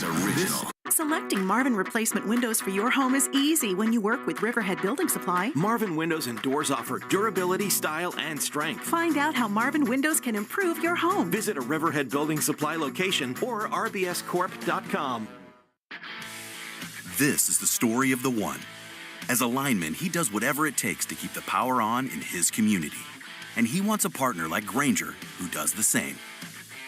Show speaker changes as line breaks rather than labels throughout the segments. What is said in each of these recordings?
original.
Selecting Marvin replacement windows for your home is easy when you work with Riverhead Building Supply.
Marvin windows and doors offer durability, style, and strength.
Find out how Marvin windows can improve your home.
Visit a Riverhead Building Supply location or rbscorp.com.
This is the story of the one. As a lineman, he does whatever it takes to keep the power on in his community. And he wants a partner like Granger who does the same.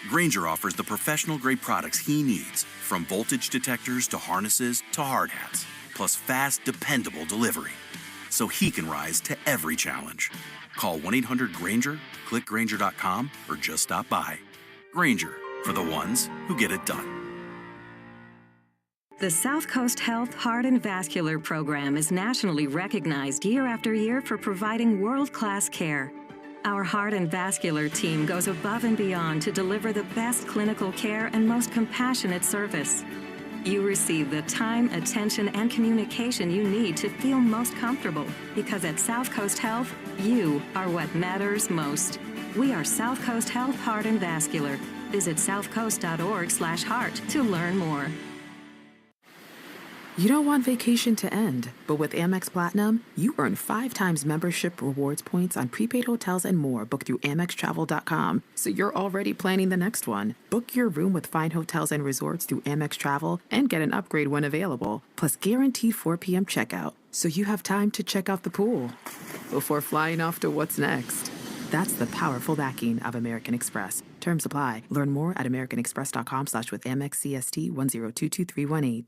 Granger offers the professional-grade products he needs, from voltage detectors to harnesses to hard hats, plus fast, dependable delivery, so he can rise to every challenge. Call 1-800-GRANGER, click Granger.com, or just stop by. Granger, for the ones who get it done.
The South Coast Health Heart and Vascular Program is nationally recognized year after year for providing world-class care. Our heart and vascular team goes above and beyond to deliver the best clinical care and most compassionate service. You receive the time, attention, and communication you need to feel most comfortable, because at South Coast Health, you are what matters most. We are South Coast Health Heart and Vascular. Visit southcoast.org/heart to learn more.
You don't want vacation to end, but with Amex Platinum, you earn 5 times membership rewards points on prepaid hotels and more booked through AmexTravel.com. So you're already planning the next one. Book your room with fine hotels and resorts through Amex Travel and get an upgrade when available. Plus guaranteed 4 p.m. checkout, so you have time to check out the pool before flying off to what's next. That's the powerful backing of American Express. Terms apply. Learn more at americanexpress.com/with Amex CST 10222318.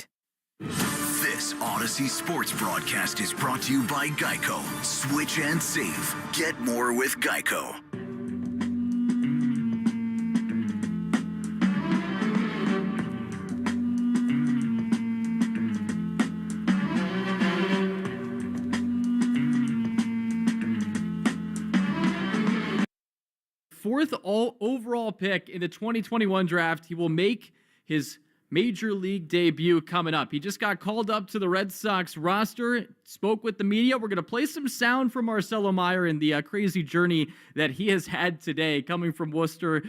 This Odyssey Sports broadcast is brought to you by Geico. Switch and save. Get more with Geico.
Fourth overall pick in the 2021 draft. He will make his Major League debut coming up. He just got called up to the Red Sox roster, spoke with the media. We're going to play some sound from Marcelo Meyer and the crazy journey that he has had today, coming from Worcester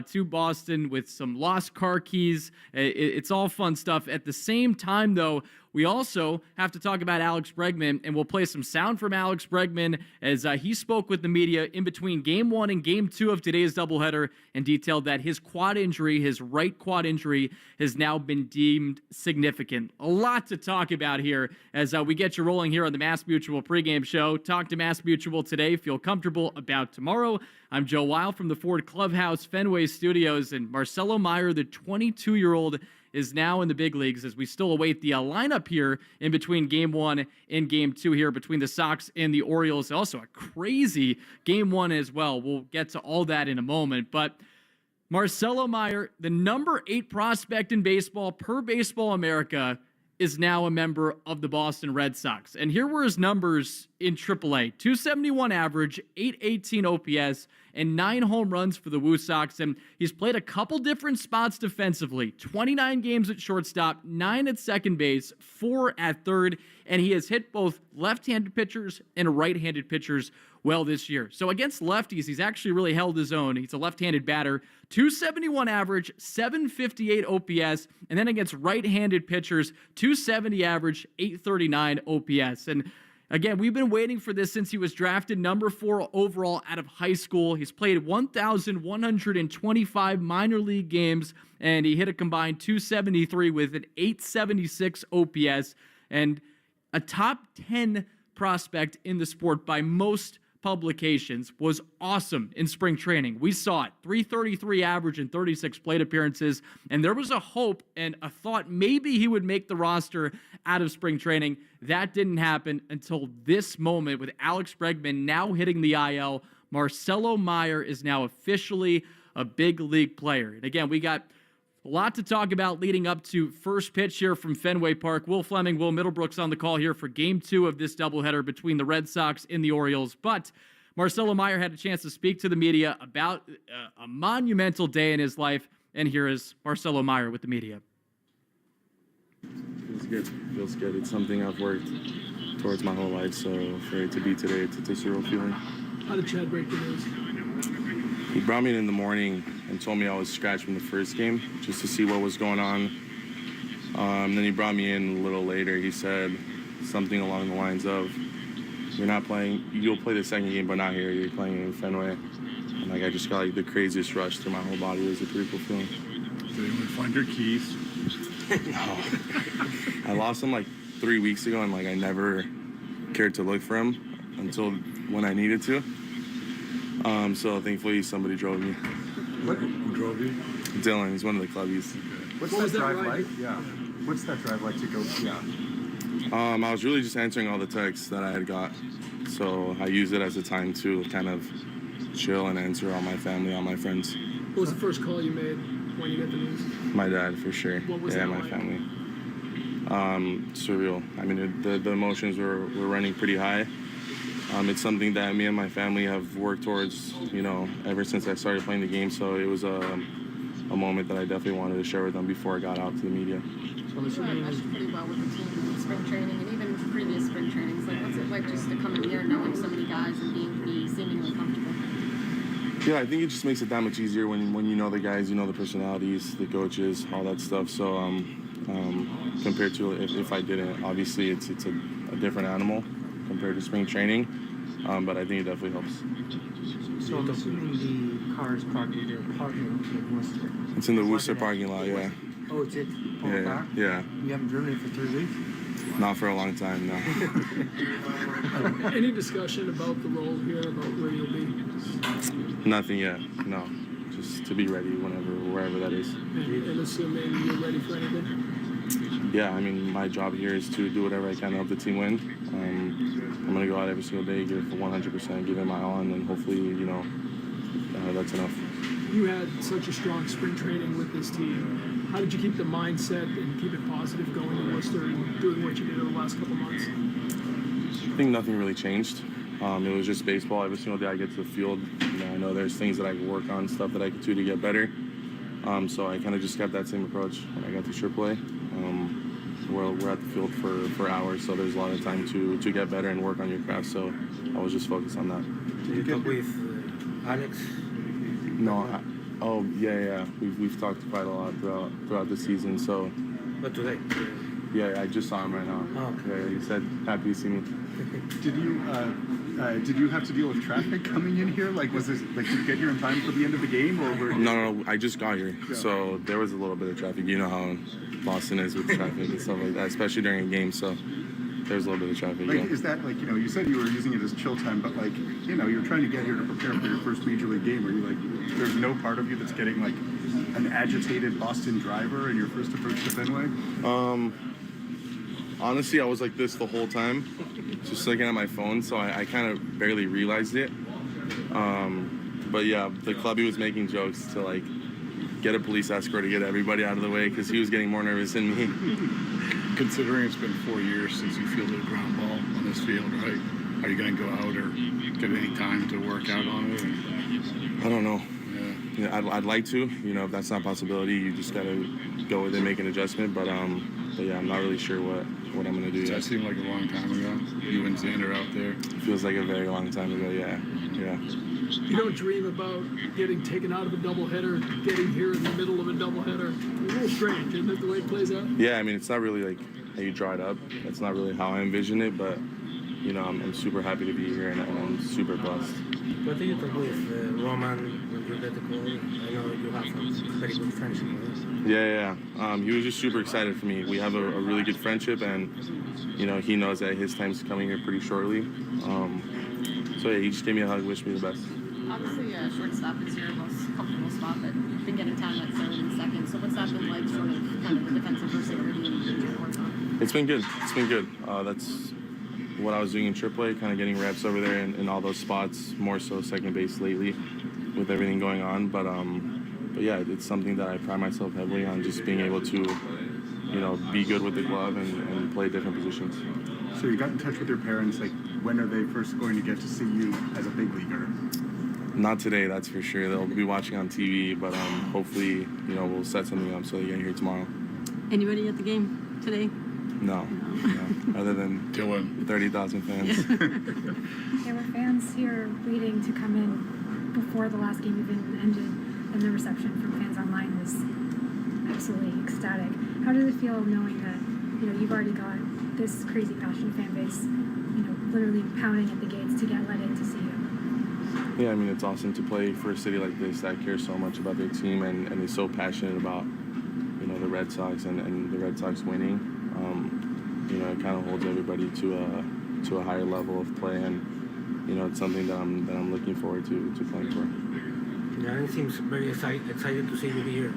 to Boston with some lost car keys. It's all fun stuff. At the same time, though, we also have to talk about Alex Bregman, and we'll play some sound from Alex Bregman as he spoke with the media in between Game 1 and Game 2 of today's doubleheader and detailed that his quad injury, his right quad injury, has now been deemed significant. A lot to talk about here as we get you rolling here on the Mass Mutual pregame show. Talk to Mass Mutual today. Feel comfortable about tomorrow. I'm Joe Weil from the Ford Clubhouse Fenway Studios, and Marcelo Meyer, the 22-year-old, is now in the big leagues as we still await the lineup here in between Game 1 and Game 2 here between the Sox and the Orioles. Also a crazy Game 1 as well. We'll get to all that in a moment. But Marcelo Meyer, the number 8 prospect in baseball per Baseball America, is now a member of the Boston Red Sox. And here were his numbers in AAA. 271 average, 818 OPS, and 9 home runs for the Woo Sox. And he's played a couple different spots defensively. 29 games at shortstop, 9 at second base, 4 at third. And he has hit both left-handed pitchers and right-handed pitchers well this year. So against lefties, he's actually really held his own. He's a left-handed batter. 271 average, 758 OPS. And then against right-handed pitchers, 270 average, 839 OPS. And again, we've been waiting for this since he was drafted number 4 overall out of high school. He's played 1,125 minor league games, and he hit a combined 273 with an 876 OPS, and a top 10 prospect in the sport by most publications. Was awesome in spring training. We saw it, 333 average and 36 plate appearances, and there was a hope and a thought maybe he would make the roster out of spring training. That didn't happen until this moment with Alex Bregman now hitting the IL. Marcelo Meyer is now officially a big league player. And again, we got a lot to talk about leading up to first pitch here from Fenway Park. Will Fleming, Will Middlebrooks on the call here for Game 2 of this doubleheader between the Red Sox and the Orioles. But Marcelo Meyer had a chance to speak to the media about a monumental day in his life, and here is Marcelo Meyer with the media.
Feels good. Feels good. It's something I've worked towards my whole life, so for it to be today, it's a surreal feeling.
How did Chad break the news?
He brought me in the morning and told me I was scratched from the first game just to see what was going on. Then he brought me in a little later. He said something along the lines of, "You're not playing. You'll play the second game, but not here. You're playing in Fenway." And like I just got like the craziest rush through my whole body. It was a pretty cool feeling.
Did anyone find your keys?
No. I lost them like 3 weeks ago, and like I never cared to look for them until when I needed to. So thankfully somebody drove me.
Who drove you?
Dylan, he's one of the clubbies.
What's that drive like? Yeah. What's that drive like to go? Yeah.
I was really just answering all the texts that I had got. So I used it as a time to kind of chill and answer all my family, all my friends.
What was the first call you made when you got the news?
My dad, for sure.
What was
yeah,
that
my
like?
family. Surreal. I mean, the emotions were running pretty high. It's something that me and my family have worked towards, ever since I started playing the game. So it was a moment that I definitely wanted to share with them before I got out to the media.
You meshed pretty well with the team in spring training and even previous spring trainings. Like, what's it like just to come in here knowing so many guys and being pretty seemingly comfortable?
Yeah, I think it just makes it that much easier when you know the guys, you know the personalities, the coaches, all that stuff. So compared to if I didn't, obviously it's a different animal compared to spring training, but I think it definitely helps.
So I'm assuming the car is parked in the parking lot in Worcester.
It's in the Worcester parking lot, yeah.
Oh, it's it?
Yeah, yeah.
You haven't driven it for 3 weeks?
Not for a long time, no.
Any discussion about the role here, about where you'll be?
Nothing yet, no. Just to be ready wherever that is.
And assuming you're ready for anything?
Yeah, I mean, my job here is to do whatever I can to help the team win. I'm going to go out every single day, give it 100%, give it my all, and then hopefully, that's enough.
You had such a strong spring training with this team. How did you keep the mindset and keep it positive going to Worcester and doing what you did over the last couple months?
I think nothing really changed. It was just baseball. Every single day I get to the field, I know there's things that I can work on, stuff that I can do to get better. So I kind of just kept that same approach when I got to AAA. We're at the field for hours, so there's a lot of time to get better and work on your craft. So I was just focused on that.
Did you talk with Alex?
No. Yeah. We've talked quite a lot throughout the season. So.
But today?
Yeah, I just saw him right now.
Oh, okay.
Yeah, he said happy to see me.
Did you have to deal with traffic coming in here? Like, was this like, did you get here in time for the end of the game, or were?
No. I just got here, so there was a little bit of traffic. You know how Boston is with traffic and stuff like that, especially during a game. So there's a little bit of traffic.
Like,
yeah.
is that like, you said you were using it as chill time, but like, you're trying to get here to prepare for your first major league game. Are you like, there's no part of you that's getting like an agitated Boston driver in your first approach to Fenway?
Honestly, I was like this the whole time, just looking at my phone, so I kind of barely realized it. But yeah, the clubby was making jokes to like get a police escort to get everybody out of the way because he was getting more nervous than me.
Considering it's been 4 years since you fielded a ground ball on this field, right? Are you going to go out or get any time to work out on it?
I don't know. Yeah, I'd like to. If that's not a possibility, you just got to go with it, make an adjustment. But yeah, I'm not really sure what I'm going to do
Does
yet.
that seem like a long time ago? You and Xander out there?
Feels like a very long time ago, yeah.
You don't dream about getting taken out of a doubleheader, getting here in the middle of a doubleheader. It's a little strange, isn't it, the way it plays out?
Yeah, I mean, it's not really like how you draw it up. That's not really how I envision it, but, I'm super happy to be here and I'm super blessed.
What do you talk with Roman when you get the call? I know you have a very good friendship with him.
Yeah. He was just super excited for me. We have a really good friendship, and, he knows that his time's coming here pretty shortly. So yeah, he just gave me a hug, wished me the best.
Obviously, shortstop is your most comfortable spot, but you've been getting time at third and second. So what's that been like, sort of, kind of the defensive versatility and things you're working on?
It's been good. That's what I was doing in AAA, kind of getting reps over there in all those spots, more so second base lately with everything going on. But yeah, it's something that I pride myself heavily on, just being able to, be good with the glove and play different positions.
So you got in touch with your parents, like, when are they first going to get to see you as a big leaguer?
Not today, that's for sure. They'll be watching on TV, but hopefully, we'll set something up so they get here tomorrow.
Anybody at the game today?
No. Other than
Dylan.
30,000 fans.
There were fans here waiting to come in before the last game even ended, and the reception from fans online was absolutely ecstatic. How does it feel knowing that, you've already got this crazy passionate fan base, literally pounding at the gates to get let in to see you?
Yeah, I mean, it's awesome to play for a city like this that cares so much about their team and is so passionate about, the Red Sox and the Red Sox winning. It kind of holds everybody to a higher level of play, and it's something that I'm looking forward to playing for.
Yeah, it seems very excited to see you here,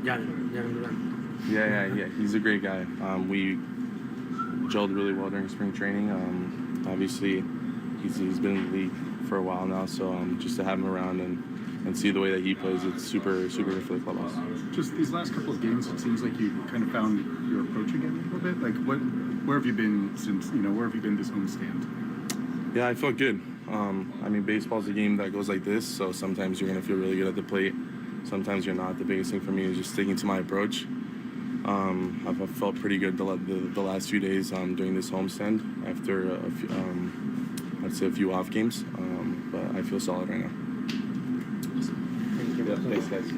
Jan Duran.
Yeah. He's a great guy. We gelled really well during spring training. Obviously, he's been in the league for a while now, so just to have him around and see the way that he plays, it's super good for the clubhouse.
Just these last couple of games, it seems like you kind of found your approach again a little bit. Like, where have you been since, where have you been this homestand?
Yeah, I felt good. Baseball's a game that goes like this, so sometimes you're going to feel really good at the plate. Sometimes you're not. The biggest thing for me is just sticking to my approach. I've felt pretty good the last few days during this homestand after I'd say a few off games, but I feel solid right now. Yeah, thanks, guys.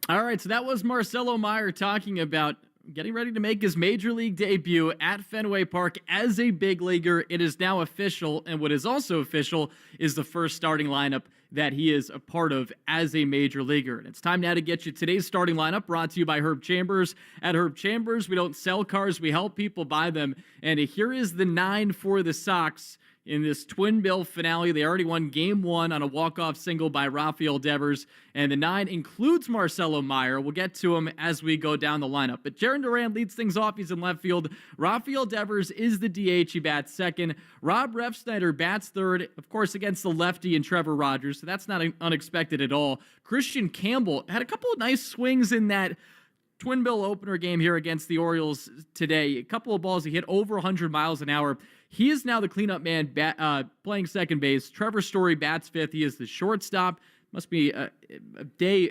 All right, so that was Marcelo Meyer talking about getting ready to make his major league debut at Fenway Park as a big leaguer. It is now official, and what is also official is the first starting lineup that he is a part of as a major leaguer. And it's time now to get you today's starting lineup, brought to you by Herb Chambers. At Herb Chambers, we don't sell cars, we help people buy them. And here is the 9 for the Sox in this twin bill finale. They already won game 1 on a walk-off single by Rafael Devers, and the 9 includes Marcelo Meyer. We'll get to him as we go down the lineup. But Jarren Duran leads things off. He's in left field. Rafael Devers is the DH. He bats second. Rob Refsnyder bats third, of course, against the lefty and Trevor Rogers, so that's not unexpected at all. Christian Campbell had a couple of nice swings in that twin bill opener game here against the Orioles today. A couple of balls he hit over 100 miles an hour. He is now the cleanup man playing second base. Trevor Story bats fifth. He is the shortstop. Must be an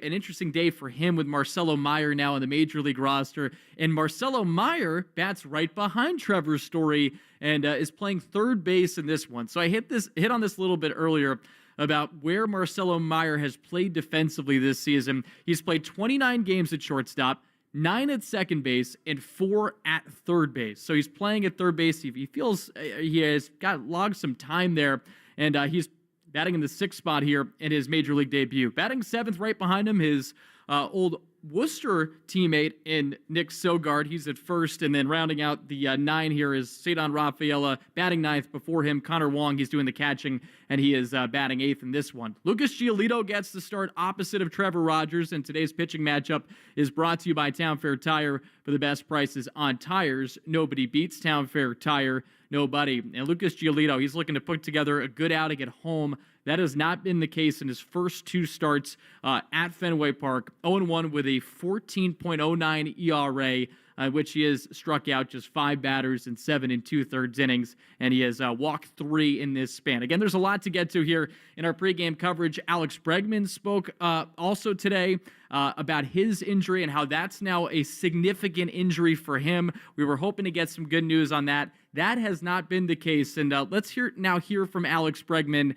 interesting day for him with Marcelo Meyer now in the major league roster. And Marcelo Meyer bats right behind Trevor Story and is playing third base in this one. So I hit on this a little bit earlier about where Marcelo Meyer has played defensively this season. He's played 29 games at shortstop, 9 at second base, and 4 at third base. So he's playing at third base. He feels he has logged some time there, and he's batting in the 6th spot here in his major league debut. Batting 7th right behind him, his old Worcester teammate in Nick Sogard. He's at first, and then rounding out the 9 here is Cedon Rafaela, batting 9th. Before him, Connor Wong. He's doing the catching, and he is batting 8th in this one. Lucas Giolito gets the start opposite of Trevor Rogers, and today's pitching matchup is brought to you by Town Fair Tire. For the best prices on tires, nobody beats Town Fair Tire. Nobody. And Lucas Giolito, he's looking to put together a good outing at home. That has not been the case in his first 2 starts at Fenway Park. 0-1 with a 14.09 ERA, which he has struck out just 5 batters in 7 2/3 innings, and he has walked 3 in this span. Again, there's a lot to get to here in our pregame coverage. Alex Bregman spoke also today about his injury and how that's now a significant injury for him. We were hoping to get some good news on that. That has not been the case, and let's hear from Alex Bregman.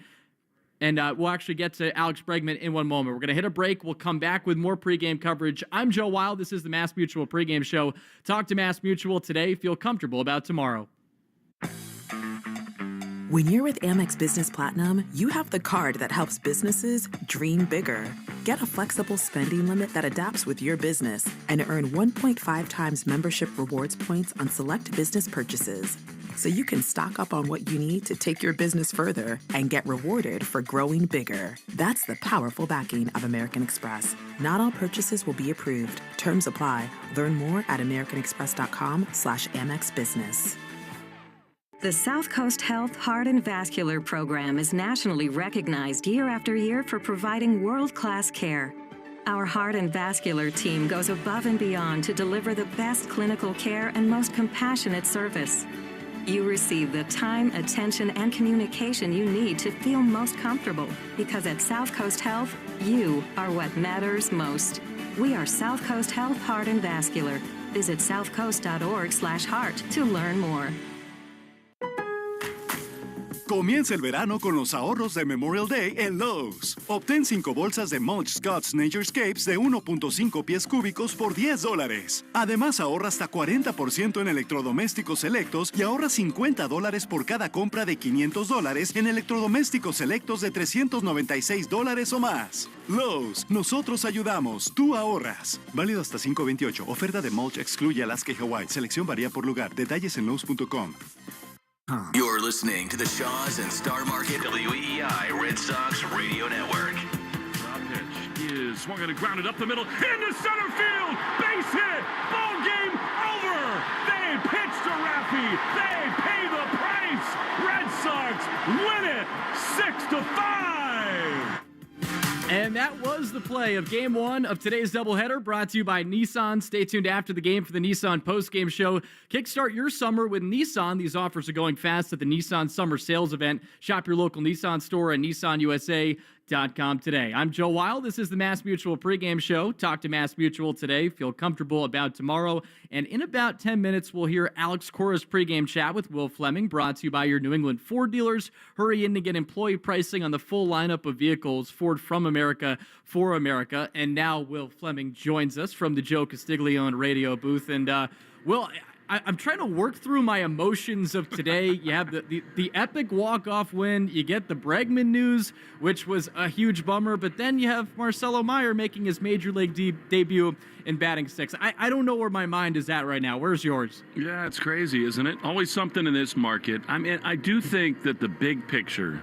And we'll actually get to Alex Bregman in one moment. We're going to hit a break. We'll come back with more pregame coverage. I'm Joe Wild. This is the Mass Mutual pregame show. Talk to Mass Mutual today. Feel comfortable about tomorrow.
When you're with Amex Business Platinum, you have the card that helps businesses dream bigger. Get a flexible spending limit that adapts with your business and earn 1.5 times membership rewards points on select business purchases. So you can stock up on what you need to take your business further and get rewarded for growing bigger. That's the powerful backing of American Express. Not all purchases will be approved. Terms apply. Learn more at americanexpress.com/Amex Business.
The South Coast Health Heart and Vascular Program is nationally recognized year after year for providing world-class care. Our heart and vascular team goes above and beyond to deliver the best clinical care and most compassionate service. You receive the time, attention, and communication you need to feel most comfortable, because at South Coast Health, you are what matters most. We are South Coast Health Heart and Vascular. Visit southcoast.org/heart to learn more.
Comienza el verano con los ahorros de Memorial Day en Lowe's. Obtén 5 bolsas de Mulch Scott's Naturescapes de 1.5 pies cúbicos por $10. Además, ahorra hasta 40% en electrodomésticos selectos y ahorra $50 por cada compra de $500 en electrodomésticos selectos de $396 o más. Lowe's, nosotros ayudamos, tú ahorras. Válido hasta 5/28. Oferta de Mulch excluye Alaska y Hawaii. Selección varía por lugar. Detalles en Lowe's.com.
You're listening to the Shaws and Star Market WEI Red Sox Radio Network.
Pitch is swung and grounded up the middle into center field. Base hit. Ball game over. They pitch to Raffy. They pay the price. Red Sox win it 6-5.
And that was the play of Game 1 of today's doubleheader, brought to you by Nissan. Stay tuned after the game for the Nissan postgame show. Kickstart your summer with Nissan. These offers are going fast at the Nissan Summer Sales Event. Shop your local Nissan store at nissanusa.com today. I'm Joe Wild. This is the Mass Mutual pregame show. Talk to Mass Mutual today. Feel comfortable about tomorrow. And in about 10 minutes, we'll hear Alex Cora's pregame chat with Will Fleming, brought to you by your New England Ford dealers. Hurry in to get employee pricing on the full lineup of vehicles, Ford from America for America. And now Will Fleming joins us from the Joe Castiglione radio booth. And Will, I'm trying to work through my emotions of today. You have the epic walk-off win. You get the Bregman news, which was a huge bummer. But then you have Marcelo Meyer making his Major League debut in batting sixth. I don't know where my mind is at right now. Where's yours?
Yeah, it's crazy, isn't it? Always something in this market. I mean, I do think that the big picture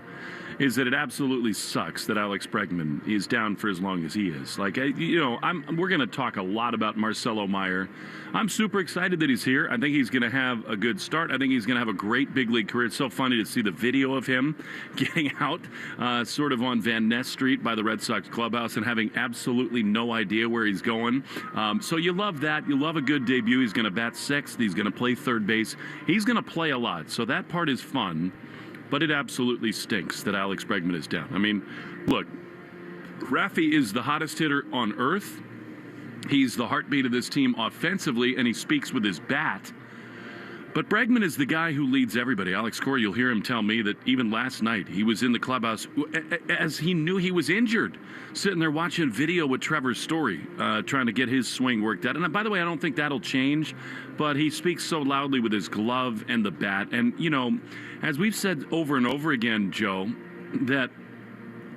is that it absolutely sucks that Alex Bregman is down for as long as he is. Like, we're going to talk a lot about Marcelo Meyer. I'm super excited that he's here. I think he's going to have a good start. I think he's going to have a great big league career. It's so funny to see the video of him getting out sort of on Van Ness Street by the Red Sox clubhouse and having absolutely no idea where he's going. So you love that. You love a good debut. He's going to bat sixth. He's going to play third base. He's going to play a lot. So that part is fun. But it absolutely stinks that Alex Bregman is down. I mean, look, Raffy is the hottest hitter on earth. He's the heartbeat of this team offensively, and he speaks with his bat. But Bregman is the guy who leads everybody. Alex Cora, you'll hear him tell me that even last night he was in the clubhouse as he knew he was injured, sitting there watching video with Trevor Story, trying to get his swing worked out. And by the way, I don't think that'll change, but he speaks so loudly with his glove and the bat. And, as we've said over and over again, Joe, that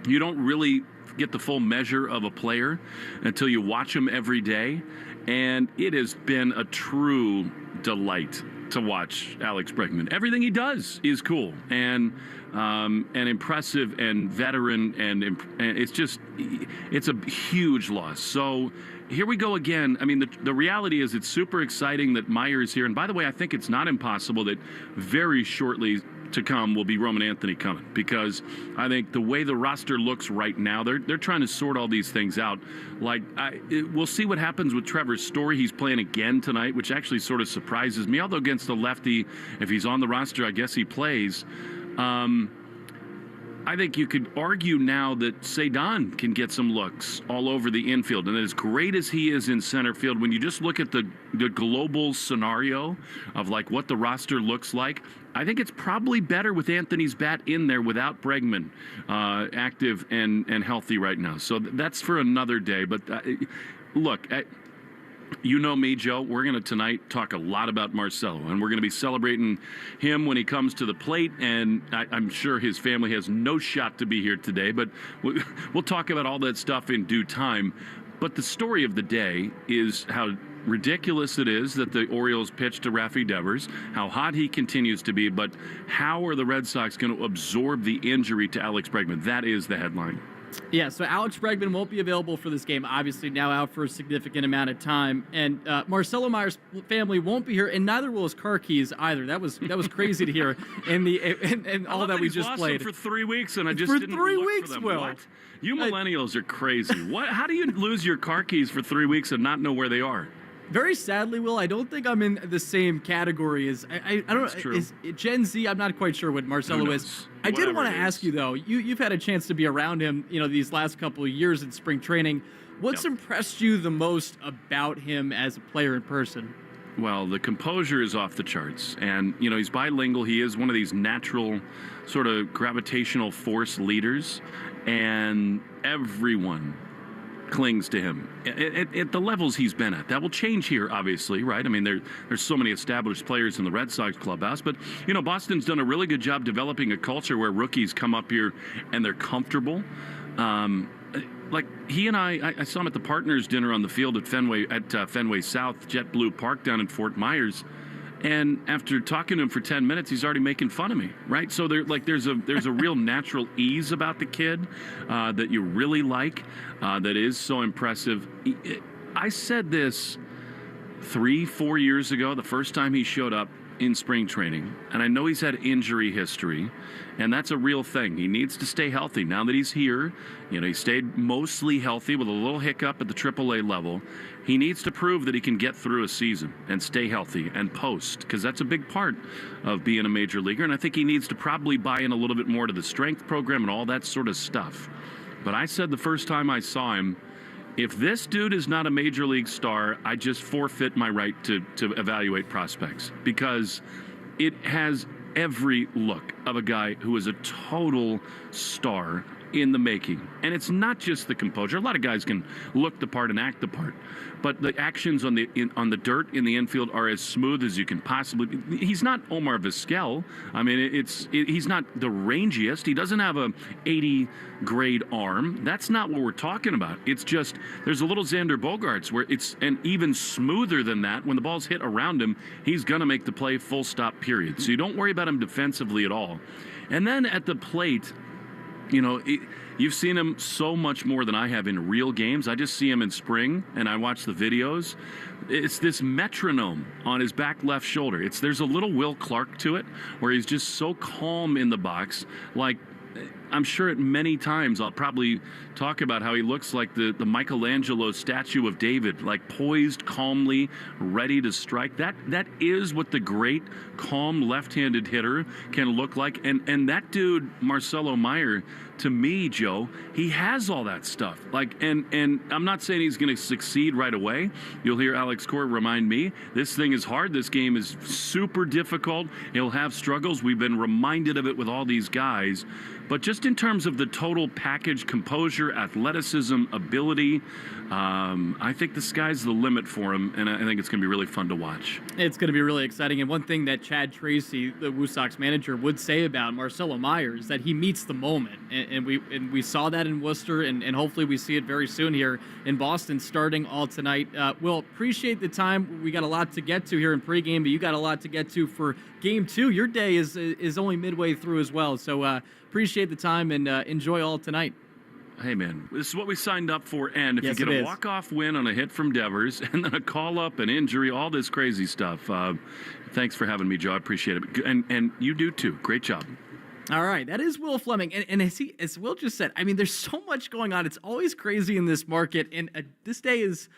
you don't really get the full measure of a player until you watch him every day. And it has been a true delight to watch Alex Bregman. Everything he does is cool and impressive and veteran, and it's a huge loss. So here we go again. I mean, the reality is it's super exciting that Meyer is here. And by the way, I think it's not impossible that very shortly to come will be Roman Anthony coming, because I think the way the roster looks right now, they're trying to sort all these things out. We'll see what happens with Trevor Story. He's playing again tonight, which actually sort of surprises me. Although against the lefty, if he's on the roster, I guess he plays. I think you could argue now that Cedon can get some looks all over the infield. And as great as he is in center field, when you just look at the global scenario of like what the roster looks like, I think it's probably better with Anthony's bat in there without Bregman active and healthy right now. So that's for another day. But look, you know me, Joe. We're going to tonight talk a lot about Marcelo, and we're going to be celebrating him when he comes to the plate, and I'm sure his family has no shot to be here today, but we'll talk about all that stuff in due time. But the story of the day is how ridiculous it is that the Orioles pitched to Raffy Devers, how hot he continues to be, but how are the Red Sox going to absorb the injury to Alex Bregman? That is the headline.
Yeah, so Alex Bregman won't be available for this game, obviously now out for a significant amount of time. And Marcelo Meyer's family won't be here, and neither will his car keys either. That was crazy to hear in all that we just played.
For 3 weeks, and I just
for
didn't
3
look
weeks,
for them.
Will.
What? You millennials are crazy. What? How do you lose your car keys for 3 weeks and not know where they are?
Very sadly, Will, I don't think I'm in the same category as I don't know. Is Gen Z? I'm not quite sure what Marcelo is. I did want to ask you though. You've had a chance to be around him, these last couple of years in spring training. What's impressed you the most about him as a player in person?
Well, the composure is off the charts. And, you know, he's bilingual. He is one of these natural sort of gravitational force leaders. And everyone clings to him at the levels he's been at. That will change here, obviously, right? I mean, there's so many established players in the Red Sox clubhouse, but, you know, Boston's done a really good job developing a culture where rookies come up here and they're comfortable. Like he and I saw him at the partners dinner on the field at Fenway South, JetBlue Park down in Fort Myers. And after talking to him for 10 minutes, he's already making fun of me, right? So there's a real natural ease about the kid that you really like, that is so impressive. I said this 3-4 years ago, the first time he showed up in spring training, and I know he's had injury history, and that's a real thing. He needs to stay healthy. Now that he's here, you know, he stayed mostly healthy with a little hiccup at the AAA level. He needs to prove that he can get through a season and stay healthy and post, because that's a big part of being a major leaguer, and I think he needs to probably buy in a little bit more to the strength program and all that sort of stuff. But I said the first time I saw him, if this dude is not a major league star, I just forfeit my right to evaluate prospects, because it has every look of a guy who is a total star in the making. And it's not just the composure. A lot of guys can look the part and act the part, but the actions on the dirt in the infield are as smooth as you can possibly be. He's not Omar Vizquel. I mean, he's not the rangiest. He doesn't have a 80 grade arm. That's not what we're talking about. It's just there's a little Xander Bogaerts where it's and even smoother than that. When the ball's hit around him, he's gonna make the play, full stop, period. So you don't worry about him defensively at all. And then at the plate, you know, you've seen him so much more than I have in real games. I just see him in spring, and I watch the videos. It's this metronome on his back left shoulder. There's a little Will Clark to it, where he's just so calm in the box. Like, I'm sure at many times I'll probably talk about how he looks like the Michelangelo statue of David, like poised calmly, ready to strike. That is what the great, calm left-handed hitter can look like. And that dude, Marcelo Meyer, to me, Joe, he has all that stuff. Like, and I'm not saying he's going to succeed right away. You'll hear Alex Cora remind me, this thing is hard. This game is super difficult. He'll have struggles. We've been reminded of it with all these guys. But just in terms of the total package, composure, athleticism, ability, I think the sky's the limit for him, and I think it's going to be really fun to watch.
It's going to be really exciting. And one thing that Chad Tracy, the Woo Sox manager, would say about Marcelo Meyer is that he meets the moment. And we saw that in Worcester, and hopefully we see it very soon here in Boston, starting all tonight. We'll appreciate the time. We got a lot to get to here in pregame, but you got a lot to get to for Game 2. Your day is only midway through as well. So appreciate the time and enjoy all tonight.
Hey, man, this is what we signed up for. And if you get a walk-off win on a hit from Devers and then a call-up, an injury, all this crazy stuff, thanks for having me, Joe. I appreciate it. And you do, too. Great job.
All right, that is Will Fleming. And as Will just said, I mean, there's so much going on. It's always crazy in this market. And this day is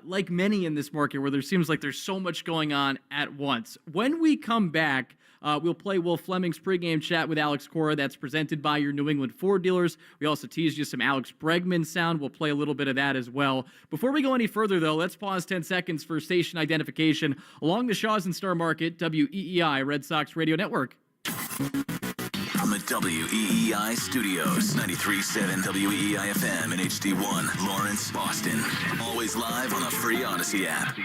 like many in this market where there seems like there's so much going on at once. When we come back, we'll play Will Fleming's pregame chat with Alex Cora. That's presented by your New England Ford dealers. We also teased you some Alex Bregman sound. We'll play a little bit of that as well. Before we go any further, though, let's pause 10 seconds for station identification along the Shaw's and Star Market, WEEI Red Sox Radio Network.
From the WEEI studios, 93.7 WEEI FM and HD1, Lawrence, Boston. Always live on the free Odyssey app.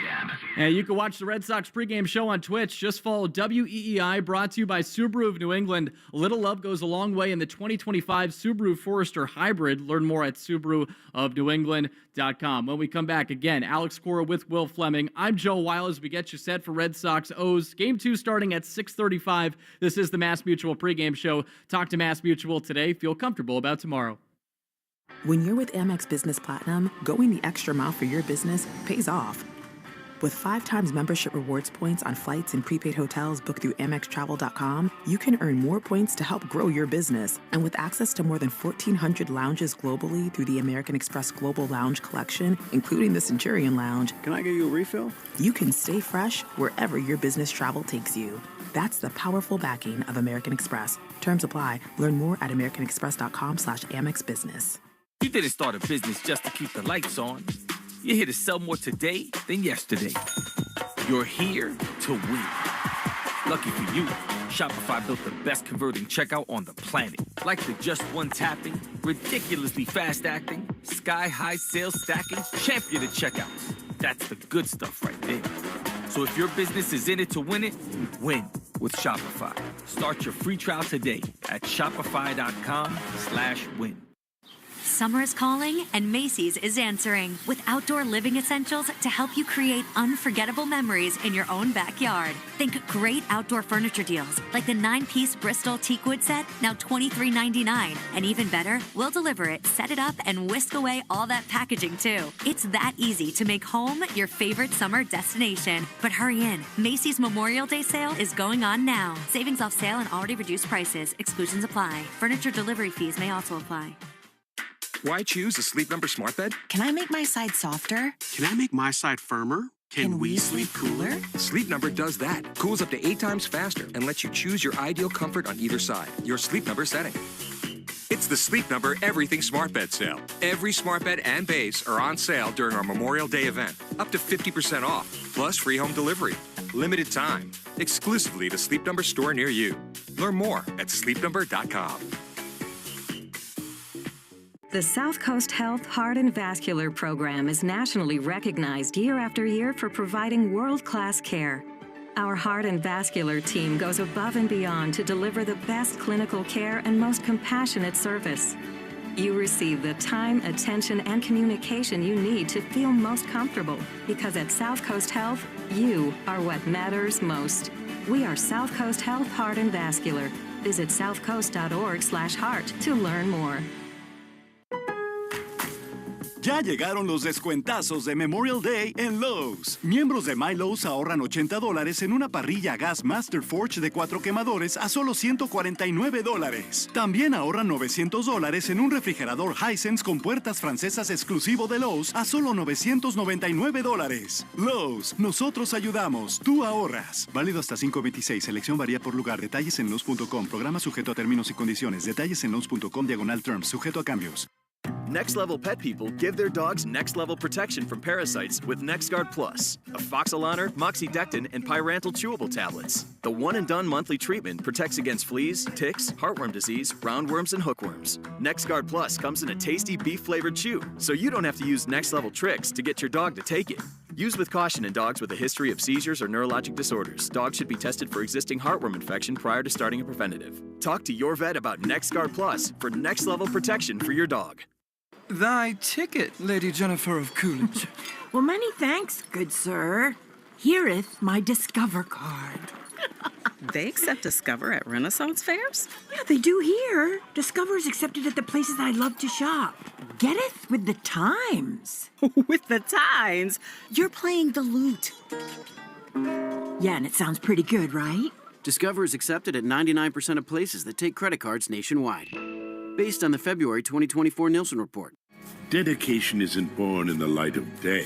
And you can watch the Red Sox pregame show on Twitch. Just follow WEEI, brought to you by Subaru of New England. A little love goes a long way in the 2025 Subaru Forester Hybrid. Learn more at SubaruofNewEngland.com. When we come back, again, Alex Cora with Will Fleming. I'm Joe Weil as we get you set for Red Sox O's. Game 2 starting at 6:35. This is the Mass Mutual pregame show. Talk to Mass Mutual today. Feel comfortable about tomorrow.
When you're with Amex Business Platinum, going the extra mile for your business pays off. With 5 times membership rewards points on flights and prepaid hotels booked through AmexTravel.com, you can earn more points to help grow your business. And with access to more than 1,400 lounges globally through the American Express Global Lounge Collection, including the Centurion Lounge,
can I get you a refill?
You can stay fresh wherever your business travel takes you. That's the powerful backing of American Express. Terms apply. Learn more at americanexpress.com/Amex Business.
You didn't start a business just to keep the lights on. You're here to sell more today than yesterday. You're here to win. Lucky for you, Shopify built the best converting checkout on the planet. Like the just one tapping, ridiculously fast acting, sky-high sales stacking, champion of checkouts. That's the good stuff right there. So if your business is in it to win it, win with Shopify. Start your free trial today at shopify.com/win.
Summer is calling and Macy's is answering with outdoor living essentials to help you create unforgettable memories in your own backyard. Think great outdoor furniture deals like the 9-piece Bristol teakwood set, now $23.99. And even better, we'll deliver it, set it up, and whisk away all that packaging too. It's that easy to make home your favorite summer destination. But hurry in, Macy's Memorial Day sale is going on now. Savings off sale and already reduced prices. Exclusions apply. Furniture delivery fees may also apply.
Why choose a Sleep Number smart bed?
Can I make my side softer?
Can I make my side firmer?
Can we sleep cooler?
Sleep Number does that. Cools up to 8 times faster and lets you choose your ideal comfort on either side. Your Sleep Number setting. It's the Sleep Number Everything Smart Bed sale. Every smart bed and base are on sale during our Memorial Day event. Up to 50% off, plus free home delivery. Limited time. Exclusively at a Sleep Number store near you. Learn more at sleepnumber.com.
The South Coast Health Heart and Vascular Program is nationally recognized year after year for providing world-class care. Our heart and vascular team goes above and beyond to deliver the best clinical care and most compassionate service. You receive the time, attention, and communication you need to feel most comfortable, because at South Coast Health, you are what matters most. We are South Coast Health Heart and Vascular. Visit southcoast.org/heart to learn more.
Ya llegaron los descuentazos de Memorial Day en Lowe's. Miembros de My Lowe's ahorran $80 en una parrilla a gas Master Forge de 4 quemadores a solo $149. También ahorran $900 en un refrigerador Hisense con puertas francesas exclusivo de Lowe's a solo $999. Lowe's, nosotros ayudamos, tú ahorras. Válido hasta 5/26. Selección varía por lugar. Detalles en Lowe's.com. Programa sujeto a términos y condiciones. Detalles en Lowe's.com/terms. Sujeto a cambios.
Next Level pet people give their dogs next level protection from parasites with NexGard Plus, afoxolaner, moxidectin, and pyrantel chewable tablets. The one-and-done monthly treatment protects against fleas, ticks, heartworm disease, roundworms, and hookworms. NexGard Plus comes in a tasty beef-flavored chew, so you don't have to use next level tricks to get your dog to take it. Use with caution in dogs with a history of seizures or neurologic disorders. Dogs should be tested for existing heartworm infection prior to starting a preventative. Talk to your vet about NexGard Plus for next level protection for your dog.
Thy ticket, Lady Jennifer of Coolidge.
Well, many thanks, good sir. Here'th my Discover card.
They accept Discover at Renaissance fairs?
Yeah, they do here. Discover is accepted at the places I love to shop. Getteth with the times.
With the times? You're playing the lute.
Yeah, and it sounds pretty good, right?
Discover is accepted at 99% of places that take credit cards nationwide. Based on the February 2024 Nielsen report.
Dedication isn't born in the light of day.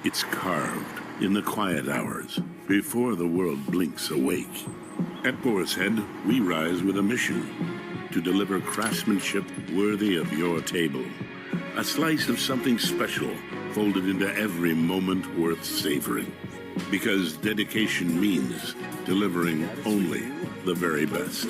It's carved in the quiet hours, before the world blinks awake. At Boar's Head, we rise with a mission to deliver craftsmanship worthy of your table. A slice of something special folded into every moment worth savoring. Because dedication means delivering only the very best.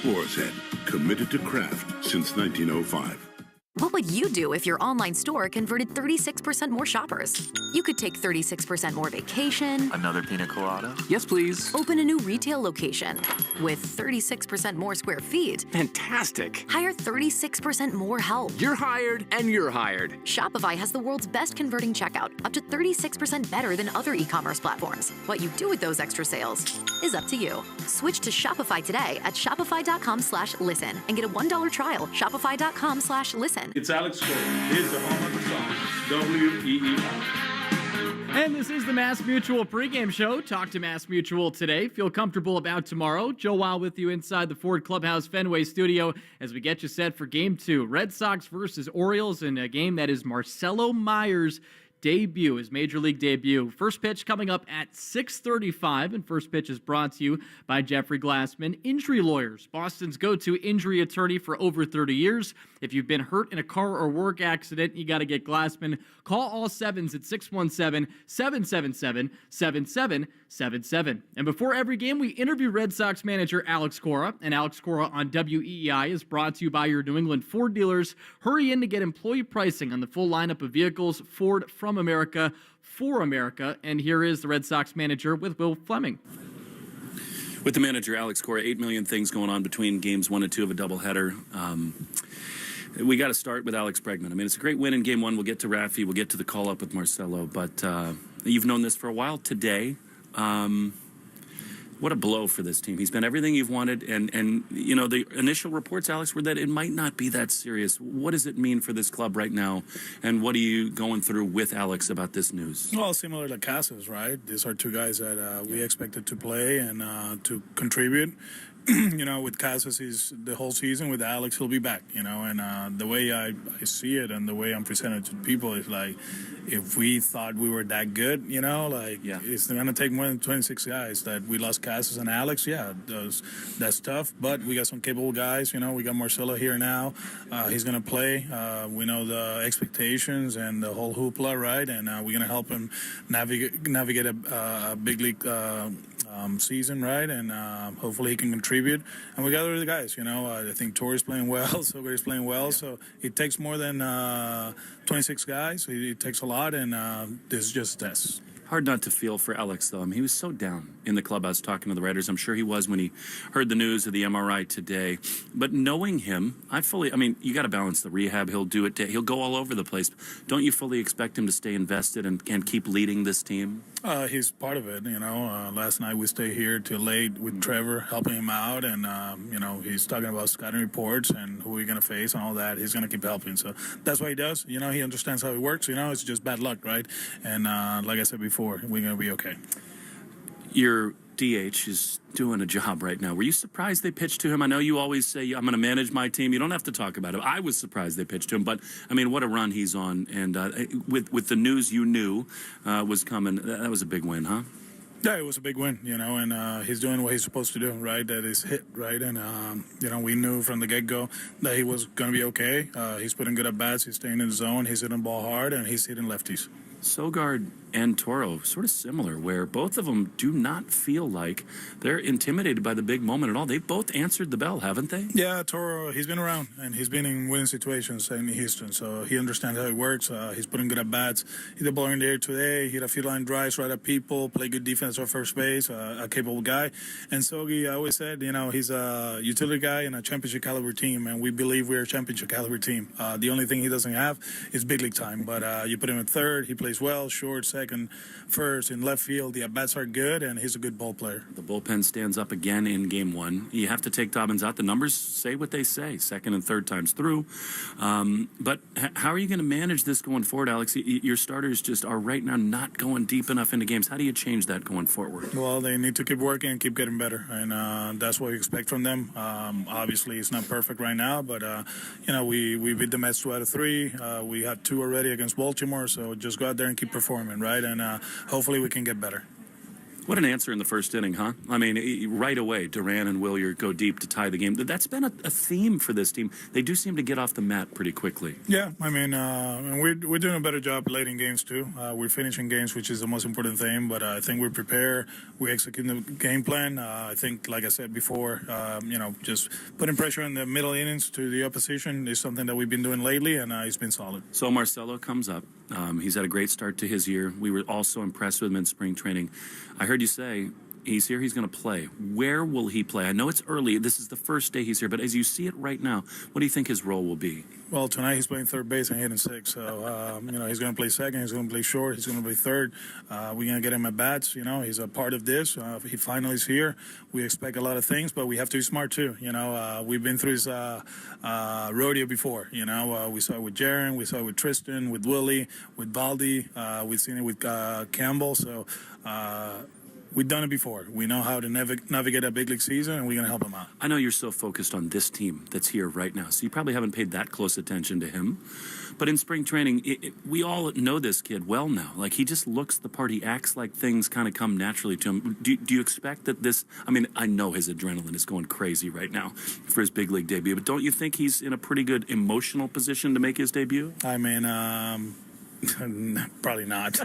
Boar's Head, committed to craft since 1905.
What would you do if your online store converted 36% more shoppers? You could take 36% more vacation.
Another pina colada?
Yes, please.
Open a new retail location with 36% more square feet.
Fantastic.
Hire 36% more help.
You're hired and you're hired.
Shopify has the world's best converting checkout, up to 36% better than other e-commerce platforms. What you do with those extra sales is up to you. Switch to Shopify today at shopify.com/listen and get a $1 trial. Shopify.com/listen.
It's Alex Cora. Here's the home of the song, WEEI.
And this is the Mass Mutual pregame show. Talk to Mass Mutual today. Feel comfortable about tomorrow. Joe Wild with you inside the Ford Clubhouse Fenway studio as we get you set for Game 2. Red Sox versus Orioles in a game that is Marcelo Meyer's debut, his major league debut. First pitch coming up at 6:35, and first pitch is brought to you by Jeffrey Glassman, Injury Lawyers, Boston's go-to injury attorney for over 30 years. If you've been hurt in a car or work accident, you got to get Glassman. Call all sevens at 617-777-7777. And before every game, we interview Red Sox manager Alex Cora, and Alex Cora on WEEI is brought to you by your New England Ford dealers. Hurry in to get employee pricing on the full lineup of vehicles, Ford from America, for America. And here is the Red Sox manager with Will Fleming.
With the manager, Alex Cora, 8 million things going on between games 1 and 2 of a doubleheader. We got to start with Alex Bregman. I mean, it's a great win in game 1. We'll get to Raffy. We'll get to the call-up with Marcelo. But you've known this for a while. Today, what a blow for this team. He's been everything you've wanted. And you know, the initial reports, Alex, were that it might not be that serious. What does it mean for this club right now? And what are you going through with Alex about this news?
Well, similar to Casas, right? These are two guys that we expected to play and to contribute. You know, with Casas, he's the whole season. With Alex, he'll be back, you know. And the way I see it and the way I'm presented to people is like, if we thought we were that good, you know, like, it's going to take more than 26 guys. That we lost Casas and Alex, that's tough. But we got some capable guys, you know. We got Marcelo here now. He's going to play. We know the expectations and the whole hoopla, right? And we're going to help him navigate a big league season, right? And hopefully he can contribute. And we got other guys, you know. I think Torres playing well, Sogar's playing well. So it takes more than 26 guys. It takes a lot, and this is just a test.
Hard not to feel for Alex, though. I mean, he was so down in the clubhouse talking to the writers. I'm sure he was when he heard the news of the MRI today. But knowing him, I mean, you got to balance the rehab. He'll do it. He'll go all over the place. Don't you fully expect him to stay invested and keep leading this team?
He's part of it, you know. Last night we stayed here till late with Trevor, helping him out. And, you know, he's talking about scouting reports and who we're going to face and all that. He's going to keep helping. So that's what he does. You know, he understands how it works. You know, it's just bad luck, right? And like I said before, we're going to be okay.
Your DH is doing a job right now. Were you surprised they pitched to him? I know you always say, I'm going to manage my team. You don't have to talk about it. I was surprised they pitched to him. But, I mean, what a run he's on. And with the news you knew was coming, that was a big win, huh?
Yeah, it was a big win, you know, and he's doing what he's supposed to do, right? That is hit, right? And, you know, we knew from the get-go that he was going to be okay. He's putting good at-bats. He's staying in the zone. He's hitting the ball hard, and he's hitting lefties.
Sogard and Toro, sort of similar, where both of them do not feel like they're intimidated by the big moment at all. They've both answered the bell, haven't they?
Yeah, Toro, he's been around, and he's been in winning situations in Houston, so he understands how it works. He's putting good at-bats. Hit the ball in the air today, hit a few line drives right at people, play good defense at first base, a capable guy. And Sogi, I always said, you know, he's a utility guy in a championship caliber team, and we believe we're a championship caliber team. The only thing he doesn't have is big league time, but you put him in third, he plays well, short, second, first, in left field. The at-bats are good, and he's a good ball player.
The bullpen stands up again in game 1. You have to take Dobbins out. The numbers say what they say, second and third times through. But how are you going to manage this going forward, Alex? Your starters just are right now not going deep enough into games. How do you change that going forward?
Well, they need to keep working and keep getting better, and that's what we expect from them. Obviously, it's not perfect right now, but, you know, we beat the Mets 2 out of 3. We had 2 already against Baltimore, so just go out there and keep performing, right? And hopefully we can get better.
What an answer in the first inning, huh? I mean, right away, Duran and Willier go deep to tie the game. That's been a theme for this team. They do seem to get off the mat pretty quickly.
Yeah, I mean, and we're doing a better job late in games, too. We're finishing games, which is the most important thing, but I think we're prepared. We execute the game plan. I think, like I said before, you know, just putting pressure in the middle innings to the opposition is something that we've been doing lately, and it's been solid.
So Marcelo comes up. He's had a great start to his year. We were also impressed with him in spring training. I heard you say he's here, he's going to play. Where will he play? I know it's early. This is the first day he's here, but as you see it right now, what do you think his role will be?
Well, tonight he's playing third base and hitting 6. So, you know, he's going to play second. He's going to play short. He's going to play third. We're going to get him at bats. You know, he's a part of this. He finally is here. We expect a lot of things, but we have to be smart, too. You know, we've been through this rodeo before. You know, we saw it with Jaron. We saw it with Tristan, with Willie, with Baldy. We've seen it with Campbell. So, we've done it before. We know how to navigate a big league season, and we're going to help him out.
I know you're so focused on this team that's here right now, so you probably haven't paid that close attention to him. But in spring training, we all know this kid well now. Like, he just looks the part. He acts like things kind of come naturally to him. Do you expect that this... I mean, I know his adrenaline is going crazy right now for his big league debut, but don't you think he's in a pretty good emotional position to make his debut?
I mean, probably not.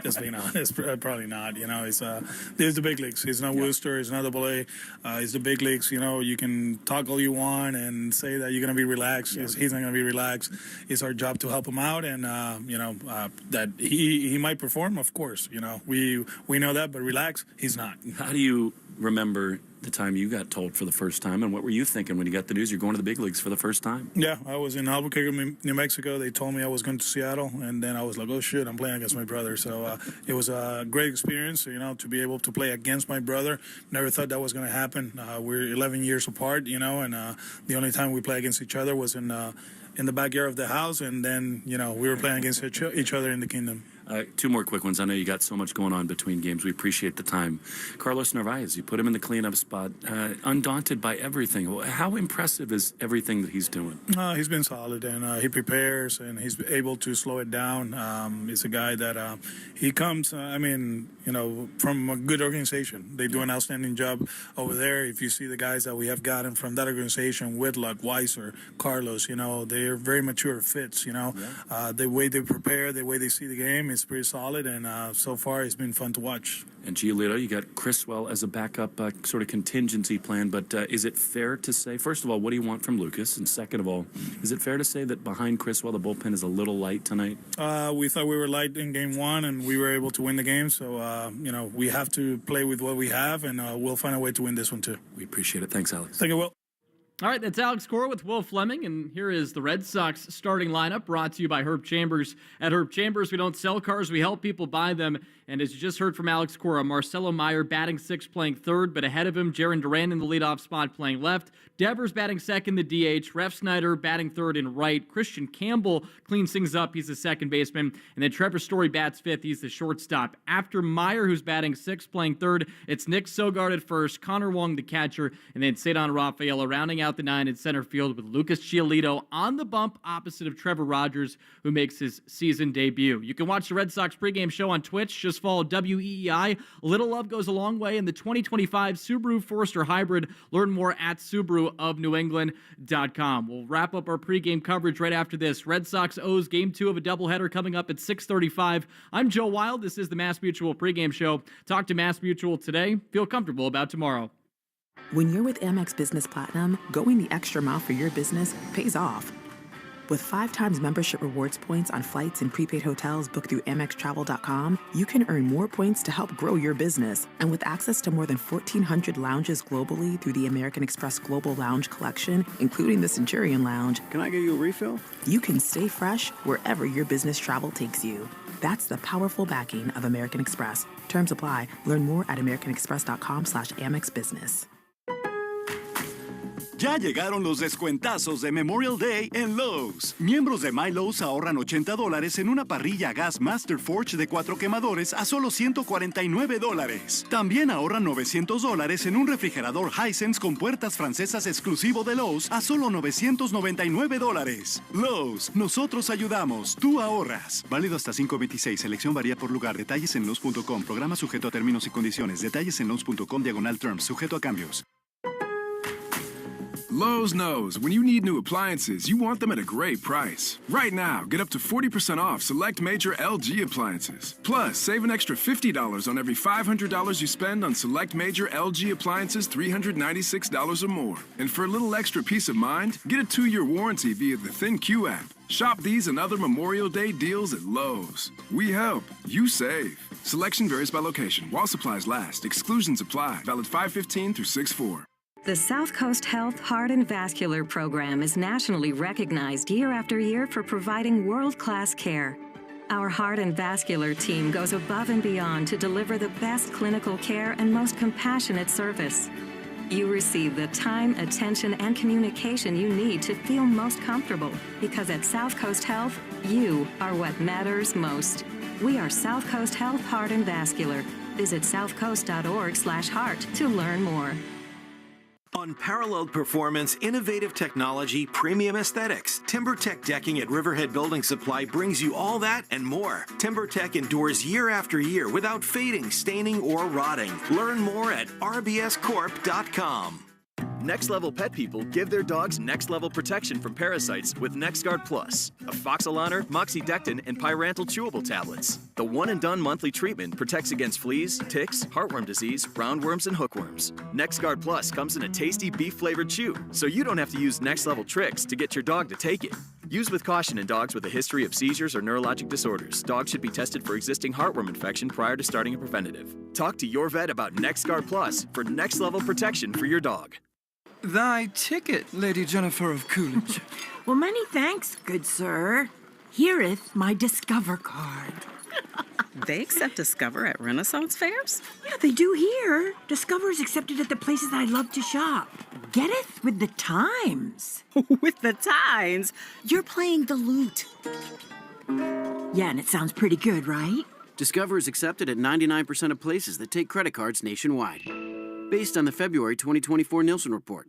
Just being honest, probably not. You know, there's the big leagues. He's not Worcester. He's not AA. It's the big leagues. You know, you can talk all you want and say that you're going to be relaxed. Yeah. He's not going to be relaxed. It's our job to help him out, and that he might perform. Of course, you know, we know that, but relax, he's not.
How do you remember the time you got told for the first time, and what were you thinking when you got the news you're going to the big leagues for the first time?
Yeah, I was in Albuquerque, New Mexico. They told me I was going to Seattle, and then I was like, oh shit, I'm playing against my brother. So it was a great experience, you know, to be able to play against my brother. Never thought that was going to happen. We're 11 years apart, you know, and the only time we play against each other was in the backyard of the house, and then, you know, we were playing against each other in the kingdom.
Two more quick ones. I know you got so much going on between games. We appreciate the time. Carlos Narvaez, you put him in the cleanup spot, undaunted by everything. How impressive is everything that he's doing?
He's been solid, and he prepares, and he's able to slow it down. He's a guy that he comes, from a good organization. They do an outstanding job over there. If you see the guys that we have gotten from that organization, Whitlock, Weiser, Carlos, you know, they're very mature fits, you know. Yeah. The way they prepare, the way they see the game is pretty solid, and so far it's been fun to watch.
And Giolito, you got Criswell as a backup sort of contingency plan, but is it fair to say, first of all, what do you want from Lucas? And second of all, is it fair to say that behind Criswell, the bullpen is a little light tonight?
We thought we were light in game one, and we were able to win the game, so, we have to play with what we have, and we'll find a way to win this one too.
We appreciate it. Thanks, Alex.
Thank you, Will.
All right, that's Alex Cora with Will Fleming, and here is the Red Sox starting lineup brought to you by Herb Chambers. At Herb Chambers, we don't sell cars, we help people buy them. And as you just heard from Alex Cora, Marcelo Meyer batting sixth, playing third, but ahead of him, Jaron Duran in the leadoff spot playing left. Devers batting second, the DH. Ref Snyder batting third and right. Christian Campbell cleans things up. He's the second baseman. And then Trevor Story bats fifth. He's the shortstop. After Meyer, who's batting sixth, playing third, it's Nick Sogard at first, Connor Wong the catcher, and then Cedon Rafaela rounding out the nine in center field with Lucas Giolito on the bump opposite of Trevor Rogers, who makes his season debut. You can watch the Red Sox pregame show on Twitch. Just follow WEEI. A little love goes a long way in the 2025 Subaru Forester Hybrid. Learn more at SubaruofNewEngland.com. We'll wrap up our pregame coverage right after this. Red Sox O's Game 2 of a doubleheader coming up at 6:35. I'm Joe Wild. This is the Mass Mutual pregame show. Talk to Mass Mutual today. Feel comfortable about tomorrow.
When you're with Amex Business Platinum, going the extra mile for your business pays off. With 5 times membership rewards points on flights and prepaid hotels booked through AmexTravel.com, you can earn more points to help grow your business. And with access to more than 1,400 lounges globally through the American Express Global Lounge Collection, including the Centurion Lounge,
can I get you a refill?
You can stay fresh wherever your business travel takes you. That's the powerful backing of American Express. Terms apply. Learn more at americanexpress.com/AmexBusiness.
Ya llegaron los descuentazos de Memorial Day en Lowe's. Miembros de My Lowe's ahorran $80 en una parrilla a gas Master Forge de 4 quemadores a solo $149. También ahorran $900 en un refrigerador Hisense con puertas francesas exclusivo de Lowe's a solo $999. Lowe's, nosotros ayudamos, tú ahorras. Válido hasta 5/26. Selección varía por lugar. Detalles en Lowe's.com. Programa sujeto a términos y condiciones. Detalles en Lowe's.com/terms. Sujeto a cambios.
Lowe's knows when you need new appliances, you want them at a great price. Right now, get up to 40% off select major LG appliances. Plus, save an extra $50 on every $500 you spend on select major LG appliances $396 or more. And for a little extra peace of mind, get a 2-year warranty via the ThinQ app. Shop these and other Memorial Day deals at Lowe's. We help, you save. Selection varies by location. While supplies last, exclusions apply. Valid 5/15 through 6/4.
The South Coast Health Heart and Vascular Program is nationally recognized year after year for providing world-class care. Our heart and vascular team goes above and beyond to deliver the best clinical care and most compassionate service. You receive the time, attention, and communication you need to feel most comfortable, because at South Coast Health, you are what matters most. We are South Coast Health, Heart, and Vascular. Visit southcoast.org/heart to learn more.
Unparalleled performance, innovative technology, premium aesthetics. TimberTech Decking at Riverhead Building Supply brings you all that and more. TimberTech endures year after year without fading, staining, or rotting. Learn more at rbscorp.com.
Next Level Pet people give their dogs next level protection from parasites with NexGard Plus, afoxolaner, moxidectin, and pyrantel chewable tablets. The one-and-done monthly treatment protects against fleas, ticks, heartworm disease, roundworms, and hookworms. NexGard Plus comes in a tasty beef-flavored chew, so you don't have to use next-level tricks to get your dog to take it. Use with caution in dogs with a history of seizures or neurologic disorders. Dogs should be tested for existing heartworm infection prior to starting a preventative. Talk to your vet about NexGard Plus for next-level protection for your dog.
Thy ticket, Lady Jennifer of Coolidge.
Well, many thanks, good sir. Here'th my Discover card.
They accept Discover at Renaissance fairs?
Yeah, they do here. Discover's accepted at the places I love to shop. Getteth with the times.
With the times? You're playing the lute.
Yeah, and it sounds pretty good, right?
Discover is accepted at 99% of places that take credit cards nationwide. Based on the February 2024 Nielsen report.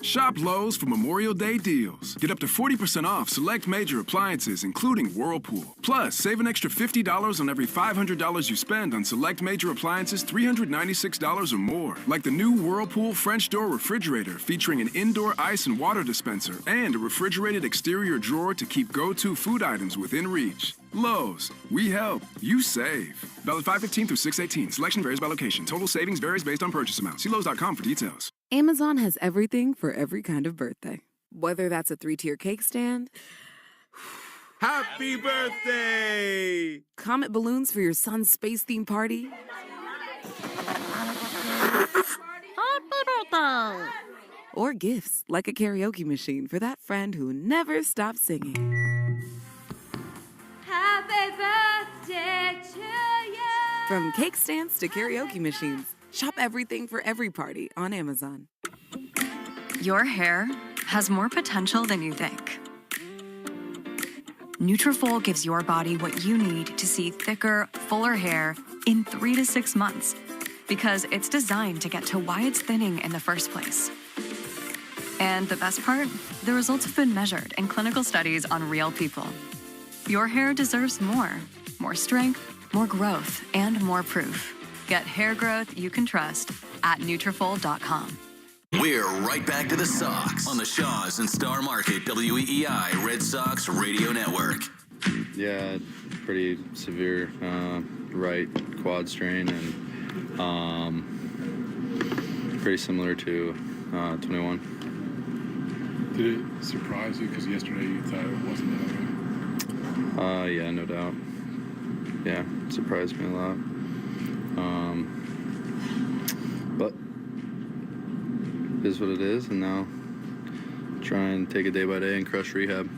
Shop Lowe's for Memorial Day deals. Get up to 40% off select major appliances, including Whirlpool. Plus, save an extra $50 on every $500 you spend on select major appliances $396 or more. Like the new Whirlpool French door refrigerator featuring an indoor ice and water dispenser and a refrigerated exterior drawer to keep go-to food items within reach. Lowe's, we help, you save. Valid 5/15 through 6/18. Selection varies by location. Total savings varies based on purchase amount. See Lowe's.com for details.
Amazon has everything for every kind of birthday. Whether that's a 3-tier cake stand,
Happy birthday!
comet balloons for your son's space theme party, or gifts like a karaoke machine for that friend who never stops singing.
Happy birthday to you.
From cake stands to karaoke machines, shop everything for every party on Amazon.
Your hair has more potential than you think. Nutrafol gives your body what you need to see thicker, fuller hair in 3 to 6 months, because it's designed to get to why it's thinning in the first place. And the best part? The results have been measured in clinical studies on real people. Your hair deserves more. More strength, more growth, and more proof. Get hair growth you can trust at Nutrafol.com.
We're right back to the Sox on the Shaws and Star Market WEEI Red Sox Radio Network.
Yeah, pretty severe right quad strain and pretty similar to 21.
Did it surprise you because yesterday you thought it wasn't that way?
Yeah, no doubt. Yeah, surprised me a lot. But it is what it is, and now try and take it day by day and crush rehab.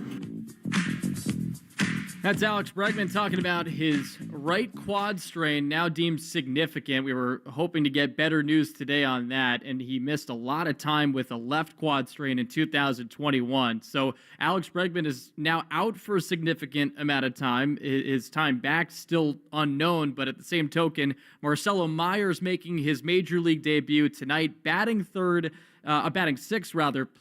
That's Alex Bregman talking about his right quad strain, now deemed significant. We were hoping to get better news today on that, and he missed a lot of time with a left quad strain in 2021. So Alex Bregman is now out for a significant amount of time. His time back still unknown, but at the same token, Marcelo Meyer is making his major league debut tonight, batting sixth,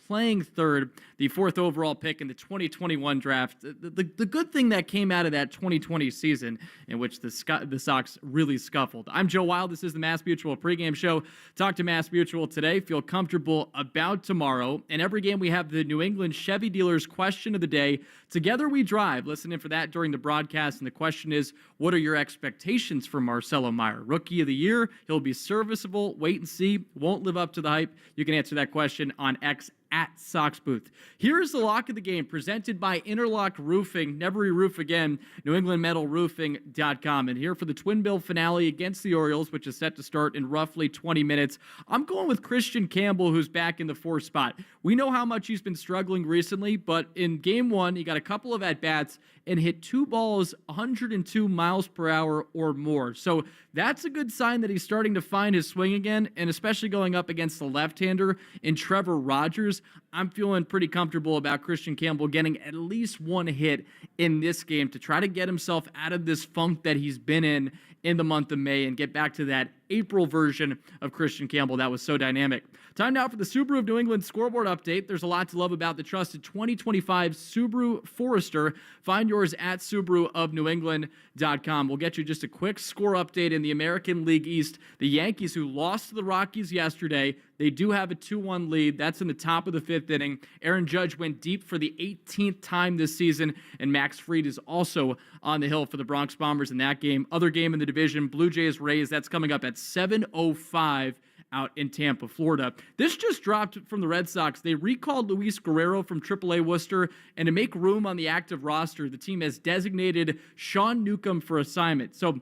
playing third, the 4th overall pick in the 2021 draft. The good thing that came out of that 2020 season in which the Sox really scuffled. I'm Joe Wild. This is the Mass Mutual pregame show. Talk to Mass Mutual today. Feel comfortable about tomorrow. And every game we have the New England Chevy dealers question of the day. Together we drive. Listen in for that during the broadcast. And the question is, what are your expectations for Marcelo Meyer? Rookie of the year. He'll be serviceable. Wait and see. Won't live up to the hype. You can answer that question on X at Sox Booth. Here's the lock of the game presented by Interlock Roofing. Never re-roof again. NewEnglandMetalRoofing.com. And here for the Twin Bill finale against the Orioles, which is set to start in roughly 20 minutes. I'm going with Christian Campbell, who's back in the 4th spot. We know how much he's been struggling recently, but in game 1, he got a couple of at-bats and hit 2 balls 102 miles per hour or more. So that's a good sign that he's starting to find his swing again, and especially going up against the left-hander in Trevor Rogers. I'm feeling pretty comfortable about Christian Campbell getting at least one hit in this game to try to get himself out of this funk that he's been in the month of May and get back to that April version of Christian Campbell that was so dynamic. Time now for the Subaru of New England scoreboard update. There's a lot to love about the trusted 2025 Subaru Forester. Find yours at SubaruofNewEngland.com. We'll get you just a quick score update in the American League East. The Yankees, who lost to the Rockies yesterday, they do have a 2-1 lead. That's in the top of the 5th inning. Aaron Judge went deep for the 18th time this season, and Max Fried is also on the hill for the Bronx Bombers in that game. Other game in the division, Blue Jays-Rays, that's coming up at 7:05 out in Tampa, Florida. This just dropped from the Red Sox. They recalled Luis Guerrero from AAA Worcester, and to make room on the active roster, the team has designated Sean Newcomb for assignment. So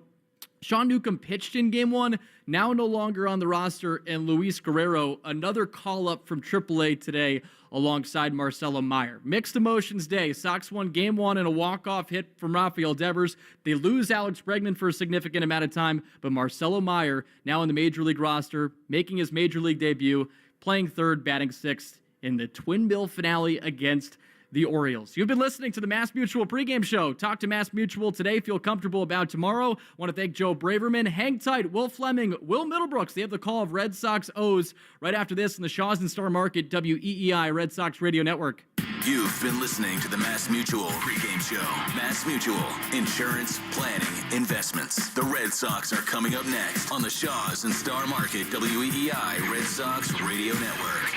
Sean Newcomb pitched in Game 1, now no longer on the roster, and Luis Guerrero, another call-up from AAA today alongside Marcelo Meyer. Mixed emotions day. Sox won Game 1 in a walk-off hit from Rafael Devers. They lose Alex Bregman for a significant amount of time, but Marcelo Meyer, now in the Major League roster, making his Major League debut, playing third, batting sixth in the Twin Bill finale against the Orioles. You've been listening to the Mass Mutual pregame show. Talk to Mass Mutual today. Feel comfortable about tomorrow. Want to thank Joe Braverman. Hang tight. Will Fleming, Will Middlebrooks. They have the call of Red Sox O's right after this in the Shaws and Star Market WEEI Red Sox Radio Network.
You've been listening to the Mass Mutual pregame show. Mass Mutual, insurance, planning, investments. The Red Sox are coming up next on the Shaws and Star Market WEEI Red Sox Radio Network.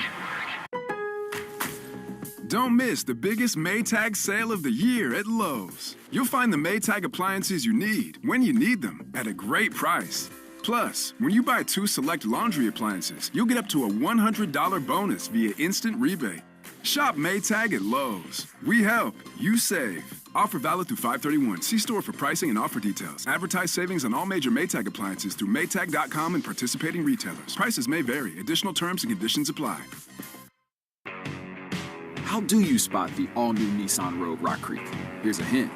Don't miss the biggest Maytag sale of the year at Lowe's. You'll find the Maytag appliances you need when you need them at a great price. Plus, when you buy 2 select laundry appliances, you'll get up to a $100 bonus via instant rebate. Shop Maytag at Lowe's. We help, you save. Offer valid through 5/31. See store for pricing and offer details. Advertise savings on all major Maytag appliances through Maytag.com and participating retailers. Prices may vary. Additional terms and conditions apply.
How do you spot the all-new Nissan Rogue Rock Creek? Here's a hint.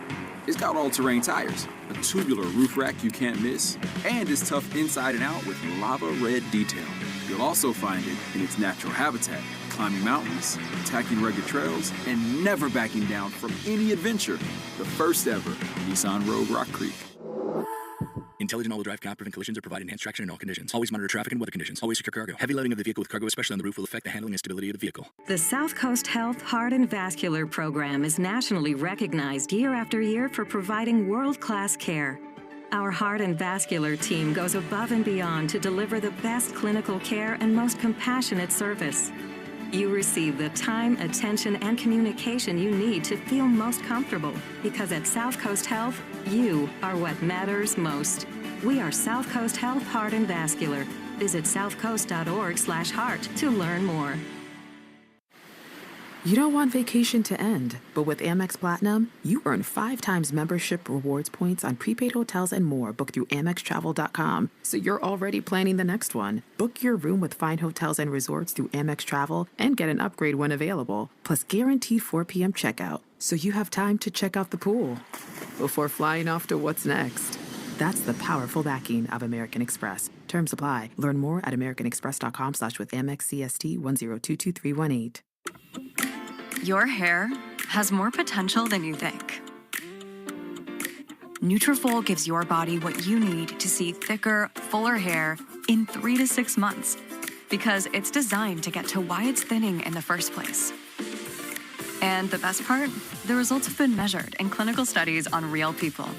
It's got all-terrain tires, a tubular roof rack you can't miss, and it's tough inside and out with lava red detail. You'll also find it in its natural habitat, climbing mountains, attacking rugged trails, and never backing down from any adventure. The first ever Nissan Rogue Rock Creek.
Intelligent all-wheel drive cannot prevent collisions or provide enhanced traction in all conditions. Always monitor traffic and weather conditions. Always secure cargo. Heavy loading of the vehicle with cargo, especially on the roof, will affect the handling and stability of the vehicle.
The South Coast Health Heart and Vascular Program is nationally recognized year after year for providing world-class care. Our heart and vascular team goes above and beyond to deliver the best clinical care and most compassionate service. You receive the time, attention, and communication you need to feel most comfortable, because at South Coast Health, you are what matters most. We are South Coast Health Heart and Vascular. Visit southcoast.org/heart to learn more.
You don't want vacation to end, but with Amex Platinum, you earn 5 times membership rewards points on prepaid hotels and more booked through AmexTravel.com. So you're already planning the next one. Book your room with fine hotels and resorts through Amex Travel and get an upgrade when available. Plus guaranteed 4 p.m. checkout, so you have time to check out the pool before flying off to what's next. That's the powerful backing of American Express. Terms apply. Learn more at americanexpress.com/with Amex CST 1022318.
Your hair has more potential than you think. Nutrafol gives your body what you need to see thicker, fuller hair in 3 to 6 months, because it's designed to get to why it's thinning in the first place. And the best part? The results have been measured in clinical studies on real people.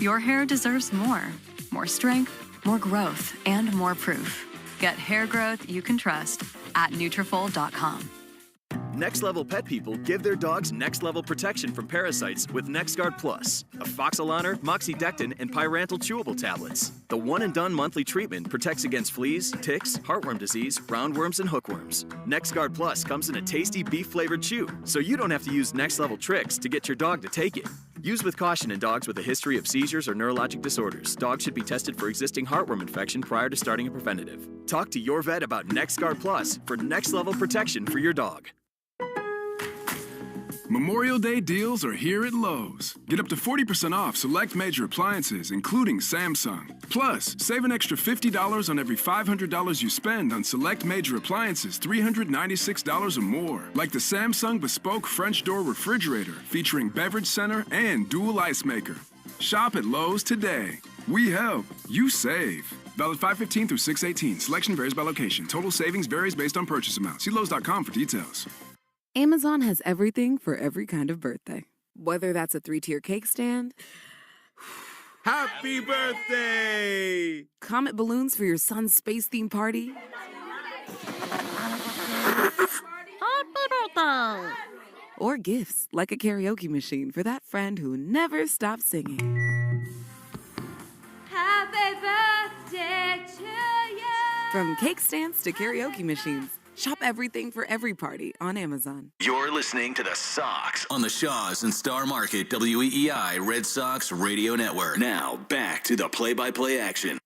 Your hair deserves more. More strength, more growth, and more proof. Get hair growth you can trust at Nutrafol.com.
Next Level Pet people give their dogs next-level protection from parasites with NexGuard Plus, afoxolaner, moxidectin, and pyrantel chewable tablets. The one-and-done monthly treatment protects against fleas, ticks, heartworm disease, roundworms, and hookworms. NexGuard Plus comes in a tasty beef-flavored chew, so you don't have to use next-level tricks to get your dog to take it. Use with caution in dogs with a history of seizures or neurologic disorders. Dogs should be tested for existing heartworm infection prior to starting a preventative. Talk to your vet about NexGuard Plus for next-level protection for your dog.
Memorial Day deals are here at Lowe's. Get up to 40% off select major appliances, including Samsung. Plus, save an extra $50 on every $500 you spend on select major appliances $396 or more, like the Samsung Bespoke French Door Refrigerator featuring beverage center and dual ice maker. Shop at Lowe's today. We help, you save. Valid 5/15 through 6/18. Selection varies by location. Total savings varies based on purchase amount. See Lowe's.com for details.
Amazon has everything for every kind of birthday. Whether that's a 3-tier cake stand,
Happy birthday!
comet balloons for your son's space theme party, or gifts like a karaoke machine for that friend who never stops singing.
Happy birthday to you.
From cake stands to karaoke machines, shop everything for every party on Amazon.
You're listening to the Sox on the Shaws and Star Market WEEI Red Sox Radio Network. Now back to the play-by-play action.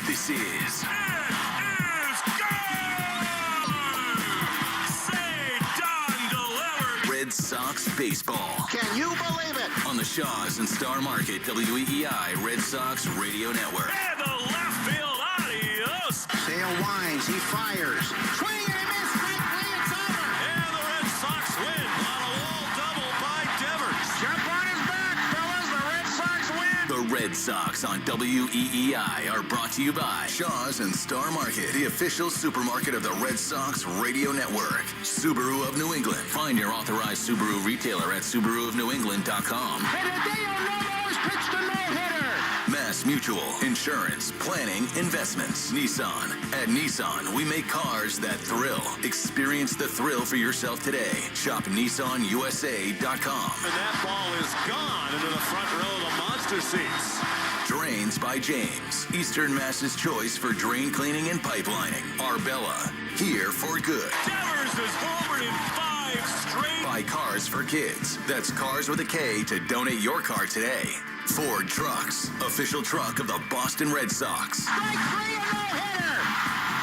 This is Red Sox baseball.
Can you believe it?
On the Shaws and Star Market WEEI Red Sox Radio Network.
And the left field, adios. Sale winds, he fires. Swing and a miss, strike three, it's over. And the Red Sox win on a wall double by Devers. Jump on his back, fellas, the Red Sox win.
The Red Sox on WEEI are brought to you by Shaws and Star Market, the official supermarket of the Red Sox Radio Network. Subaru of New England. Find your authorized Subaru retailer at SubaruofNewEngland.com.
And Hideo Novo's pitched a no-hitter.
Mass Mutual, insurance, planning, investments. Nissan. At Nissan, we make cars that thrill. Experience the thrill for yourself today. Shop NissanUSA.com.
And that ball is gone into the front row of the monster seats.
Drains by James. Eastern Mass's choice for drain cleaning and pipelining. Arbella. Here for good.
Devers is homered in 5 straight.
Buy cars for kids. That's Cars with a K to donate your car today. Ford Trucks. Official truck of the Boston Red Sox.
Strike three, a no-hitter.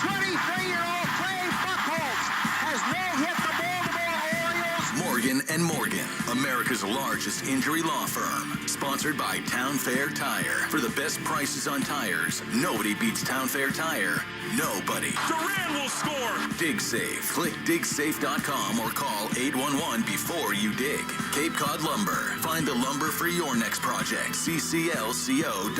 23-year-old Trey Buchholz has no-hit the Baltimore Orioles.
Morgan & Morgan, America's largest injury law firm. Sponsored by Town Fair Tire. For the best prices on tires, nobody beats Town Fair Tire. Nobody.
Duran will score.
Dig Safe. Click digsafe.com or call 811 before you dig. Cape Cod Lumber. Find the lumber for your next project. cclco.com.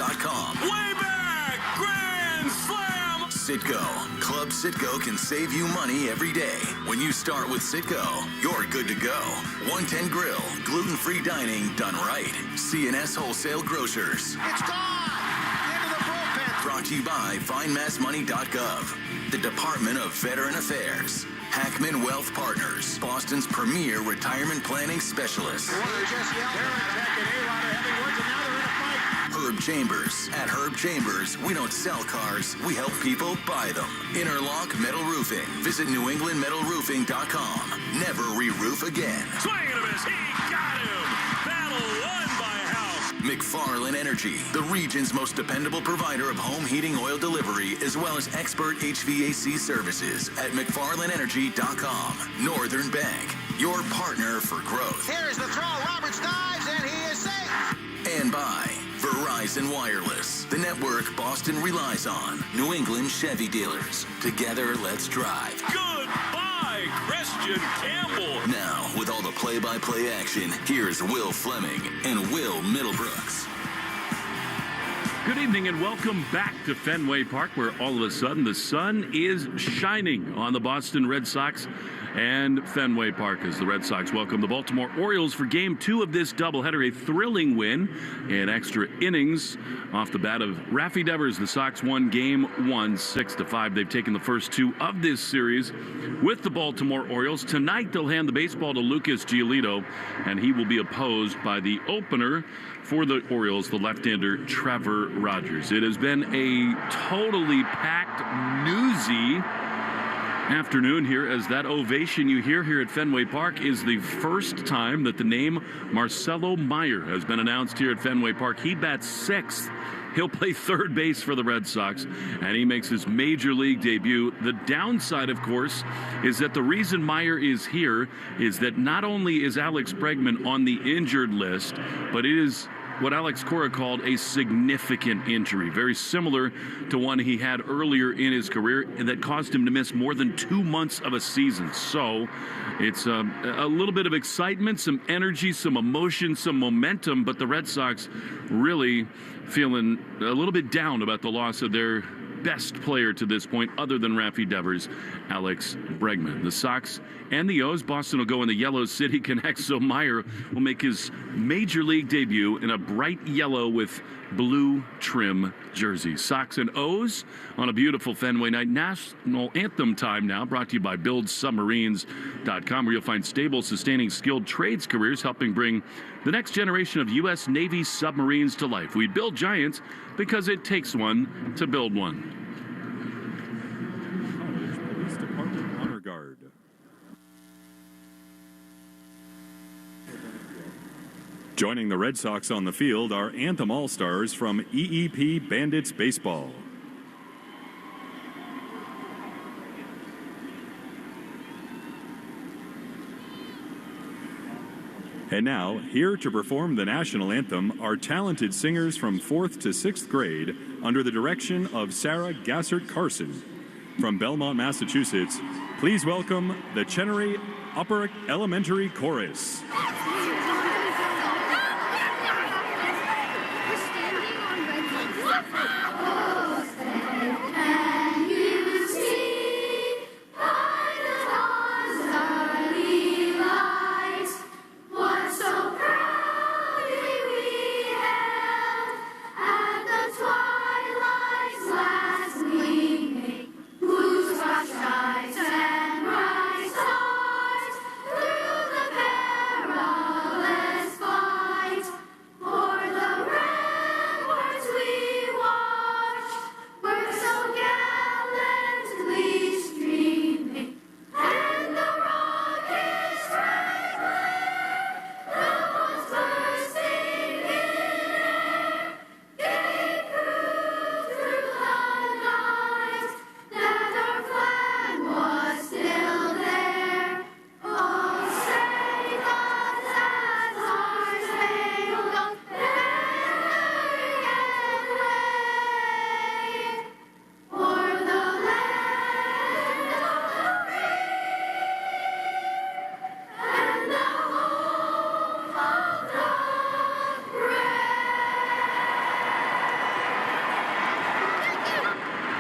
Way back. Grand slam.
Citgo. Club Citgo can save you money every day. When you start with Citgo, you're good to go. 110 Grill. Gluten-free dining done right. C&S Wholesale Grocers.
It's gone. Into the bullpen.
Brought to you by FindMassMoney.gov. The Department of Veteran Affairs. Hackman Wealth Partners. Boston's premier retirement planning specialist. Herb Chambers. At Herb Chambers, we don't sell cars, we help people buy them. Interlock Metal Roofing. Visit NewEnglandMetalRoofing.com. Never re-roof again.
Swing and a miss. He got him. Battle won by House.
McFarland Energy, the region's most dependable provider of home heating oil delivery, as well as expert HVAC services at McFarlandEnergy.com. Northern Bank, your partner for growth.
Here's the throw. Roberts dives, and he is safe.
And by Verizon Wireless, the network Boston relies on. New England Chevy dealers. Together, let's drive.
Goodbye, Christian Campbell.
Now, with all the play-by-play action, here's Will Fleming and Will Middlebrooks.
Good evening and welcome back to Fenway Park, where all of a sudden the sun is shining on the Boston Red Sox and Fenway Park as the Red Sox welcome the Baltimore Orioles for Game 2 of this doubleheader. A thrilling win in extra innings off the bat of Rafi Devers. The Sox won Game 1 6-5. They've taken the first 2 of this series with the Baltimore Orioles. Tonight they'll hand the baseball to Lucas Giolito, and he will be opposed by the opener for the Orioles, the left-hander Trevor Rogers. It has been a totally packed, newsy afternoon here, as that ovation you hear here at Fenway Park is the first time that the name Marcelo Meyer has been announced here at Fenway Park. He bats sixth. He'll play third base for the Red Sox, and he makes his major league debut. The downside, of course, is that the reason Meyer is here is that not only is Alex Bregman on the injured list, but it is what Alex Cora called a significant injury, very similar to one he had earlier in his career, and that caused him to miss more than 2 months of a season. So it's a little bit of excitement, some energy, some emotion, some momentum, but the Red Sox really feeling a little bit down about the loss of their best player to this point, other than Rafi Devers, Alex Bregman. The Sox and the O's, Boston will go in the Yellow City Connect, so Meyer will make his major league debut in a bright yellow with blue trim jersey. Sox and O's on a beautiful Fenway night. National Anthem time now, brought to you by BuildSubmarines.com, where you'll find stable, sustaining, skilled trades careers helping bring the next generation of U.S. Navy submarines to life. We build giants because it takes one to build one.
Police Department Honor Guard. Joining the Red Sox on the field are Anthem All-Stars from EEP Bandits Baseball. And now, here to perform the national anthem are talented singers from 4th to 6th grade under the direction of Sarah Gassert Carson. From Belmont, Massachusetts, please welcome the Chenery Upper Elementary Chorus.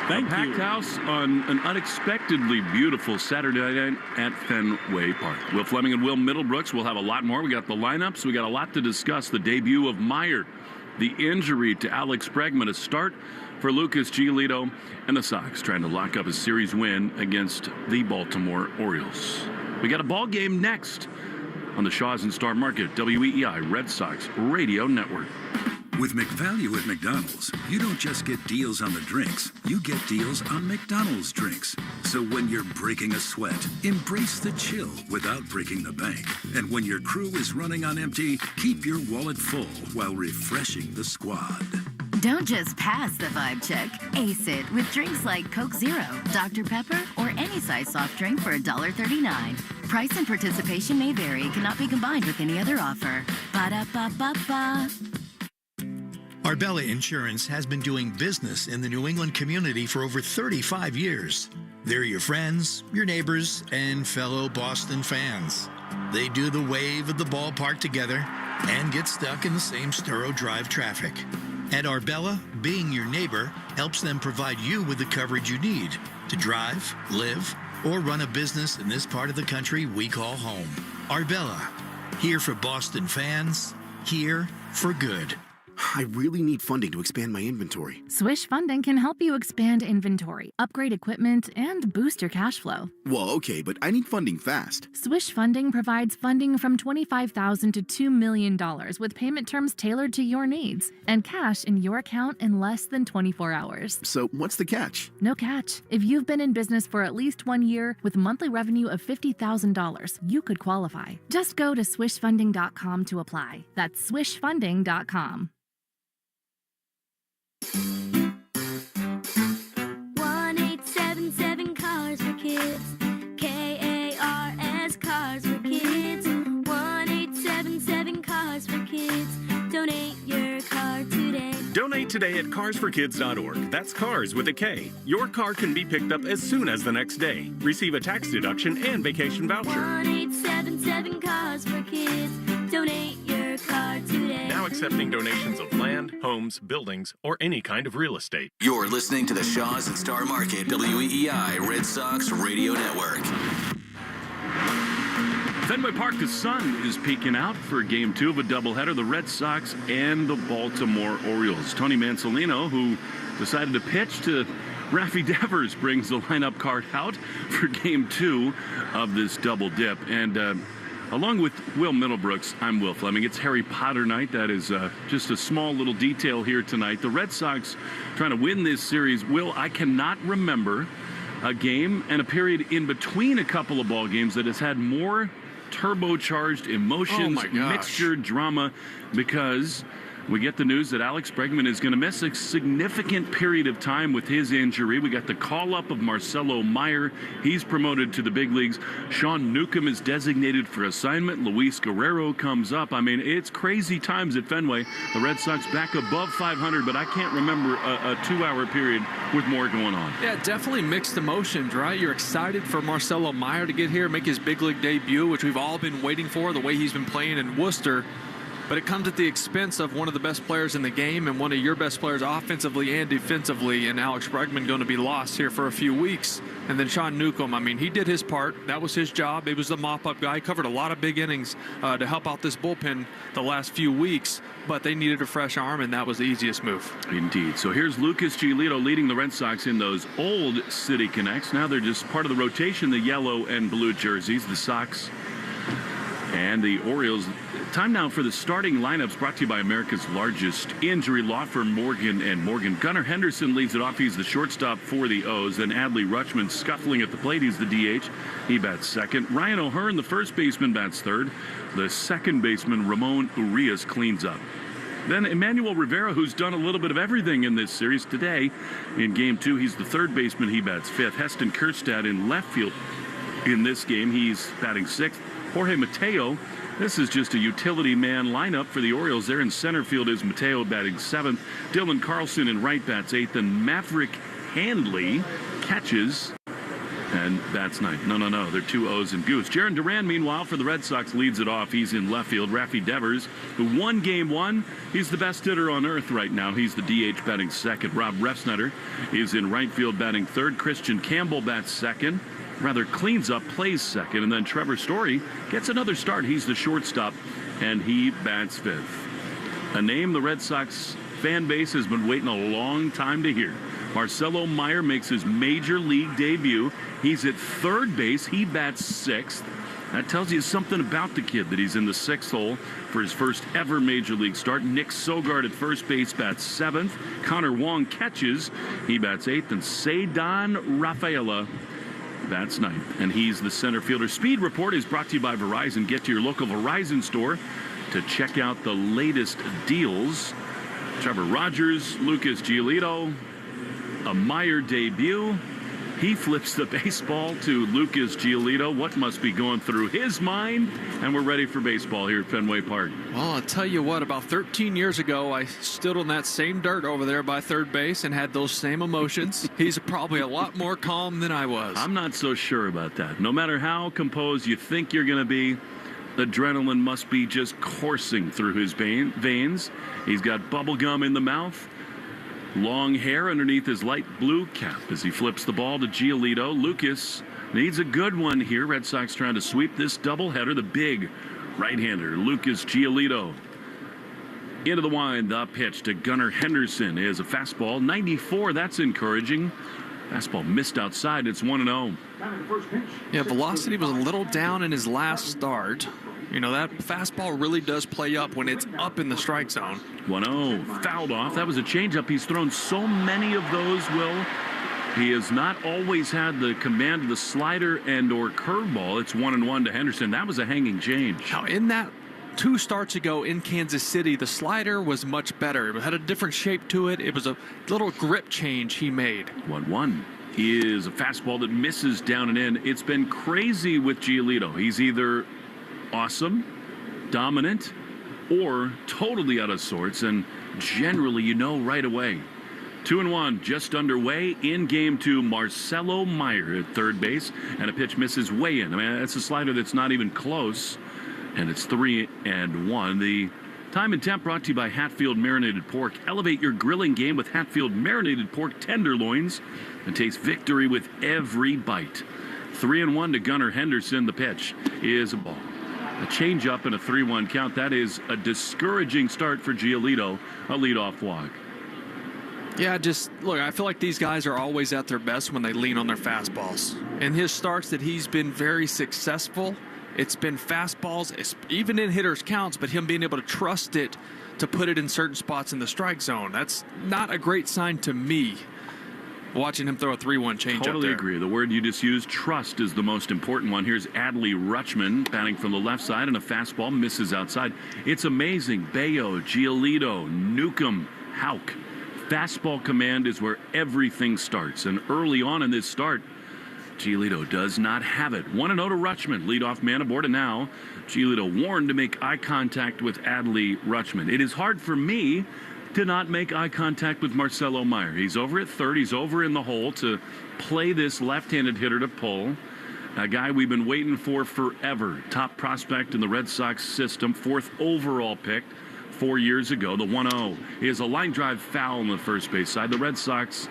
Thank you. Packed house on an unexpectedly beautiful Saturday night at Fenway Park. Will Fleming and Will Middlebrooks will have a lot more. We got the lineups. We got a lot to discuss. The debut of Meyer, the injury to Alex Bregman, a start for Lucas Giolito, and the Sox trying to lock up a series win against the Baltimore Orioles. We got a ball game next on the Shaws and Star Market, WEEI Red Sox Radio Network.
With McValue at McDonald's, you don't just get deals on the drinks, you get deals on McDonald's drinks. So when you're breaking a sweat, embrace the chill without breaking the bank. And when your crew is running on empty, keep your wallet full while refreshing the squad.
Don't just pass the vibe check. Ace it with drinks like Coke Zero, Dr. Pepper, or any size soft drink for $1.39. Price and participation may vary. Cannot be combined with any other offer. Ba-da-ba-ba-ba.
Arbella Insurance has been doing business in the New England community for over 35 years. They're your friends, your neighbors, and fellow Boston fans. They do the wave at the ballpark together and get stuck in the same Sturo Drive traffic. At Arbella, being your neighbor helps them provide you with the coverage you need to drive, live, or run a business in this part of the country we call home. Arbella, here for Boston fans, here for good.
I really need funding to expand my inventory.
Swish Funding can help you expand inventory, upgrade equipment, and boost your cash flow.
Well, okay, but I need funding fast.
Swish Funding provides funding from $25,000 to $2 million with payment terms tailored to your needs and cash in your account in less than 24 hours.
So what's the catch?
No catch. If you've been in business for at least 1 year with monthly revenue of $50,000, you could qualify. Just go to swishfunding.com to apply. That's swishfunding.com.
1877 Cars for Kids. KARS Cars for Kids. 1877 Cars for Kids. Donate your car today.
Donate today at carsforkids.org. That's cars with a K. Your car can be picked up as soon as the next day. Receive a tax deduction and vacation voucher.
1877 Cars for Kids. Donate your car today.
Now accepting donations of land, homes, buildings, or any kind of real estate.
You're listening to the Shaws and Star Market WEEI Red Sox Radio Network.
Fenway Park, the sun is peeking out for Game 2 of a doubleheader, the Red Sox and the Baltimore Orioles. Tony Mansolino, who decided to pitch to Rafi Devers, brings the lineup card out for Game 2 of this double dip. And along with Will Middlebrooks, I'm Will Fleming. It's Harry Potter night. That is just a small little detail here tonight. The Red Sox trying to win this series. Will, I cannot remember a game and a period in between a couple of ball games that has had more turbocharged emotions, mixture, drama, because we get the news that Alex Bregman is going to miss a significant period of time with his injury. We got the call-up of Marcelo Meyer. He's promoted to the big leagues. Sean Newcomb is designated for assignment. Luis Guerrero comes up. I mean, it's crazy times at Fenway. The Red Sox back above 500, but I can't remember a 2-hour period with more going on.
Yeah, definitely mixed emotions, right? You're excited for Marcelo Meyer to get here, make his big league debut, which we've all been waiting for, the way he's been playing in Worcester. But it comes at the expense of one of the best players in the game and one of your best players offensively and defensively, and Alex Bregman going to be lost here for a few weeks. And then Sean Newcomb, I mean, he did his part. That was his job. He was the mop-up guy. He covered a lot of big innings to help out this bullpen the last few weeks, but they needed a fresh arm, and that was the easiest move.
Indeed. So here's Lucas Giolito leading the Red Sox in those old City Connects. Now they're just part of the rotation, the yellow and blue jerseys, the Sox and the Orioles. Time now for the starting lineups, brought to you by America's largest injury law firm, Morgan & Morgan. Gunnar Henderson leads it off. He's the shortstop for the O's. Then Adley Rutschman scuffling at the plate. He's the DH. He bats second. Ryan O'Hearn, the first baseman, bats third. The second baseman, Ramon Urias, cleans up. Then Emmanuel Rivera, who's done a little bit of everything in this series today. In Game 2, he's the third baseman. He bats fifth. Heston Kjerstad in left field in this game. He's batting sixth. Jorge Mateo, this is just a utility man lineup for the Orioles. There in center field is Mateo batting seventh. Dylan Carlson in right bats eighth. And Maverick Handley catches and bats ninth. No. They're two O's and Goose. Jaron Duran, meanwhile, for the Red Sox, leads it off. He's in left field. Rafi Devers, who won Game 1. He's the best hitter on earth right now. He's the DH batting second. Rob Refsnyder is in right field batting third. Christian Campbell bats second. Cleans up, plays second, and then Trevor Story gets another start. He's the shortstop, and he bats fifth. A name the Red Sox fan base has been waiting a long time to hear. Marcelo Meyer makes his major league debut. He's at third base. He bats sixth. That tells you something about the kid, that he's in the sixth hole for his first ever major league start. Nick Sogard at first base bats seventh. Connor Wong catches. He bats eighth, and Ceddanne Rafaela bats ninth, and he's the center fielder. Speed Report is brought to you by Verizon. Get to your local Verizon store to check out the latest deals. Trevor Rogers, Lucas Giolito, a Meyer debut. He flips the baseball to Lucas Giolito. What must be going through his mind? And we're ready for baseball here at Fenway Park.
Well, I'll tell you what, about 13 years ago, I stood on that same dirt over there by third base and had those same emotions. He's probably a lot more calm than I was.
I'm not so sure about that. No matter how composed you think you're going to be, adrenaline must be just coursing through his veins. He's got bubble gum in the mouth. Long hair underneath his light blue cap as he flips the ball to Giolito. Lucas needs a good one here. Red Sox trying to sweep this doubleheader. The big right-hander, Lucas Giolito. Into the wind, the pitch to Gunnar Henderson is a fastball. 94, that's encouraging. Fastball missed outside. It's 1-0.
Yeah, velocity was a little down in his last start. You know, that fastball really does play up when it's up in the strike zone.
1-0, fouled off. That was a changeup. He's thrown so many of those, Will. He has not always had the command of the slider and or curveball. It's 1-1 to Henderson. That was a hanging change.
Now, in that 2 starts ago in Kansas City, the slider was much better. It had a different shape to it. It was a little grip change he made.
1-1 is a fastball that misses down and in. It's been crazy with Giolito. He's either awesome, dominant, or totally out of sorts, and generally you know right away. 2-1 just underway in game 2. Marcelo Meyer at third base, and a pitch misses way in. I mean, that's a slider that's not even close, and it's 3-1. The time and temp brought to you by Hatfield Marinated Pork. Elevate your grilling game with Hatfield Marinated Pork tenderloins and taste victory with every bite. 3-1 to Gunnar Henderson. The pitch is a ball. A changeup and a 3-1 count. That is a discouraging start for Giolito, a leadoff walk.
Yeah, just look, I feel like these guys are always at their best when they lean on their fastballs. In his starts that he's been very successful, it's been fastballs, even in hitters' counts, but him being able to trust it to put it in certain spots in the strike zone. That's not a great sign to me, watching him throw a 3-1 change up there.
Totally agree. The word you just used, trust, is the most important one. Here's Adley Rutschman batting from the left side, and a fastball misses outside. It's amazing. Bayo, Giolito, Newcomb, Houck. Fastball command is where everything starts. And early on in this start, Giolito does not have it. 1-0 to Rutschman, leadoff man aboard, and now Giolito warned to make eye contact with Adley Rutschman. It is hard for me to not make eye contact with Marcelo Meyer. He's over at third. He's over in the hole to play this left-handed hitter to pull. A guy we've been waiting for forever. Top prospect in the Red Sox system. 4th overall pick 4 years ago. The 1-0 is a line drive foul on the first base side. The Red Sox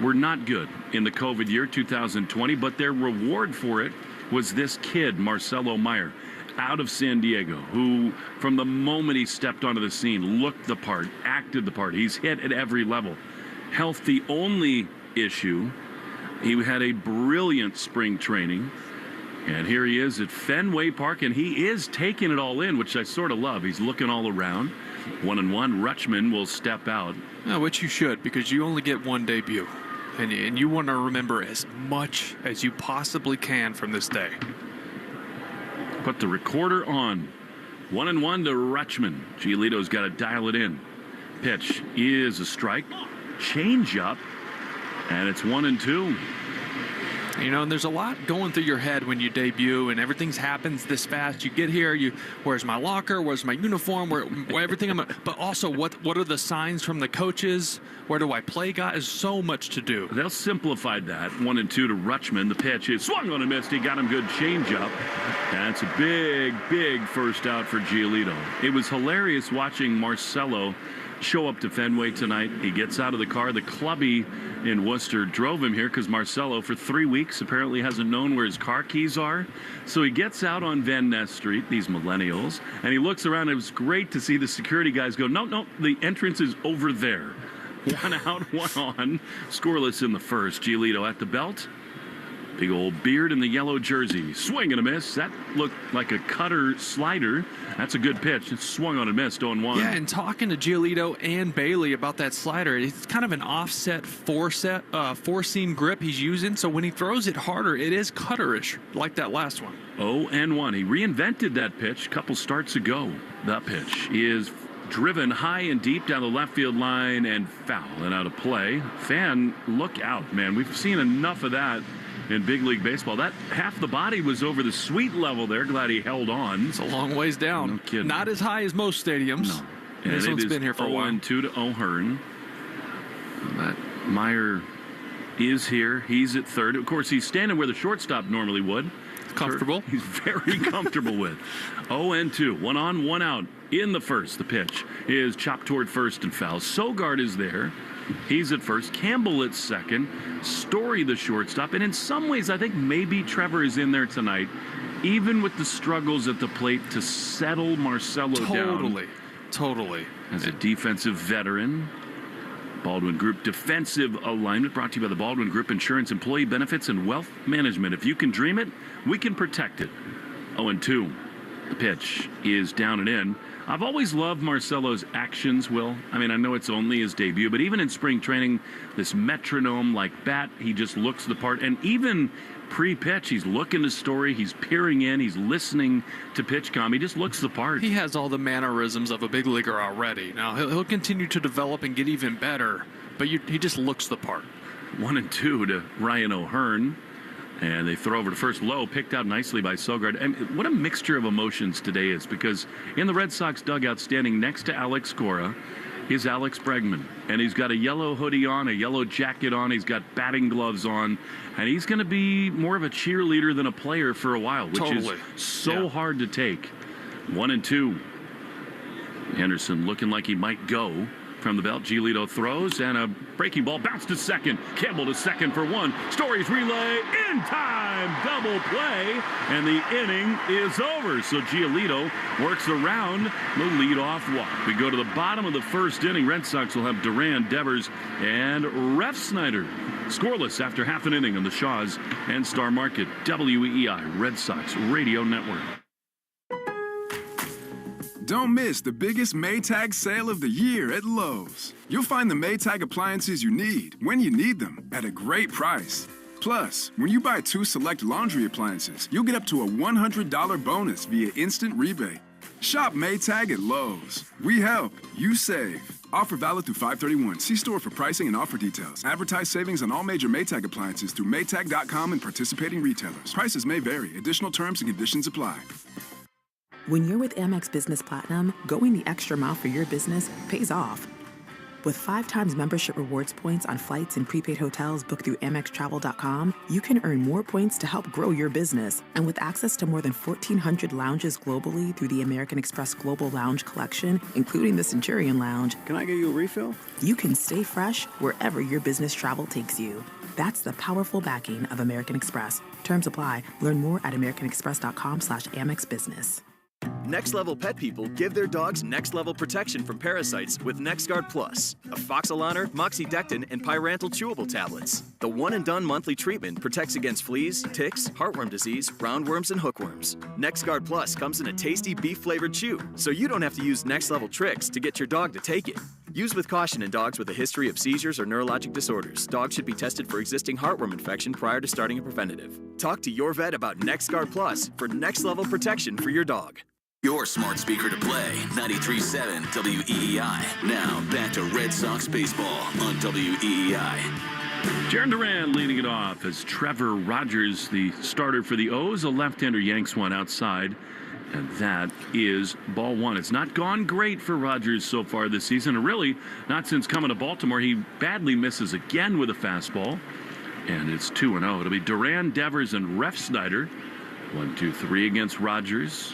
were not good in the COVID year 2020, but their reward for it was this kid, Marcelo Meyer, out of San Diego, who from the moment he stepped onto the scene looked the part, acted the part. He's hit at every level. Health the only issue. He had a brilliant spring training, and here he is at Fenway Park, and he is taking it all in, which I sort of love. He's looking all around. 1-1. Rutschman will step out.
Which you should, because you only get one debut, and you want to remember as much as you possibly can from this day.
Put the recorder on. 1-1 to Rutschman. Giolito's got to dial it in. Pitch is a strike. Change up. And it's 1-2.
You know, and there's a lot going through your head when you debut, and everything happens this fast. You get here, where's my locker? Where's my uniform? Where everything? But also, what are the signs from the coaches? Where do I play? Guys, so much to do.
They'll simplify that. 1-2 to Rutschman. The pitch is swung on and missed. He got him good changeup. That's a big, big first out for Giolito. It was hilarious watching Marcelo show up to Fenway tonight. He gets out of the car. The clubby in Worcester drove him here because Marcelo, for 3 weeks, apparently hasn't known where his car keys are. So he gets out on Van Ness Street, these millennials, and he looks around. It was great to see the security guys go, no, the entrance is over there. 1 out, 1 on. Scoreless in the first. Giolito at the belt. Big old beard in the yellow jersey. Swing and a miss. That looked like a cutter slider. That's a good pitch. It swung on and missed, 0-1.
Yeah, and talking to Giolito and Bailey about that slider, it's kind of an offset four-seam grip he's using, so when he throws it harder, it is cutterish, like that last one.
0-1. He reinvented that pitch a couple starts ago. That pitch is driven high and deep down the left field line and foul and out of play. Fan, look out, man. We've seen enough of that in big league baseball. That half the body was over the sweet level there. Glad he held on.
It's a long ways down.
No kidding.
Not as high as most stadiums.
No.
And this one's been here for a while.
0-2 to O'Hearn. That Meyer is here. He's at third. Of course, he's standing where the shortstop normally would.
Comfortable.
He's very comfortable with. 0-2. 1 on, 1 out in the first. The pitch is chopped toward first and foul. Sogard is there. He's at first. Campbell at second. Story the shortstop. And in some ways, I think maybe Trevor is in there tonight, even with the struggles at the plate to settle Marcelo down.
Totally.
as a defensive veteran. Baldwin Group defensive alignment brought to you by the Baldwin Group Insurance Employee Benefits and Wealth Management. If you can dream it, we can protect it. 0-2. The pitch is down and in. I've always loved Marcelo's actions, Will. I mean, I know it's only his debut, but even in spring training, this metronome-like bat, he just looks the part. And even pre-pitch, he's looking the story, he's peering in, he's listening to pitch comm. He just looks the part.
He has all the mannerisms of a big leaguer already. Now, he'll continue to develop and get even better, but he just looks the part.
1-2 to Ryan O'Hearn. And they throw over to first. Lowe picked out nicely by Sogard. And what a mixture of emotions today is, because in the Red Sox dugout, standing next to Alex Cora, is Alex Bregman. And he's got a yellow hoodie on, a yellow jacket on. He's got batting gloves on. And he's going to be more of a cheerleader than a player for a while, which is so hard to take. 1-2. Anderson looking like he might go from the belt. Giolito throws, and a breaking ball bounced to second. Campbell to second for one. Stories relay in time. Double play, and the inning is over. So Giolito works around the leadoff walk. We go to the bottom of the first inning. Red Sox will have Duran, Devers, and Refsnyder scoreless after half an inning on the Shaws and Star Market WEEI Red Sox Radio Network.
Don't miss the biggest Maytag sale of the year at Lowe's. You'll find the Maytag appliances you need when you need them at a great price. Plus, when you buy 2 select laundry appliances, you'll get up to a $100 bonus via instant rebate. Shop Maytag at Lowe's. We help, you save. Offer valid through 5/31. See store for pricing and offer details. Advertise savings on all major Maytag appliances through Maytag.com and participating retailers. Prices may vary. Additional terms and conditions apply.
When you're with Amex Business Platinum, going the extra mile for your business pays off. With 5 times membership rewards points on flights and prepaid hotels booked through AmexTravel.com, you can earn more points to help grow your business. And with access to more than 1,400 lounges globally through the American Express Global Lounge Collection, including the Centurion Lounge,
Can I get you a refill?
you can stay fresh wherever your business travel takes you. That's the powerful backing of American Express. Terms apply. Learn more at americanexpress.com/AmexBusiness.
Next level pet people give their dogs next level protection from parasites with NexGard Plus, Afoxolaner, Moxidectin, and Pyrantel chewable tablets. The one and done monthly treatment protects against fleas, ticks, heartworm disease, roundworms, and hookworms. NexGard Plus comes in a tasty beef flavored chew, so you don't have to use next level tricks to get your dog to take it. Use with caution in dogs with a history of seizures or neurologic disorders. Dogs should be tested for existing heartworm infection prior to starting a preventative. Talk to your vet about NexGard Plus for next level protection for your dog.
Your smart speaker to play, 93.7 WEEI. Now, back to Red Sox baseball on WEEI.
Jarren Duran leading it off as Trevor Rogers, the starter for the O's, a left-hander yanks one outside, and that is ball one. It's not gone great for Rogers so far this season, and really not since coming to Baltimore. He badly misses again with a fastball, and it's 2-0. It'll be Duran, Devers, and Refsnyder. 1-2-3 against Rogers.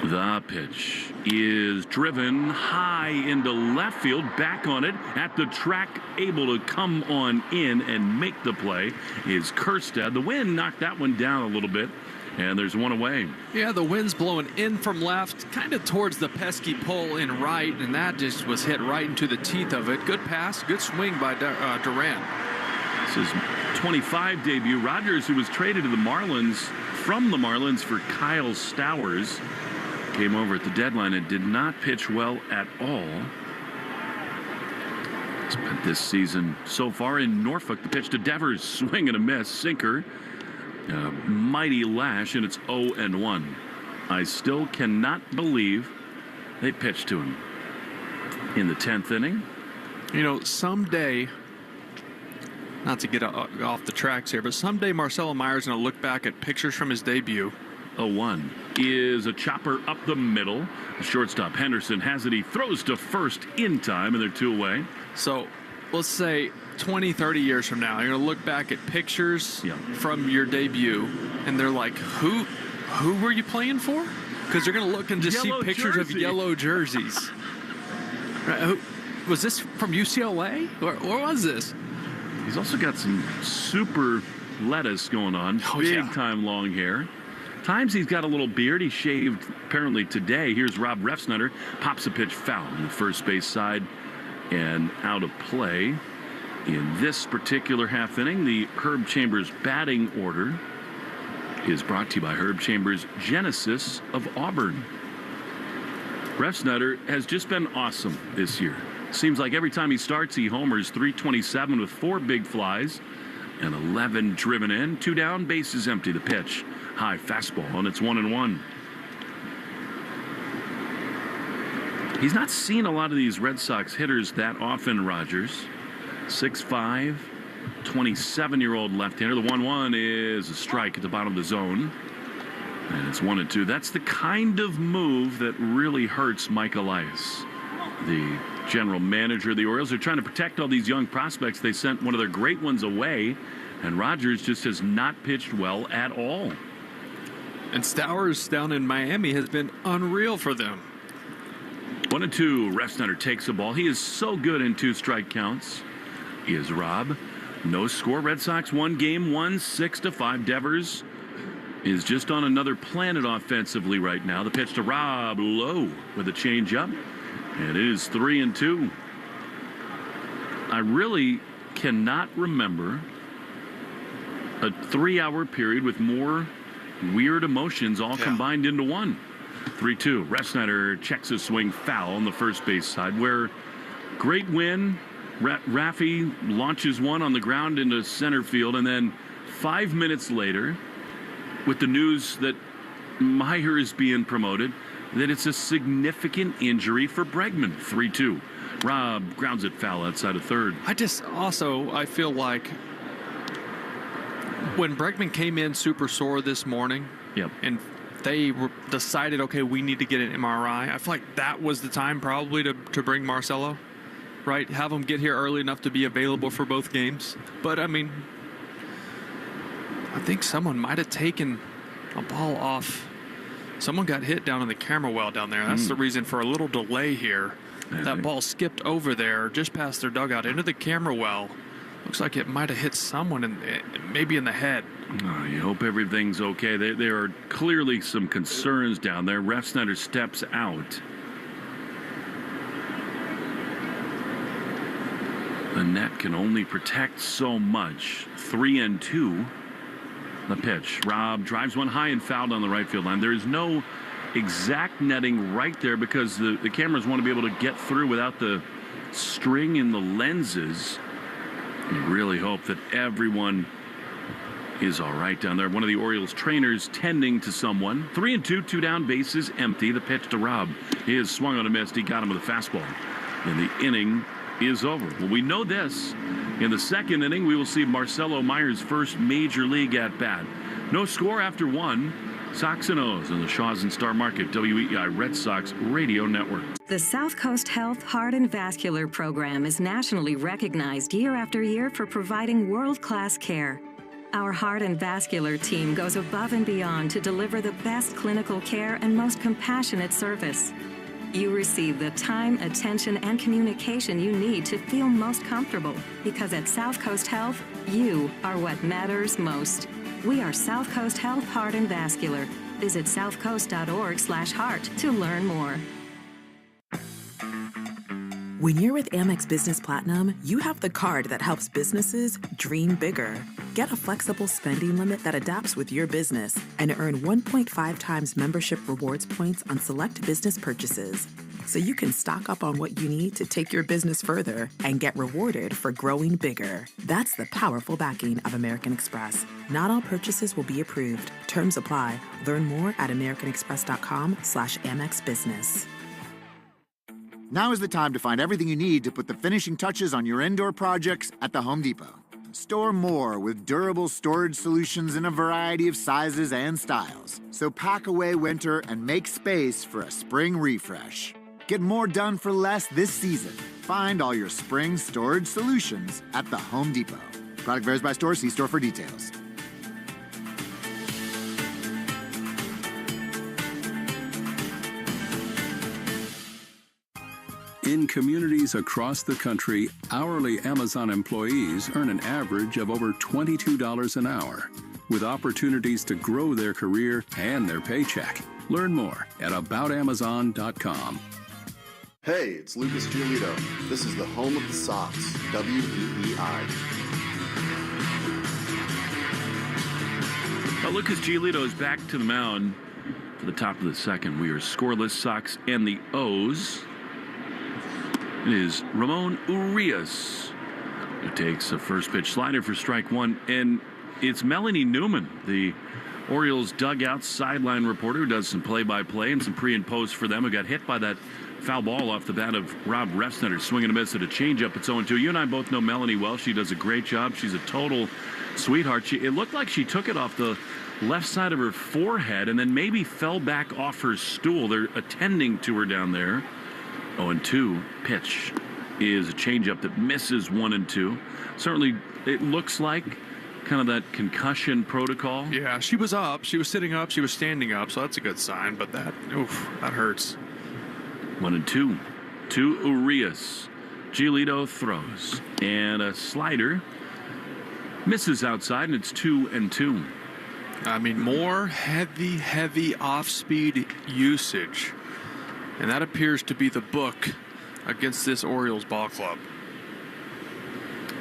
The pitch is driven high into left field, back on it at the track, able to come on in and make the play is Kjerstad. The wind knocked that one down a little bit, and there's one away.
Yeah, the wind's blowing in from left, kind of towards the pesky pole in right, and that just was hit right into the teeth of it. Good pass, good swing by Duran.
This is 25 debut. Rogers, who was traded to the Marlins from the Marlins for Kyle Stowers, came over at the deadline and did not pitch well at all. Spent this season so far in Norfolk. The pitch to Devers, swing and a miss, sinker. A mighty lash, and it's 0-1. I still cannot believe they pitched to him in the 10th inning.
You know, someday, not to get off the tracks here, but someday Marcelo Meyer is going to look back at pictures from his debut.
0-1 is a chopper up the middle. The shortstop Henderson has it. He throws to first in time, and they're 2 away.
So let's say 20, 30 years from now, you're going to look back at pictures from your debut, and they're like, who were you playing for? Because they're going to look and just see pictures of yellow jerseys. Right? Was this from UCLA? Or was this?
He's also got some super lettuce going on. Big time long hair. Times he's got a little beard. He shaved apparently today. Here's Rob Refsnyder. Pops a pitch foul on the first base side and out of play. In this particular half inning, the Herb Chambers batting order is brought to you by Herb Chambers Genesis of Auburn. Refsnyder has just been awesome this year. Seems like every time he starts, he homers. 327 with 4 big flies and 11 driven in. 2 down, bases empty. The pitch, high fastball, and it's 1-1. He's not seen a lot of these Red Sox hitters that often, Rogers. 6'5", 27-year-old left-hander. The 1-1 is a strike at the bottom of the zone. And it's 1-2. That's the kind of move that really hurts Mike Elias, the general manager of the Orioles. They're trying to protect all these young prospects. They sent one of their great ones away, and Rogers just has not pitched well at all.
And Stowers down in Miami has been unreal for them.
1-2. Refsnyder takes a ball. He is so good in 2-strike counts. He is Rob. No score. Red Sox won game 1, 6-5. Devers is just on another planet offensively right now. The pitch to Rob Lowe with a changeup. And it is 3-2. I really cannot remember a 3-hour period with more weird emotions all combined into one. 3-2. Refsnyder checks a swing foul on the first base side, where great win. Raffy launches one on the ground into center field, and then 5 minutes later, with the news that Meyer is being promoted, that it's a significant injury for Bregman. 3-2. Rob grounds it foul outside of third.
I feel like when Bregman came in super sore this morning, and they decided, okay, we need to get an MRI, I feel like that was the time probably to bring Marcelo, right? Have him get here early enough to be available for both games. But, I mean, I think someone might have taken a ball off. Someone got hit down in the camera well down there. That's the reason for a little delay here. That ball skipped over there, just past their dugout, into the camera well. Looks like it might have hit someone, maybe in the head.
Oh, you hope everything's okay. There are clearly some concerns down there. Refsnyder steps out. The net can only protect so much. 3-2. The pitch. Rob drives one high and fouled on the right field line. There is no exact netting right there because the cameras want to be able to get through without the string in the lenses. You really hope that everyone is all right down there. One of the Orioles trainers tending to someone. 3-2, 2 down, bases empty. The pitch to Rob. He is swung on a miss. He got him with a fastball. And the inning is over. Well, we know this. In the second inning, we will see Marcelo Meyer's first major league at-bat. No score after 1. Sox and O's on the Shaws and Star Market WEEI Red Sox Radio Network.
The South Coast Health Heart and Vascular Program is nationally recognized year after year for providing world-class care. Our heart and vascular team goes above and beyond to deliver the best clinical care and most compassionate service. You receive the time, attention, and communication you need to feel most comfortable, because at South Coast Health, you are what matters most. We are South Coast Health Heart and Vascular. Visit southcoast.org/heart to learn more.
When you're with Amex Business Platinum, you have the card that helps businesses dream bigger. Get a flexible spending limit that adapts with your business and earn 1.5 times membership rewards points on select business purchases. So you can stock up on what you need to take your business further and get rewarded for growing bigger. That's the powerful backing of American Express. Not all purchases will be approved. Terms apply. Learn more at americanexpress.com/Amex Business.
Now is the time to find everything you need to put the finishing touches on your indoor projects at the Home Depot. Store more with durable storage solutions in a variety of sizes and styles. So pack away winter and make space for a spring refresh. Get more done for less this season. Find all your spring storage solutions at the Home Depot. Product varies by store. See store for details.
In communities across the country, hourly Amazon employees earn an average of over $22 an hour. with opportunities to grow their career and their paycheck. Learn more at aboutamazon.com.
Hey, it's Lucas Giolito. This is the home of the Sox, WEEI.
Well, Lucas Giolito is back to the mound for the top of the second. We are scoreless, Sox and the O's. It is Ramon Urias who takes a first pitch slider for strike one, and it's Melanie Newman, the Orioles dugout sideline reporter who does some play-by-play and some pre and post for them, who got hit by that foul ball off the bat of Rob Refsnyder, swinging a miss at a changeup. It's 0-2. You and I both know Melanie well. She does a great job. She's a total sweetheart. It looked like she took it off the left side of her forehead and then maybe fell back off her stool. They're attending to her down there. 0-2. Pitch is a changeup that misses 1-2. Certainly, it looks like kind of that concussion protocol.
Yeah, she was up. She was sitting up. She was standing up, so that's a good sign. But that hurts.
1-2 to Urias. Giolito throws, and a slider misses outside, and it's 2-2.
I mean, more heavy off-speed usage, and that appears to be the book against this Orioles ball club.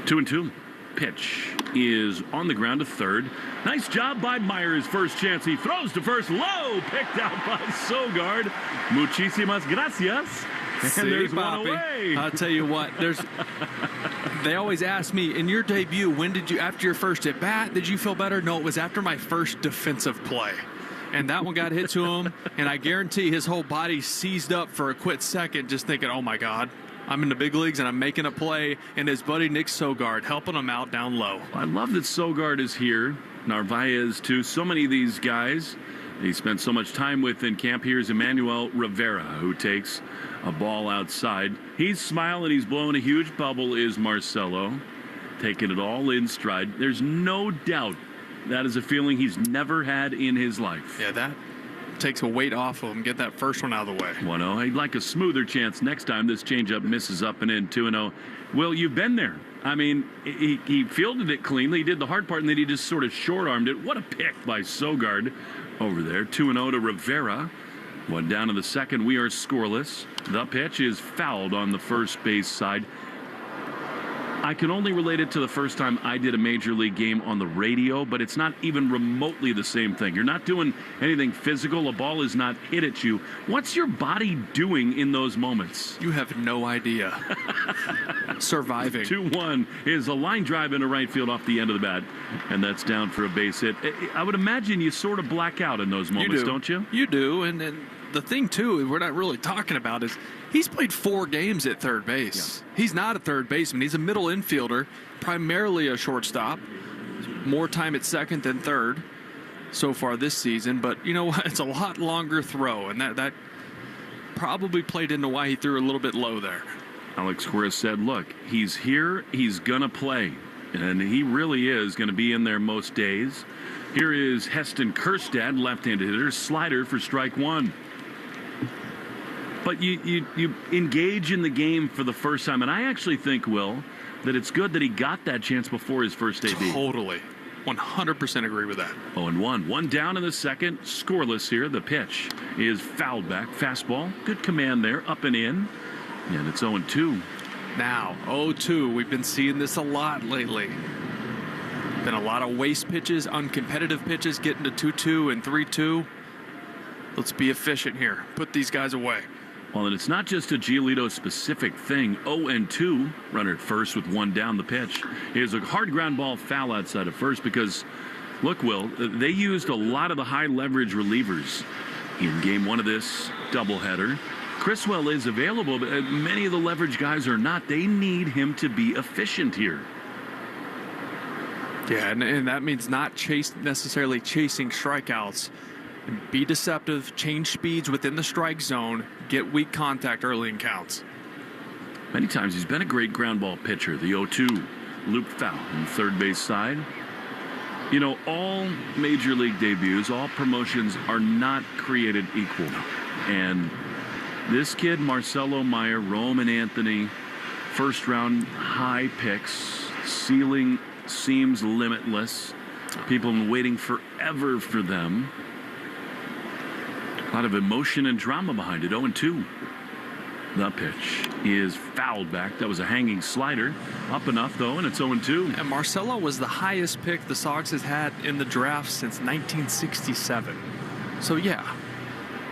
2-2. Pitch is on the ground to third. Nice job by Meyer. His first chance. He throws to first. Lowe picked out by Sogard. Muchísimas gracias. And there's one away.
I'll tell you what. They always ask me, in your debut, when did you, after your first at bat, did you feel better? No, it was after my first defensive play. And that one got hit to him, and I guarantee his whole body seized up for a quick second, just thinking, oh my God, I'm in the big leagues and I'm making a play, and his buddy Nick Sogard helping him out down low.
I love that Sogard is here. Narvaez too. So many of these guys he spent so much time with in camp. Here's Emmanuel Rivera, who takes a ball outside. He's smiling. He's blowing a huge bubble, is Marcelo. Taking it all in stride. There's no doubt that is a feeling he's never had in his life.
Yeah, that takes a weight off of him. Get that first one out of the way.
1-0. He'd like a smoother chance next time. This changeup misses up and in. 2-0. Well, you've been there. I mean, he fielded it cleanly. He did the hard part, and then he just sort of short-armed it. What a pick by Sogard over there. 2-0 to Rivera. One down in the second. We are scoreless. The pitch is fouled on the first base side. I can only relate it to the first time I did a major league game on the radio, but it's not even remotely the same thing. You're not doing anything physical. A ball is not hit at you. What's your body doing in those moments?
You have no idea. Surviving.
2-1 is a line drive into right field off the end of the bat, and that's down for a base hit. I would imagine you sort of black out in those moments, don't you?
You do, and the thing, too, we're not really talking about is he's played 4 games at third base. Yeah. He's not a third baseman. He's a middle infielder, primarily a shortstop. More time at second than third so far this season. But you know what? It's a lot longer throw, and that probably played into why he threw a little bit low there.
Alex Cora said, look, he's here. He's going to play. And he really is going to be in there most days. Here is Heston Kjerstad, left-handed hitter, slider for strike one. But you engage in the game for the first time, and I actually think, Will, that it's good that he got that chance before his first AB.
Totally. 100% agree with that.
0-1. One down in the second. Scoreless here. The pitch is fouled back. Fastball. Good command there. Up and in. And it's 0-2.
Now, 0-2. We've been seeing this a lot lately. Been a lot of waste pitches, uncompetitive pitches, getting to 2-2 and 3-2. Let's be efficient here. Put these guys away.
Well, and it's not just a Giolito-specific thing. 0-2, runner at first with one down. The pitch is a hard ground ball foul outside of first because, look, Will, they used a lot of the high-leverage relievers in game one of this doubleheader. Criswell is available, but many of the leverage guys are not. They need him to be efficient here.
Yeah, and that means not necessarily chasing strikeouts. Be deceptive, change speeds within the strike zone, get weak contact early in counts.
Many times he's been a great ground ball pitcher. The 0-2 loop foul on the third base side. You know, all major league debuts, all promotions are not created equal. And this kid, Marcelo Meyer, Roman Anthony, first round high picks, ceiling seems limitless. People have been waiting forever for them. A lot of emotion and drama behind it. 0-2. The pitch is fouled back. That was a hanging slider. Up enough, though, and it's 0-2.
And Marcelo was the highest pick the Sox has had in the draft since 1967. So, yeah.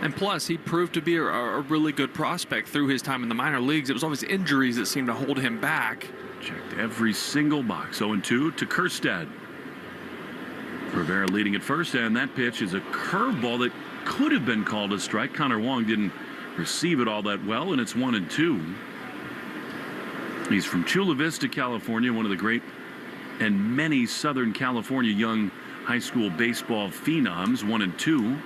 And plus, he proved to be a really good prospect through his time in the minor leagues. It was always injuries that seemed to hold him back.
Checked every single box. 0-2 to Kjerstad. Rivera leading at first, and that pitch is a curveball that could have been called a strike. Connor Wong didn't receive it all that well, and it's 1-2. He's from Chula Vista, California, one of the great and many Southern California young high school baseball phenoms. 1-2.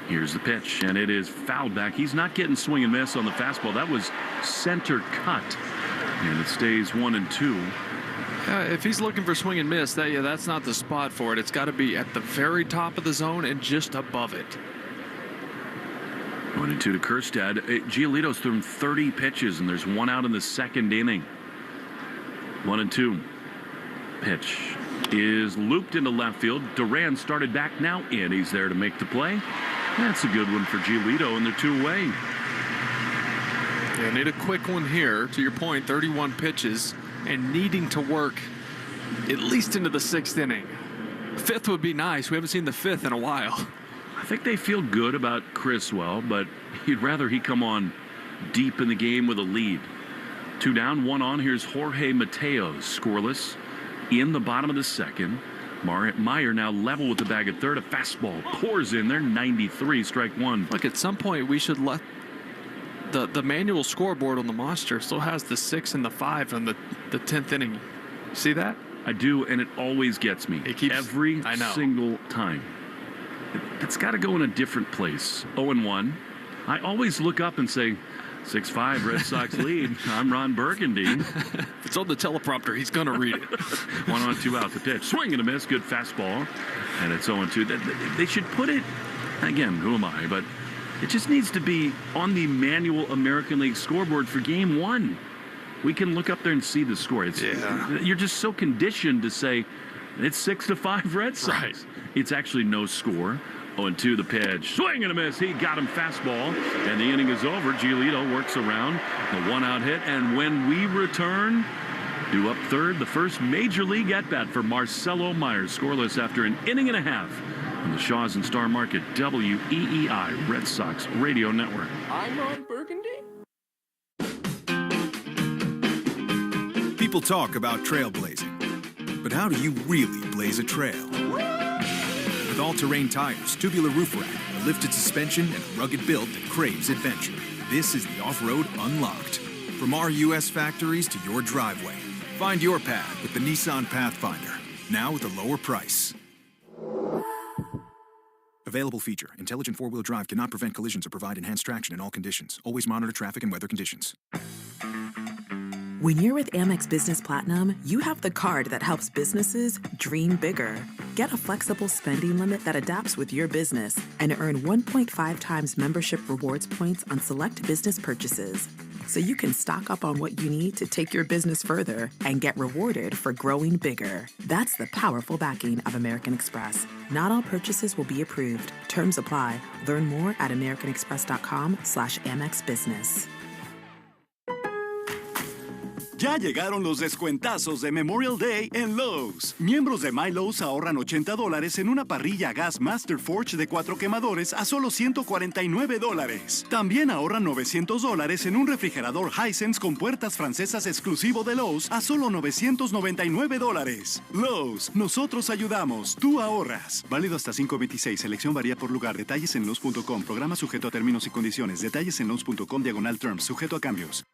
Here's the pitch, and it is fouled back. He's not getting swing and miss on the fastball. That was center cut, and it stays 1-2.
If he's looking for swing and miss, that's not the spot for it. It's got to be at the very top of the zone and just above it.
1-2 to Kjerstad. Giolito's thrown 30 pitches, and there's one out in the second inning. 1-2. Pitch is looped into left field. Duran started back, now in. He's there to make the play. That's a good one for Giolito, and they're two away.
Yeah, need a quick one here. To your point, 31 pitches and needing to work at least into the sixth inning. Fifth would be nice. We haven't seen the fifth in a while.
I think they feel good about Criswell, but you'd rather he come on deep in the game with a lead. 2 down, 1 on. Here's Jorge Mateos, scoreless in the bottom of the second. Meyer now level with the bag at third. A fastball pours in there. 93, strike 1.
Look, at some point we should let the manual scoreboard on the monster still has the 6 and the 5 on the 10th inning. See that?
I do, and it always gets me.
It keeps
every single time. It's got to go in a different place. 0-1. I always look up and say, 6-5 Red Sox lead. I'm Ron Burgundy.
If it's on the teleprompter, he's going to read it.
1 on, 2 out. The pitch. Swing and a miss. Good fastball. And it's 0-2. They should put it, again, who am I, but it just needs to be on the manual American League scoreboard for game 1. We can look up there and see the score. You're just so conditioned to say it's 6-5 Red Sox.
Right.
It's actually no score. 0-2 the pitch. Swing and a miss. He got him fastball. And the inning is over. Giolito works around the 1-out hit. And when we return, due up third, the first major league at-bat for Marcelo Meyer. Scoreless after an inning and a half. On the Shaws and Star Market WEEI Red Sox Radio Network.
I'm Ron Burgundy.
People talk about trailblazing, but how do you really blaze a trail? With all-terrain tires, tubular roof rack, a lifted suspension, and a rugged build that craves adventure, this is the off-road unlocked. From our U.S. factories to your driveway, find your path with the Nissan Pathfinder, now with a lower price. Available feature. Intelligent four-wheel drive cannot prevent collisions or provide enhanced traction in all conditions. Always monitor traffic and weather conditions.
When you're with Amex Business Platinum, you have the card that helps businesses dream bigger. Get a flexible spending limit that adapts with your business and earn 1.5 times membership rewards points on select business purchases. So you can stock up on what you need to take your business further and get rewarded for growing bigger. That's the powerful backing of American Express. Not all purchases will be approved. Terms apply. Learn more at americanexpress.com/Amex Business.
Ya llegaron los descuentazos de Memorial Day en Lowe's. Miembros de My Lowe's ahorran $80 en una parrilla a gas Master Forge de 4 quemadores a solo $149. También ahorran $900 en un refrigerador Hisense con puertas francesas exclusivo de Lowe's a solo $999. Lowe's, nosotros ayudamos, tú ahorras. Válido hasta 5/26. Selección varía por lugar. Detalles en Lowe's.com. Programa sujeto a términos y condiciones. Detalles en Lowe's.com/terms. Sujeto a cambios.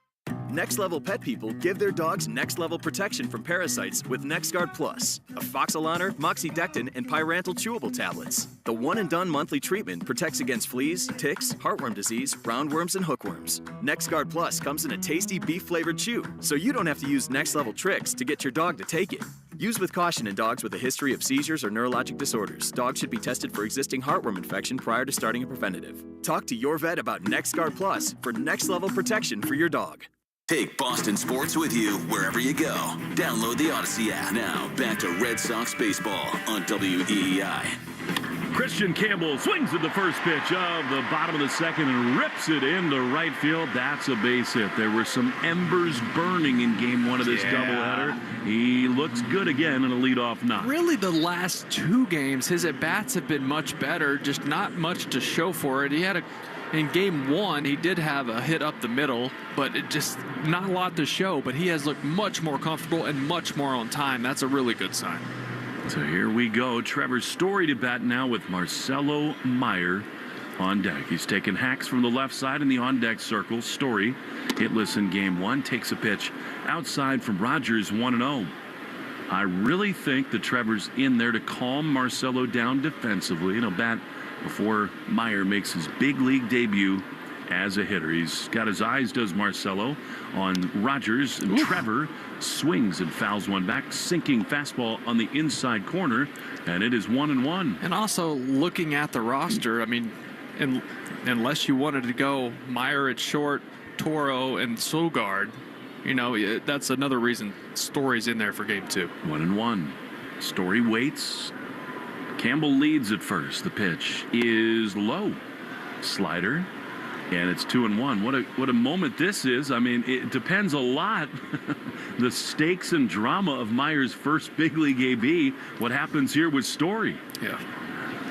Next level pet people give their dogs next level protection from parasites with NexGard Plus, afoxolaner, moxidectin, and pyrantel chewable tablets. The one and done monthly treatment protects against fleas, ticks, heartworm disease, roundworms, and hookworms. NexGard Plus comes in a tasty beef flavored chew, so you don't have to use next level tricks to get your dog to take it. Use with caution in dogs with a history of seizures or neurologic disorders. Dogs should be tested for existing heartworm infection prior to starting a preventative. Talk to your vet about NexGard Plus for next level protection for your dog.
Take Boston sports with you wherever you go. Download the Odyssey app. Now, back to Red Sox baseball on WEEI.
Christian Campbell swings at the first pitch of the bottom of the second and rips it into right field. That's a base hit. There were some embers burning in game one of this doubleheader. He looks good again in a leadoff knock.
Really, the last two games, his at-bats have been much better, just not much to show for it. In game one, he did have a hit up the middle, but it just not a lot to show. But he has looked much more comfortable and much more on time. That's a really good sign.
So here we go. Trevor Story to bat now with Marcelo Meyer on deck. He's taken hacks from the left side in the on-deck circle. Story, hitless in game one, takes a pitch outside from Rogers, 1-0. I really think that Trevor's in there to calm Marcelo down defensively. And he'll bat before Meyer makes his big league debut as a hitter. He's got his eyes, does Marcelo, on Rogers, and Trevor swings and fouls one back, sinking fastball on the inside corner, and it is 1-1.
And also looking at the roster, I mean, unless you wanted to go Meyer at short, Toro, and Sogard, you know, that's another reason Story's in there for game two.
1-1. Story waits. Campbell leads at first. The pitch is low. Slider. And it's 2-1. What a moment this is. I mean, it depends a lot. The stakes and drama of Meyer's first big league AB. What happens here with Story?
Yeah.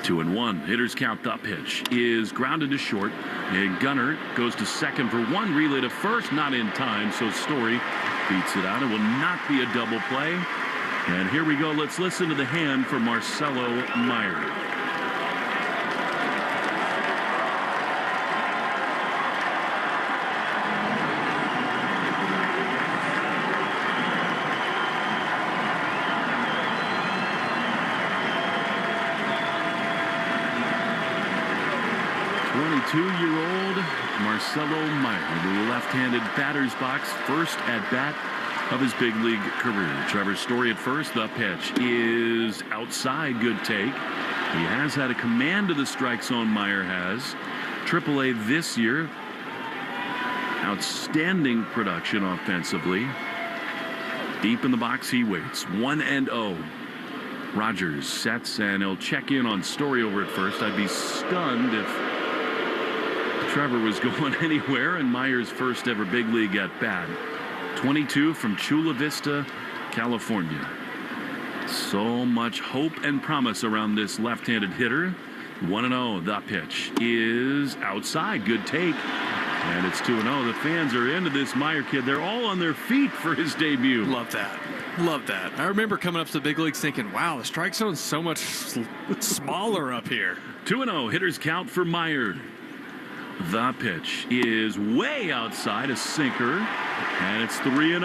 2-1. Hitters count. The pitch is grounded to short. And Gunnar goes to second for one. Relay to first. Not in time. So Story beats it out. It will not be a double play. And here we go. Let's listen to the hand for Marcelo Meyer. 22-year-old Marcelo Meyer, the left-handed batter's box, first at bat of his big league career. Trevor Story at first. The pitch is outside. Good take. He has had a command of the strike zone. Meyer has. AAA this year. Outstanding production offensively. Deep in the box, he waits. 1-0. Rogers sets, and he'll check in on Story over at first. I'd be stunned if Trevor was going anywhere, and Meyer's first ever big league at bat. 22 from Chula Vista, California. So much hope and promise around this left-handed hitter. 1-0. The pitch is outside. Good take. And it's 2-0. The fans are into this Meyer kid. They're all on their feet for his debut.
Love that. Love that. I remember coming up to the big leagues thinking, wow, the strike zone's so much smaller up here.
2-0. Hitters count for Meyer. The pitch is way outside, a sinker, and it's 3-0.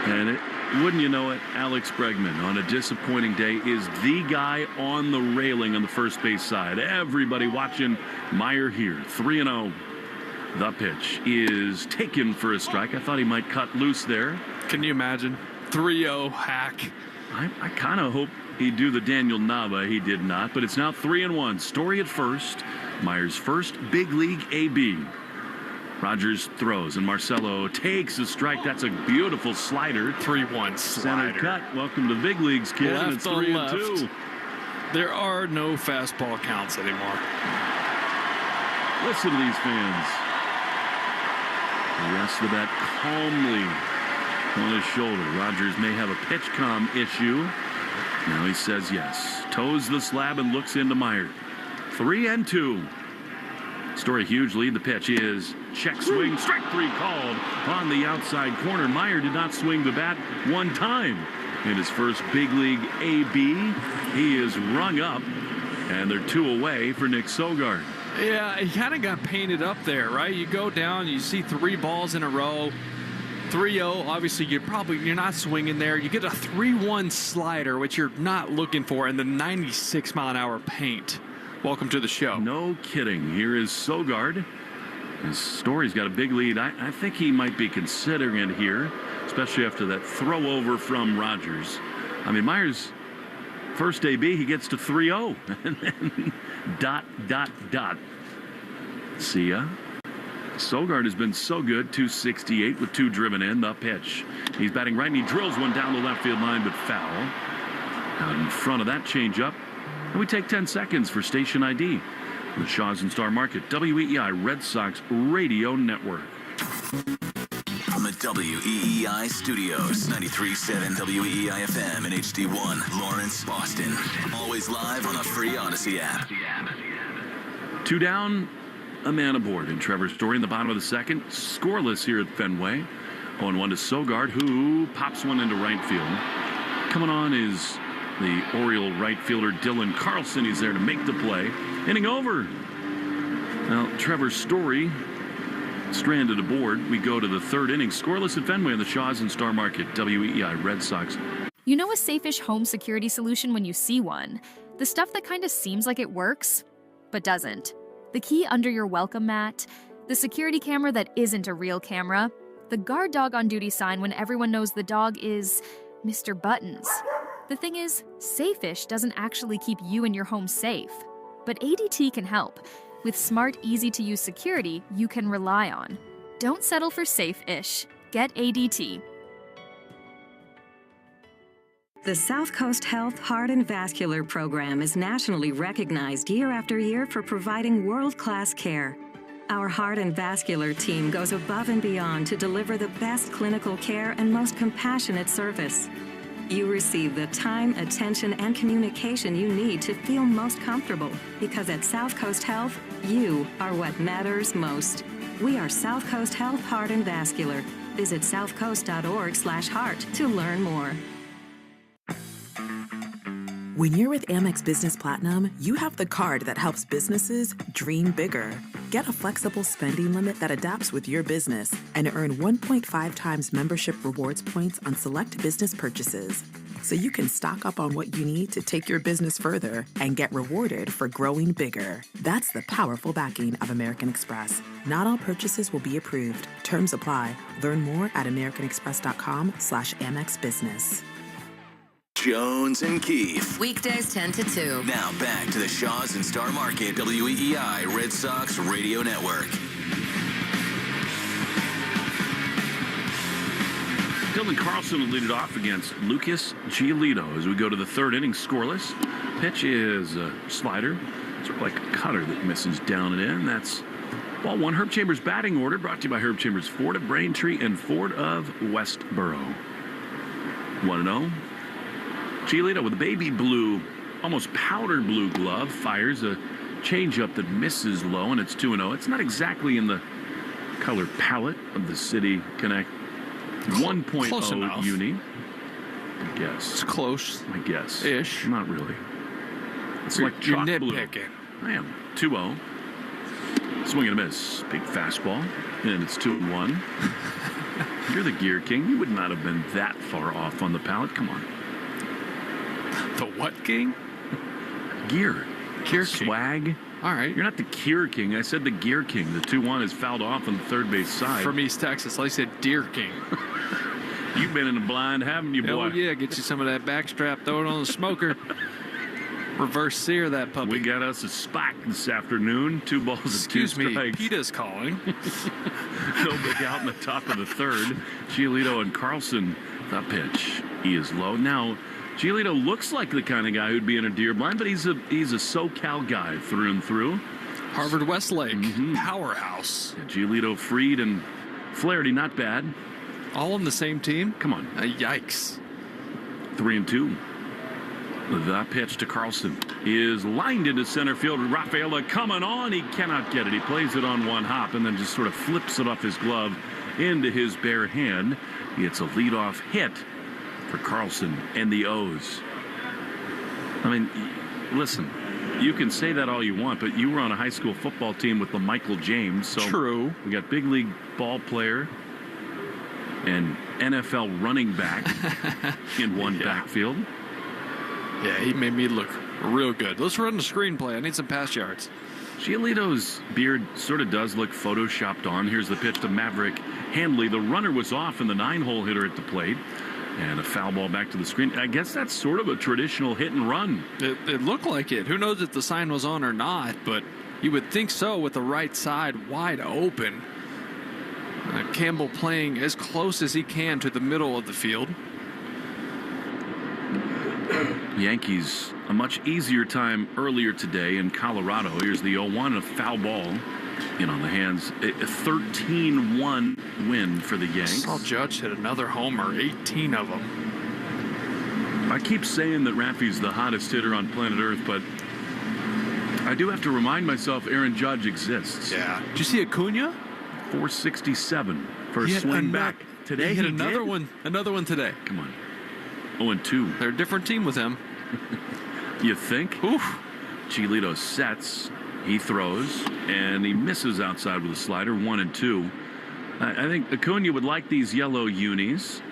And wouldn't you know it, Alex Bregman on a disappointing day is the guy on the railing on the first base side. Everybody watching Meyer here. 3-0. The pitch is taken for a strike. I thought he might cut loose there.
Can you imagine? 3-0 hack.
I kind of hope he'd do the Daniel Nava. He did not, but it's now 3-1. Story at first. Meyer's first big league AB. Rogers throws, and Marcelo takes a strike. That's a beautiful slider.
3-1 slider.
Center cut. Welcome to the big leagues, kid.
Left
And it's
on
3-2.
left. There are no fastball counts anymore.
Listen to these fans. He rests the bat calmly on his shoulder. Rogers may have a pitch comm issue. Now he says yes. Toes the slab and looks into Meyer. 3-2. Story huge lead. The pitch is check swing. Strike three called on the outside corner. Meyer did not swing the bat one time in his first big league AB. He is rung up, and they're two away for Nick Sogard.
Yeah, he kind of got painted up there, right? You go down, you see three balls in a row. 3-0, obviously you're not swinging there. You get a 3-1 slider, which you're not looking for, and the 96-mile-an-hour paint. Welcome to the show.
No kidding. Here is Sogard. His Story's got a big lead. I think he might be considering it here, especially after that throw over from Rogers. I mean, Meyer's first AB, he gets to 3-0. And then ... See ya. Sogard has been so good, 268 with 2 driven in. The pitch. He's batting right, and he drills one down the left field line, but foul. Out in front of that changeup. And we take 10 seconds for station ID. The Shaw's and Star Market, WEEI Red Sox Radio Network.
From the WEEI studios, 93.7 WEEI FM and HD1, Lawrence, Boston. Always live on the free Odyssey app.
2 down, a man aboard in Trevor's Story in the bottom of the second. Scoreless here at Fenway. 0-1 to Sogard, who pops one into right field. Coming on is the Oriole right fielder Dylan Carlson. He's there to make the play. Inning over. Now, Trevor's Story stranded aboard. We go to the 3rd inning. Scoreless at Fenway on the Shaw's and Star Market, WEEI Red Sox.
You know a safe-ish home security solution when you see one. The stuff that kind of seems like it works, but doesn't. The key under your welcome mat, the security camera that isn't a real camera, the guard dog on duty sign when everyone knows the dog is Mr. Buttons. The thing is, safe-ish doesn't actually keep you and your home safe. But ADT can help. With smart, easy-to-use security you can rely on. Don't settle for safe-ish. Get ADT.
The South Coast Health Heart and Vascular Program is nationally recognized year after year for providing world-class care. Our heart and vascular team goes above and beyond to deliver the best clinical care and most compassionate service. You receive the time, attention, and communication you need to feel most comfortable, because at South Coast Health, you are what matters most. We are South Coast Health Heart and Vascular. Visit southcoast.org/heart to learn more.
When you're with Amex Business Platinum, you have the card that helps businesses dream bigger. Get a flexible spending limit that adapts with your business and earn 1.5 times membership rewards points on select business purchases. So you can stock up on what you need to take your business further and get rewarded for growing bigger. That's the powerful backing of American Express. Not all purchases will be approved. Terms apply. Learn more at americanexpress.com/Amex Business.
Jones and Keith.
Weekdays 10 to 2.
Now back to the Shaw's and Star Market, WEEI Red Sox Radio Network.
Dylan Carlson will lead it off against Lucas Giolito as we go to the 3rd inning. Scoreless. Pitch is a slider. Sort of like a cutter that misses down and in. That's ball 1. Herb Chambers batting order brought to you by Herb Chambers Ford of Braintree and Ford of Westboro. 1-0. Giolito with a baby blue, almost powder blue glove, fires a changeup that misses low, and it's 2-0. It's not exactly in the color palette of the City Connect 1.0 uni. I guess.
It's close.
I guess.
Ish.
Not really. It's like chalk
you're
blue.
nitpicking.
I am. 2-0. Swing and a miss. Big fastball. And it's 2-1. You're the gear king. You would not have been that far off on the palette. Come on.
The what king?
Gear.
Gear
swag.
King. All right.
You're not the Gear King. I said the Gear King. The 2-1 is fouled off on the third base side.
From East Texas, I said Deer King.
You've been in the blind, haven't you, boy?
Oh, yeah. Get you some of that backstrap, throw it on the smoker. Reverse sear that puppy.
We got us a spot this afternoon. 2 balls and 2 strikes.
Excuse me, PETA's calling.
No big out in the top of the 3rd. Giolito and Carlson, the pitch. He is low. Now, Giolito looks like the kind of guy who'd be in a deer blind, but he's a SoCal guy through and through.
Harvard Westlake, powerhouse.
Yeah, Giolito, Freed, and Flaherty, not bad.
All on the same team?
Come on.
Yikes.
3-2. The pitch to Carlson is lined into center field. Rafaela coming on. He cannot get it. He plays it on one hop and then just sort of flips it off his glove into his bare hand. It's a leadoff hit for Carlson and the O's. I mean, listen, you can say that all you want, but you were on a high school football team with LaMichael James. So
true.
We got big league ball player and NFL running back in one backfield.
Yeah, he made me look real good. Let's run the screenplay. I need some pass yards.
Giolito's beard sort of does look photoshopped on. Here's the pitch to Maverick Handley. The runner was off in the 9-hole hitter at the plate. And a foul ball back to the screen. I guess that's sort of a traditional hit and run.
It looked like it. Who knows if the sign was on or not, but you would think so with the right side wide open. Campbell playing as close as he can to the middle of the field.
Yankees, a much easier time earlier today in Colorado. Here's the 0-1, a foul ball in on the hands. A 13-1 win for the Yanks.
Saw Judge hit another homer, 18 of them.
I keep saying that Raffy's the hottest hitter on planet Earth, but I do have to remind myself Aaron Judge exists.
Yeah. Did you see Acuna?
467 for a swing back today.
He hit another one today.
Come on. 0-2.
They're a different team with him.
You think?
Oof.
Giolito sets. He throws, and he misses outside with a slider, 1-2. I think Acuna would like these yellow unis.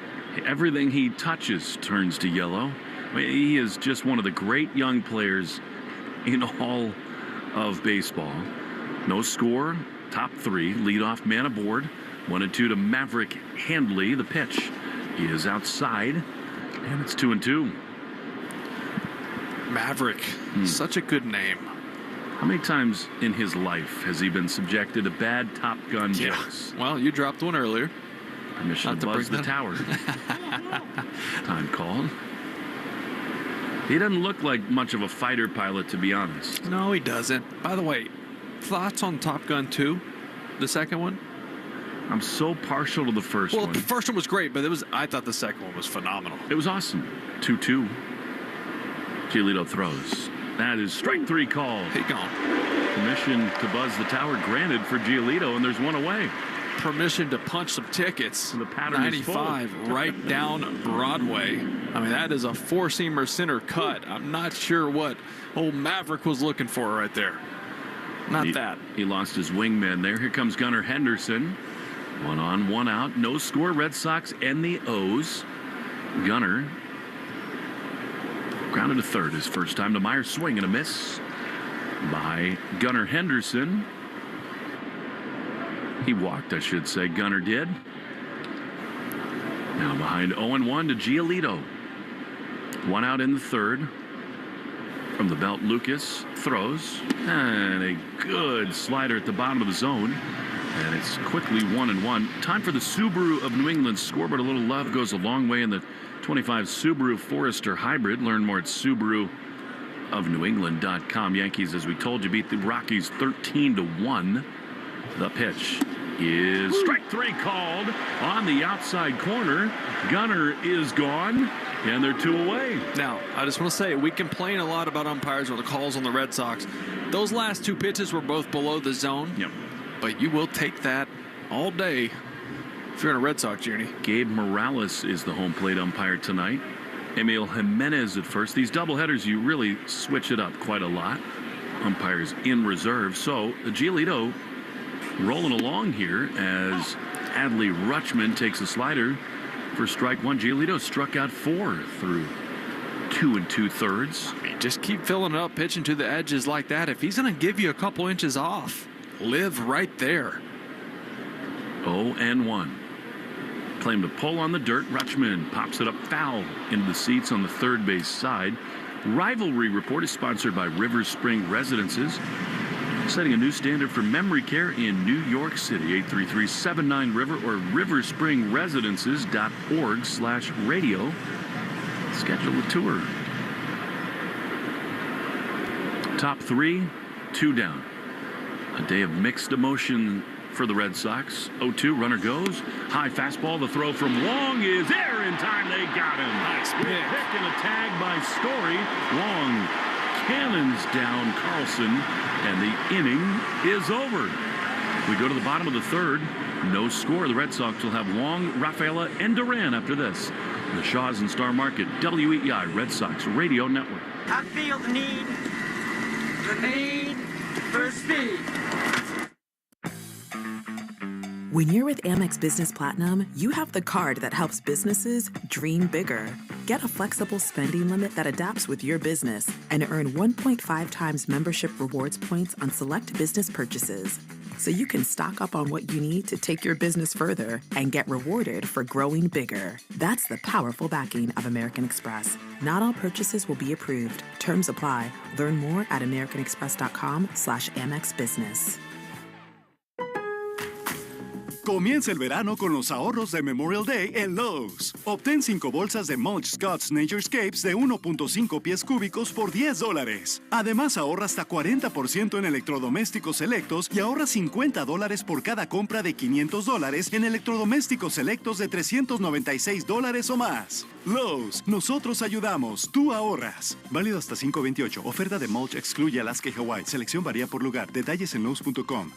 Everything he touches turns to yellow. I mean, he is just one of the great young players in all of baseball. No score, top 3, leadoff man aboard. 1-2 to Maverick Handley. The pitch is outside, and it's 2-2.
Maverick, such a good name.
How many times in his life has he been subjected to bad Top Gun jokes?
Well, you dropped one earlier.
Permission to buzz the tower. Time called. He doesn't look like much of a fighter pilot, to be honest.
No, he doesn't. By the way, thoughts on Top Gun 2? The second one?
I'm so partial to the first one.
Well, the first one was great, but I thought the second one was phenomenal.
It was awesome. 2-2. Giolito throws. That is strike 3 call.
He gone.
Permission to buzz the tower granted for Giolito, and there's one away.
Permission to punch some tickets.
The pattern
95
is
right down Broadway. I mean, that is a four-seamer center cut. I'm not sure what old Maverick was looking for right there. That.
He lost his wingman there. Here comes Gunnar Henderson. 1 on, 1 out. No score. Red Sox and the O's. Gunnar grounded to third. His first time to Meyer. Swing and a miss by Gunnar Henderson. He walked, I should say. Gunnar did. Now behind 0-1 to Giolito. 1 out in the third. From the belt, Lucas throws. And a good slider at the bottom of the zone. And it's quickly 1-1. Time for the Subaru of New England scoreboard. A little love goes a long way in the 25 Subaru Forester Hybrid. Learn more at SubaruofNewEngland.com. Yankees, as we told you, beat the Rockies 13-1. The pitch is strike 3 called on the outside corner. Gunnar is gone, and they're 2 away.
Now, I just want to say, we complain a lot about umpires or the calls on the Red Sox. Those last 2 pitches were both below the zone.
Yep.
But you will take that all day if you're in a Red Sox journey.
Gabe Morales is the home plate umpire tonight. Emil Jimenez at first. These doubleheaders, you really switch it up quite a lot. Umpires in reserve. So, Giolito rolling along here as Adley Rutschman takes a slider for strike 1. Giolito struck out 4 through 2 2/3.
I mean, just keep filling it up, pitching to the edges like that. If he's going to give you a couple inches off, live right there.
0-1. Claim to pull on the dirt. Rutschman pops it up foul into the seats on the third base side. Rivalry Report is sponsored by River Spring Residences, setting a new standard for memory care in New York City. 833-79-RIVER or riverspringresidences.org/radio. Schedule a tour. Top 3, 2 down. A day of mixed emotion for the Red Sox. 0-2, runner goes. High fastball. The throw from Long is there in time. They got him.
Nice pick.
Pick and a tag by Story. Long cannons down Carlson, and the inning is over. We go to the bottom of the third. No score. The Red Sox will have Long, Rafaela, and Duran after this. The Shaws and Star Market, WEEI Red Sox Radio Network.
I feel the need for speed.
When you're with Amex Business Platinum, you have the card that helps businesses dream bigger. Get a flexible spending limit that adapts with your business and earn 1.5 times membership rewards points on select business purchases. So you can stock up on what you need to take your business further and get rewarded for growing bigger. That's the powerful backing of American Express. Not all purchases will be approved. Terms apply. Learn more at americanexpress.com/Amex Business.
Comienza el verano con los ahorros de Memorial Day en Lowe's. Obtén 5 bolsas de Mulch Scott's Naturescapes de 1.5 pies cúbicos por $10. Además, ahorra hasta 40% en electrodomésticos selectos y ahorra $50 por cada compra de $500 en electrodomésticos selectos de $396 o más. Lowe's, nosotros ayudamos, tú ahorras. Válido hasta 5/28. Oferta de Mulch excluye Alaska y Hawaii. Selección varía por lugar. Detalles en Lowe's.com.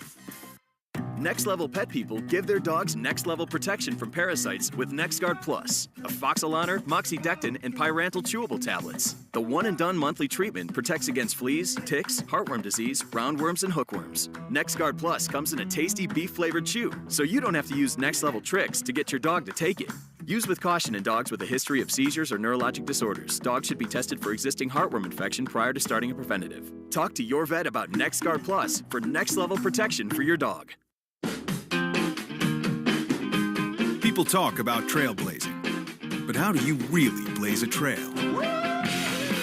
Next level pet people give their dogs next level protection from parasites with NexGard Plus, afoxolaner, moxidectin, and pyrantel chewable tablets. The one and done monthly treatment protects against fleas, ticks, heartworm disease, roundworms, and hookworms. NexGard Plus comes in a tasty beef flavored chew, so you don't have to use next level tricks to get your dog to take it. Use with caution in dogs with a history of seizures or neurologic disorders. Dogs should be tested for existing heartworm infection prior to starting a preventative. Talk to your vet about NexGard Plus for next level protection for your dog.
People talk about trailblazing, but how do you really blaze a trail?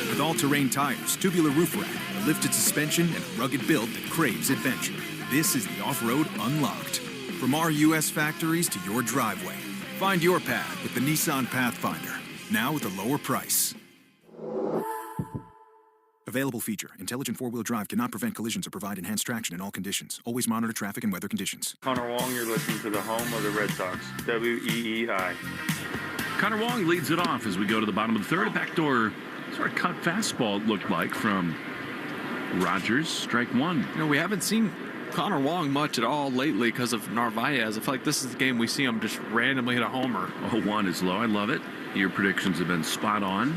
With all-terrain tires, tubular roof rack, a lifted suspension, and a rugged build that craves adventure, this is the off-road unlocked. From our U.S. factories to your driveway, find your path with the Nissan Pathfinder, now with a lower price. Available feature. Intelligent four-wheel drive cannot prevent collisions or provide enhanced traction in all conditions. Always monitor traffic and weather conditions.
Connor Wong, you're listening to the home of the Red Sox, WEEI.
Connor Wong leads it off as we go to the bottom of the third. A backdoor sort of cut fastball, it looked like, from Rogers. Strike one.
You know, we haven't seen Connor Wong much at all lately because of Narvaez. I feel like this is the game we see him just randomly hit a homer.
0-1 is low. I love it. Your predictions have been spot on.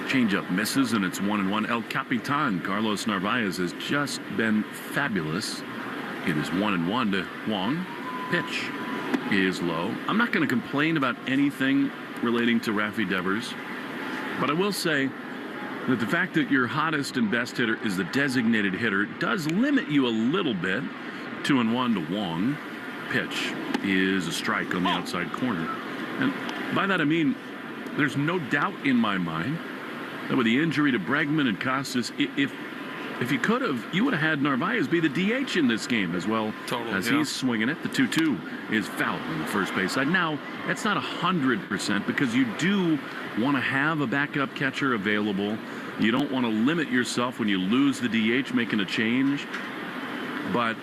Changeup misses, and it's 1-1. El Capitan, Carlos Narvaez, has just been fabulous. It is 1-1 to Wong. Pitch is low. I'm not going to complain about anything relating to Rafi Devers, but I will say that the fact that your hottest and best hitter is the designated hitter does limit you a little bit. 2-1 to Wong. Pitch is a strike on the outside corner. And by that I mean there's no doubt in my mind that with the injury to Bregman and Costas, if you could have, you would have had Narvaez be the DH in this game as well.
Totally,
as he's swinging it. The 2-2 is foul on the first base side. Now, that's not 100% because you do want to have a backup catcher available. You don't want to limit yourself when you lose the DH making a change. But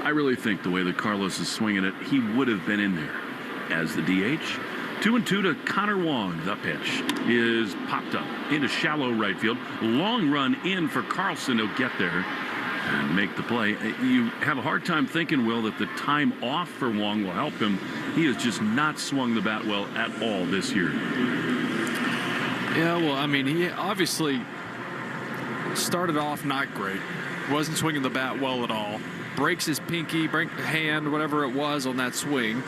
I really think the way that Carlos is swinging it, he would have been in there as the DH. 2-2 to Connor Wong. The pitch is popped up into shallow right field. Long run in for Carlson. He'll get there and make the play. You have a hard time thinking, Will, that the time off for Wong will help him. He has just not swung the bat well at all this year.
Yeah, well, I mean, he obviously started off not great. Wasn't swinging the bat well at all. Breaks his pinky, hand, whatever it was on that swing.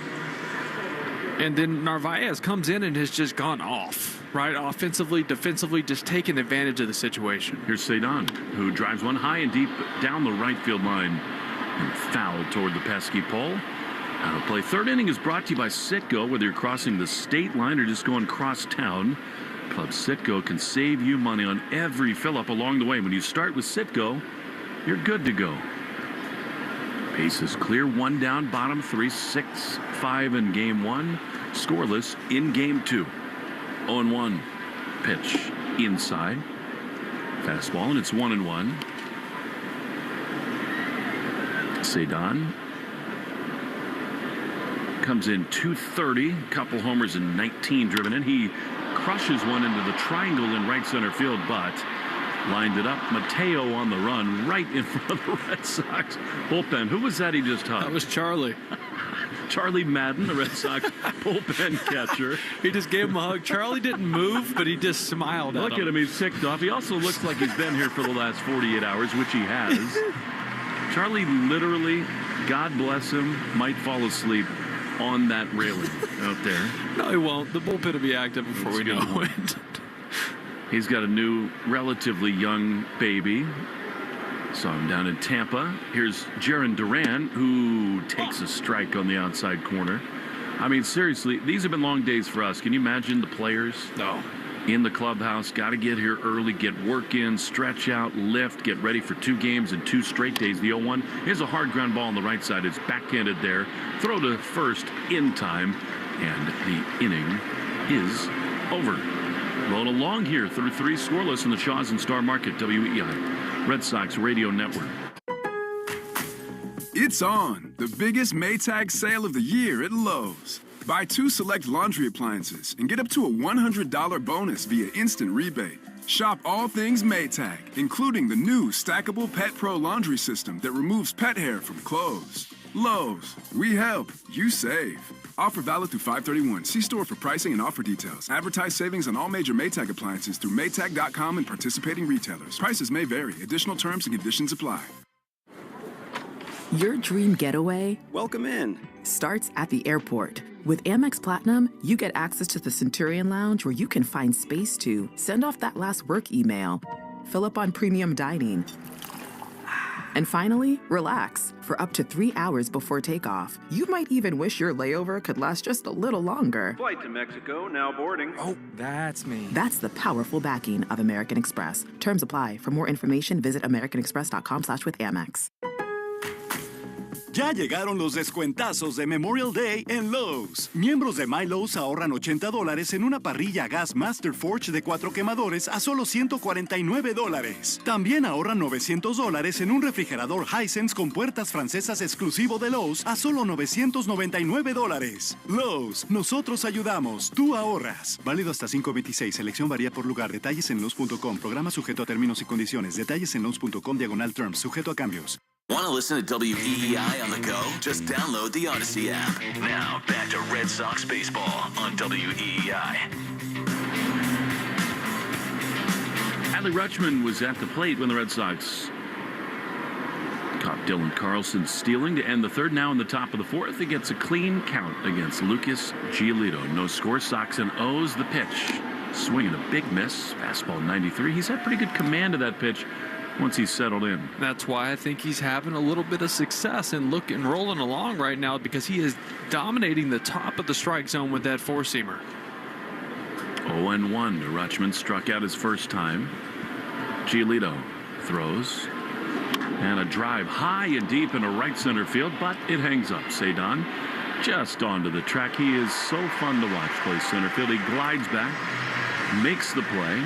And then Narvaez comes in and has just gone off, right? Offensively, defensively, just taking advantage of the situation.
Here's Cedon, who drives one high and deep down the right field line and fouled toward the pesky pole. Out of play. Third inning is brought to you by Citgo. Whether you're crossing the state line or just going cross town, Club Citgo can save you money on every fill-up along the way. When you start with Citgo, you're good to go. Base is clear, one down, bottom three, 6-5 in game one. Scoreless in game two. 0-1. Pitch inside. Fastball, and it's 1-1. Cedon comes in 230, couple homers and 19 driven in. He crushes one into the triangle in right center field, but lined it up. Mateo on the run right in front of the Red Sox bullpen. Who was that he just hugged?
That was Charlie.
Charlie Madden, the Red Sox bullpen catcher.
He just gave him a hug. Charlie didn't move, but he just smiled at him.
Look at him. He's ticked off. He also looks like he's been here for the last 48 hours, which he has. Charlie literally, God bless him, might fall asleep on that railing out there.
No, he won't. The bullpen will be active before we know it.
He's got a new, relatively young baby. Saw him down in Tampa. Here's Jaron Duran, who takes a strike on the outside corner. I mean, seriously, these have been long days for us. Can you imagine the players?
No.
in the clubhouse. Got to get here early, get work in, stretch out, lift, get ready for 2 games in 2 straight days. The 0-1 is a hard ground ball on the right side. It's backhanded there. Throw to first in time, and the inning is over. Rolling along here through 3 scoreless in the Shaw's and Star Market, WEEI Red Sox Radio Network.
It's on. The biggest Maytag sale of the year at Lowe's. Buy 2 select laundry appliances and get up to a $100 bonus via instant rebate. Shop all things Maytag, including the new stackable Pet Pro laundry system that removes pet hair from clothes. Lowe's. We help. You save. Offer valid through 5/31. See store for pricing and offer details. Advertise savings on all major Maytag appliances through Maytag.com and participating retailers. Prices may vary. Additional terms and conditions apply.
Your dream getaway?
Welcome in.
Starts at the airport. With Amex Platinum, you get access to the Centurion Lounge where you can find space to send off that last work email, fill up on premium dining, and finally, relax for up to 3 hours before takeoff. You might even wish your layover could last just a little longer.
Flight to Mexico, now boarding.
Oh, that's me.
That's the powerful backing of American Express. Terms apply. For more information, visit americanexpress.com/withAmex.
Ya llegaron los descuentazos de Memorial Day en Lowe's. Miembros de My Lowe's ahorran $80 en una parrilla a gas Master Forge de 4 quemadores a solo $149. También ahorran $900 en un refrigerador Hisense con puertas francesas exclusivo de Lowe's a solo $999. Lowe's, nosotros ayudamos, tú ahorras. Válido hasta 5/26. Selección varía por lugar. Detalles en Lowe's.com. Programa sujeto a términos y condiciones. Detalles en Lowe's.com/terms. Sujeto a cambios.
Want to listen to WEEI on the go? Just download the Odyssey app. Now, back to Red Sox baseball on WEEI.
Adley Rutschman was at the plate when the Red Sox caught Dylan Carlson stealing to end the third. Now in the top of the fourth, he gets a clean count against Lucas Giolito. No score, Sox and O's. The pitch. Swinging a big miss. Fastball 93. He's had pretty good command of that pitch once he's settled in.
That's why I think he's having a little bit of success and rolling along right now, because he is dominating the top of the strike zone with that 4-seamer.
0-1 to Rutschman. Struck out his first time. Giolito throws. And a drive high and deep into right center field, but it hangs up. Cedon just onto the track. He is so fun to watch play center field. He glides back, makes the play.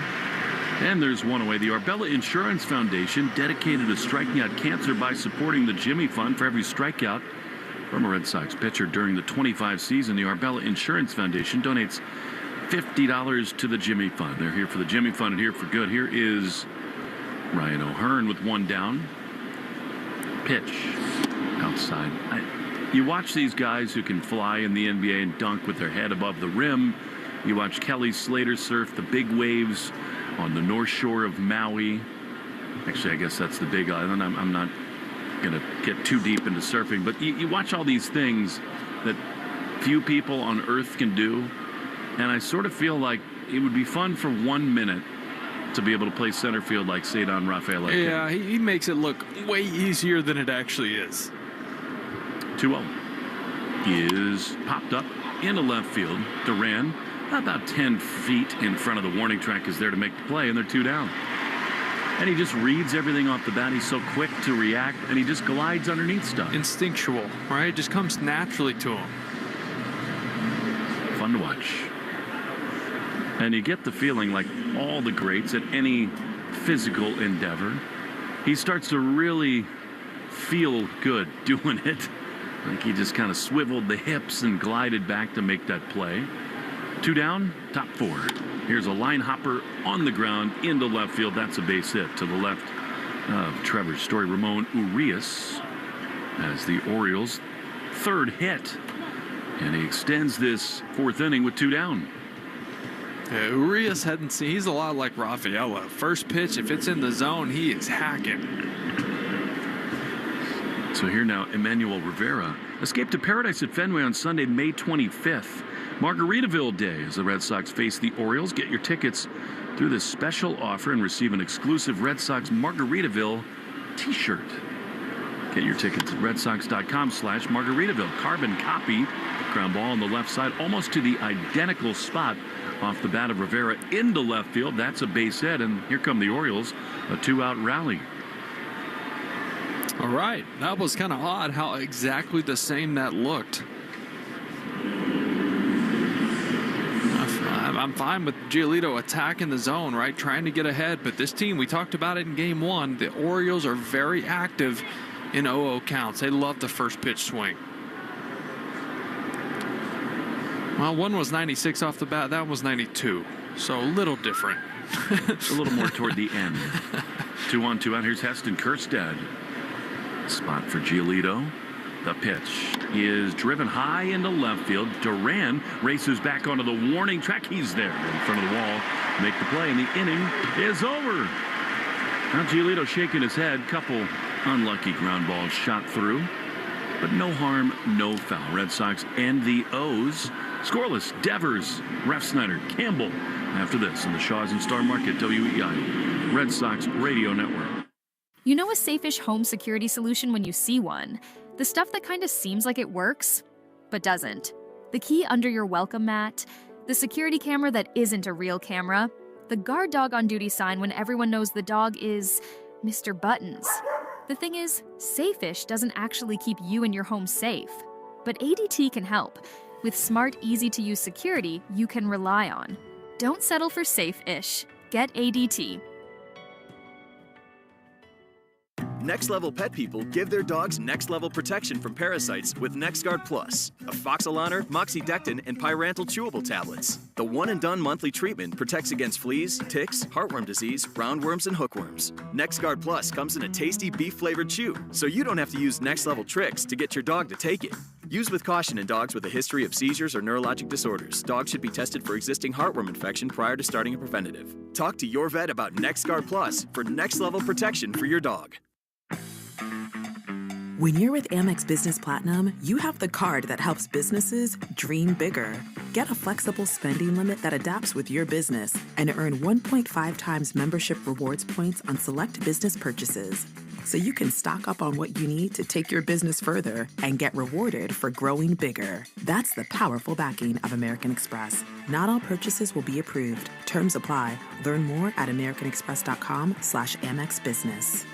And there's one away. The Arbella Insurance Foundation, dedicated to striking out cancer by supporting the Jimmy Fund. For every strikeout from a Red Sox pitcher during the 25 season, the Arbella Insurance Foundation donates $50 to the Jimmy Fund. They're here for the Jimmy Fund and here for good. Here is Ryan O'Hearn with one down. Pitch outside. You watch these guys who can fly in the NBA and dunk with their head above the rim. You watch Kelly Slater surf the big waves on the north shore of Maui. Actually, I guess that's the big island. I'm not going to get too deep into surfing, but you watch all these things that few people on Earth can do, and I sort of feel like it would be fun for 1 minute to be able to play center field like Cedon Rafael.
Yeah, he makes it look way easier than it actually is.
2-0 is popped up into left field. Duran, about 10 feet in front of the warning track, is there to make the play, and they're 2 down. And he just reads everything off the bat. He's so quick to react, and he just glides underneath stuff.
Instinctual, right? It just comes naturally to him.
Fun to watch. And you get the feeling, like all the greats at any physical endeavor, he starts to really feel good doing it. Like he just kind of swiveled the hips and glided back to make that play. 2 down, top 4. Here's a line hopper on the ground into left field. That's a base hit to the left of Trevor's Story. Ramon Urias as the Orioles' 3rd hit. And he extends this 4th inning with 2 down.
Yeah, Urias hadn't seen. He's a lot like Rafaela. First pitch, if it's in the zone, he is hacking.
So here now, Emmanuel Rivera. Escape to paradise at Fenway on Sunday, May 25th. Margaritaville Day as the Red Sox face the Orioles. Get your tickets through this special offer and receive an exclusive Red Sox Margaritaville t-shirt. Get your tickets at redsox.com/Margaritaville. Carbon copy. Ground ball on the left side, almost to the identical spot off the bat of Rivera into left field. That's a base hit, and here come the Orioles, a 2-out rally.
All right, that was kind of odd how exactly the same that looked. I'm fine with Giolito attacking the zone, right, trying to get ahead. But this team, we talked about it in Game 1, the Orioles are very active in 0-0 counts. They love the first pitch swing. Well, one was 96 off the bat. That was 92. So a little different.
A little more toward the end. 2-1, 2-out. Here's Heston Kjerstad. Spot for Giolito. The pitch is driven high into left field. Duran races back onto the warning track. He's there in front of the wall. Make the play, and the inning is over. Now Giolito shaking his head. Couple unlucky ground balls shot through. But no harm, no foul. Red Sox and the O's. Scoreless, Devers, Refsnyder, Campbell. After this in the Shaws and Star Market, WEI, Red Sox Radio Network.
You know a safe-ish home security solution when you see one. The stuff that kind of seems like it works, but doesn't. The key under your welcome mat, the security camera that isn't a real camera, the guard dog on duty sign when everyone knows the dog is Mr. Buttons. The thing is, safe-ish doesn't actually keep you and your home safe. But ADT can help. With smart, easy-to-use security you can rely on. Don't settle for safe-ish. Get ADT.
Next Level Pet people give their dogs next-level protection from parasites with NexGard Plus, afoxolaner, moxidectin, and pyrantel chewable tablets. The one-and-done monthly treatment protects against fleas, ticks, heartworm disease, roundworms, and hookworms. NexGard Plus comes in a tasty beef-flavored chew, so you don't have to use next-level tricks to get your dog to take it. Use with caution in dogs with a history of seizures or neurologic disorders. Dogs should be tested for existing heartworm infection prior to starting a preventative. Talk to your vet about NexGard Plus for next-level protection for your dog.
When you're with Amex Business Platinum, you have the card that helps businesses dream bigger. Get a flexible spending limit that adapts with your business and earn 1.5 times membership rewards points on select business purchases. So you can stock up on what you need to take your business further and get rewarded for growing bigger. That's the powerful backing of American Express. Not all purchases will be approved. Terms apply. Learn more at americanexpress.com/Amex Business.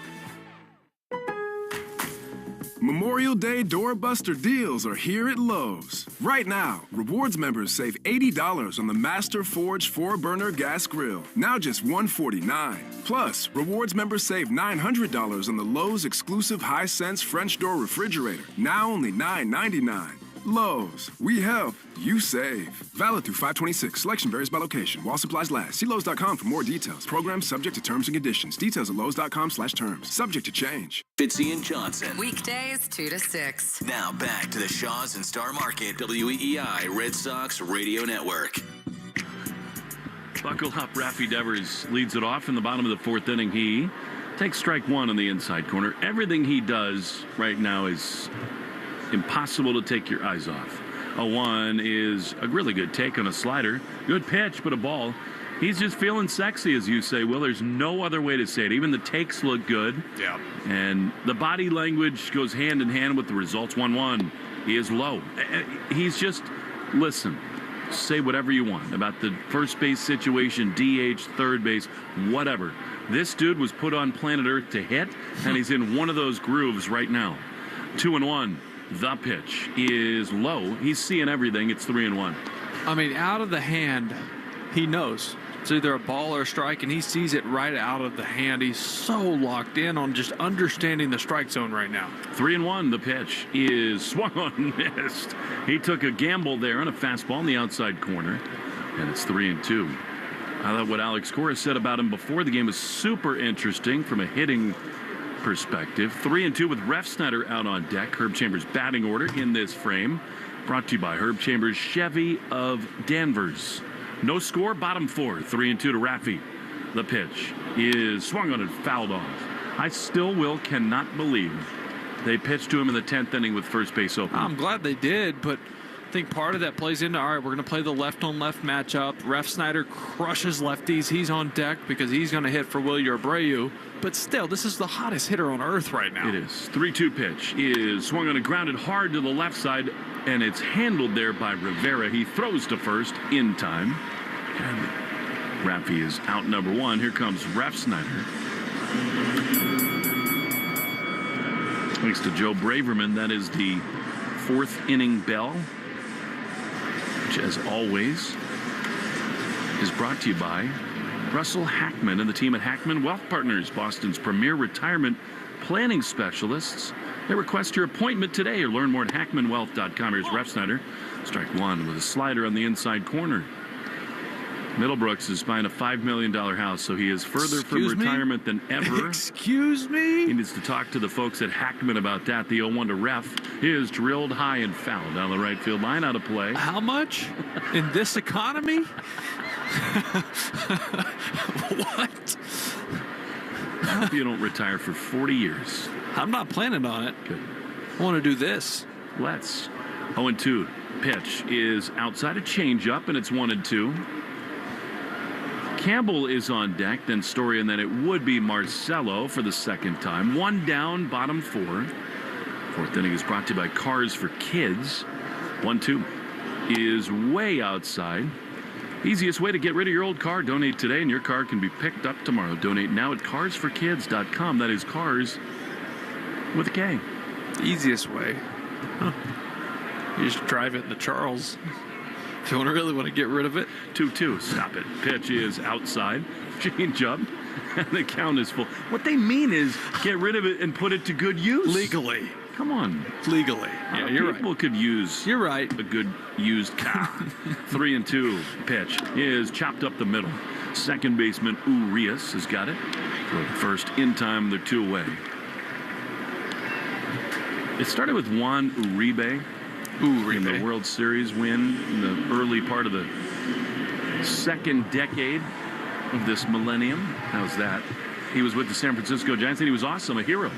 Memorial Day doorbuster deals are here at Lowe's. Right now, rewards members save $80 on the Master Forge 4-burner gas grill, now just $149. Plus, rewards members save $900 on the Lowe's exclusive Hisense French door refrigerator, now only $999. Lowe's, we help, you save. Valid through 5/26. Selection varies by location. While supplies last. See Lowe's.com for more details. Program subject to terms and conditions. Details at Lowe's.com/terms. Subject to change.
Fitzy and Johnson.
Weekdays 2 to 6.
Now back to the Shaws and Star Market, WEI Red Sox Radio Network.
Buckle up. Rafi Devers leads it off in the bottom of the fourth inning. He takes strike one on the inside corner. Everything he does right now is impossible to take your eyes off. A 1 is a really good take on a slider. Good pitch, but a ball. He's just feeling sexy, as you say. Well, there's no other way to say it. Even the takes look good.
Yeah.
And the body language goes hand in hand with the results. 1-1. He is low. He's just, listen, say whatever you want about the first base situation, DH, third base, whatever. This dude was put on planet Earth to hit, and he's in one of those grooves right now. 2-1. The pitch is low. He's seeing everything. It's 3-1.
I mean, out of the hand, he knows. It's either a ball or a strike, and he sees it right out of the hand. He's so locked in on just understanding the strike zone right now.
3-1. The pitch is swung on, missed. He took a gamble there on a fastball in the outside corner, and it's 3-2. I thought what Alex Cora said about him before the game was super interesting from a hitting perspective. 3-2 with Refsnyder out on deck. Herb Chambers batting order in this frame. Brought to you by Herb Chambers Chevy of Danvers. No score, bottom four. 3-2 to Rafi. The pitch is swung on and fouled off. I still cannot believe they pitched to him in the 10th inning with first base open.
I'm glad they did, but I think part of that plays into, all right, we're going to play the left-on-left matchup. Refsnyder crushes lefties. He's on deck because he's going to hit for Wilyer Abreu. But still, this is the hottest hitter on earth right now.
It is. 3-2 pitch is swung on and grounded hard to the left side, and it's handled there by Rivera. He throws to first in time. And Raffy is out number 1. Here comes Refsnyder. Thanks to Joe Braverman. That is the 4th inning bell, which, as always, is brought to you by Russell Hackman and the team at Hackman Wealth Partners, Boston's premier retirement planning specialists. They request your appointment today or learn more at hackmanwealth.com. Here's Refsnyder. Strike 1 with a slider on the inside corner. Middlebrooks is buying a $5 million house, so he is further from retirement than ever.
Excuse me?
He needs to talk to the folks at Hackman about that. The 0-1 to Ref is drilled high and foul down the right field line, out of play.
How much? In this economy? What?
I hope you don't retire for 40 years.
I'm not planning on it.
Good.
I want to do this.
Let's. 0-2. Pitch is outside a changeup, and it's 1-2. Campbell is on deck, then Story, and then it would be Marcelo for the second time. 1 down, bottom 4. 4th inning is brought to you by Cars for Kids. 1-2 is way outside. Easiest way to get rid of your old car. Donate today, and your car can be picked up tomorrow. Donate now at carsforkids.com. That is cars with a K.
Easiest way. Huh. You just drive it in the Charles. If you really want to get rid of it.
2-2. Stop it. Pitch is outside. Change up. And the count is full. What they mean is get rid of it and put it to good use.
Legally.
Come on.
Legally. Yeah, you're
People
right.
could use
You're right.
a good used car. 3-2. Pitch is chopped up the middle. Second baseman Urias has got it. For the first in time, they're 2 away. It started with Juan Uribe. In the World Series win in the early part of the second decade of this millennium. How's that? He was with the San Francisco Giants, and he was awesome, a hero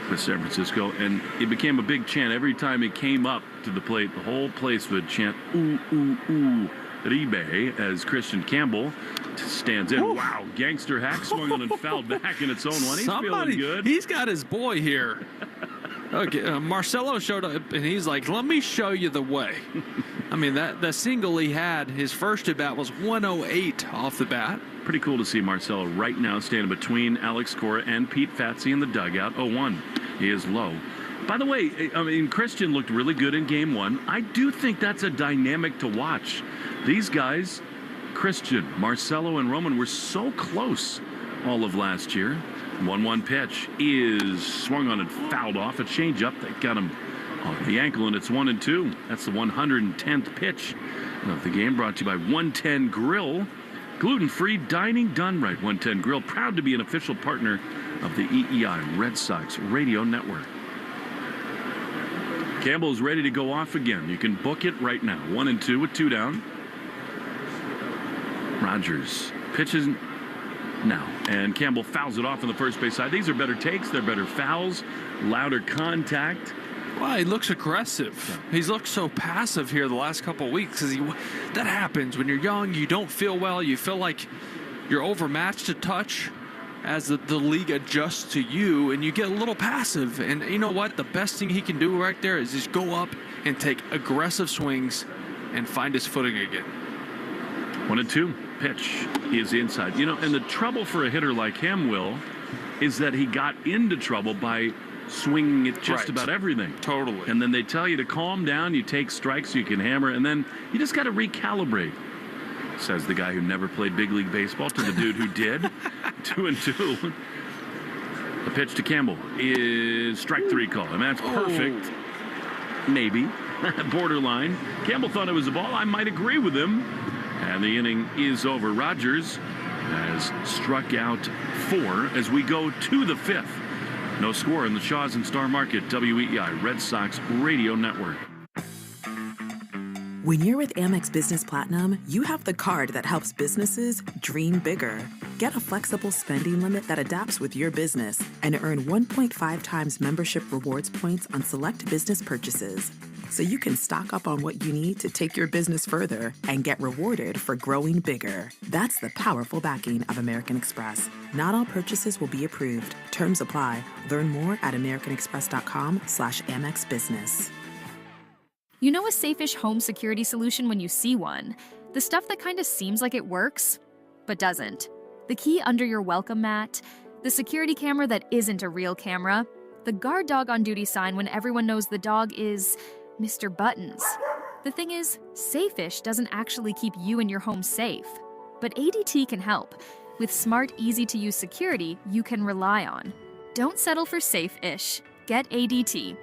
with San Francisco, and it became a big chant. Every time he came up to the plate, the whole place would chant, ooh, ooh, ooh, Uribe, as Christian Campbell stands in. Ooh. Wow, gangster hack swung on and fouled back in its own one. He's feeling good.
He's got his boy here. Okay, Marcelo showed up, and he's like, let me show you the way. I mean, that single he had, his first at-bat was 108 off the bat.
Pretty cool to see Marcelo right now standing between Alex Cora and Pete Fatsi in the dugout. 0-1. He is low. By the way, I mean, Christian looked really good in Game 1. I do think that's a dynamic to watch. These guys, Christian, Marcelo, and Roman, were so close all of last year. 1-1 pitch is swung on and fouled off. A changeup that got him off the ankle, and it's 1-2. That's the 110th pitch of the game, brought to you by 110 Grill. Gluten-free dining done right. 110 Grill, proud to be an official partner of the EEI Red Sox Radio Network. Campbell's ready to go off again. You can book it right now. 1-2 with 2 down. Rogers pitches now, and Campbell fouls it off on the first base side. These are better takes. They're better fouls, louder contact.
Well, he looks aggressive. Yeah. He's looked so passive here the last couple of weeks. That happens when you're young. You don't feel well. You feel like you're overmatched a touch as the league adjusts to you, and you get a little passive. And you know what? The best thing he can do right there is just go up and take aggressive swings and find his footing again.
1-2. Pitch is inside. You know, and the trouble for a hitter like him, Will, is that he got into trouble by swinging at just about everything.
Totally.
And then they tell you to calm down, you take strikes, you can hammer, and then you just got to recalibrate, says the guy who never played big league baseball to the dude who did. 2-2. The pitch to Campbell is strike 3 call, and that's perfect. Maybe. Borderline. Campbell thought it was a ball. I might agree with him. And the inning is over. Rogers has struck out 4 as we go to the 5th. No score in the Shaws and Star Market WEEI Red Sox Radio Network.
When you're with Amex Business Platinum, you have the card that helps businesses dream bigger. Get a flexible spending limit that adapts with your business and earn 1.5 times membership rewards points on select business purchases. So you can stock up on what you need to take your business further and get rewarded for growing bigger. That's the powerful backing of American Express. Not all purchases will be approved. Terms apply. Learn more at americanexpress.com/AmexBusiness.
You know a safe-ish home security solution when you see one. The stuff that kind of seems like it works, but doesn't. The key under your welcome mat, the security camera that isn't a real camera, the guard dog on duty sign when everyone knows the dog is Mr. Buttons. The thing is, Safe-ish doesn't actually keep you and your home safe. But ADT can help. With smart, easy-to-use security you can rely on. Don't settle for Safe-ish. Get ADT.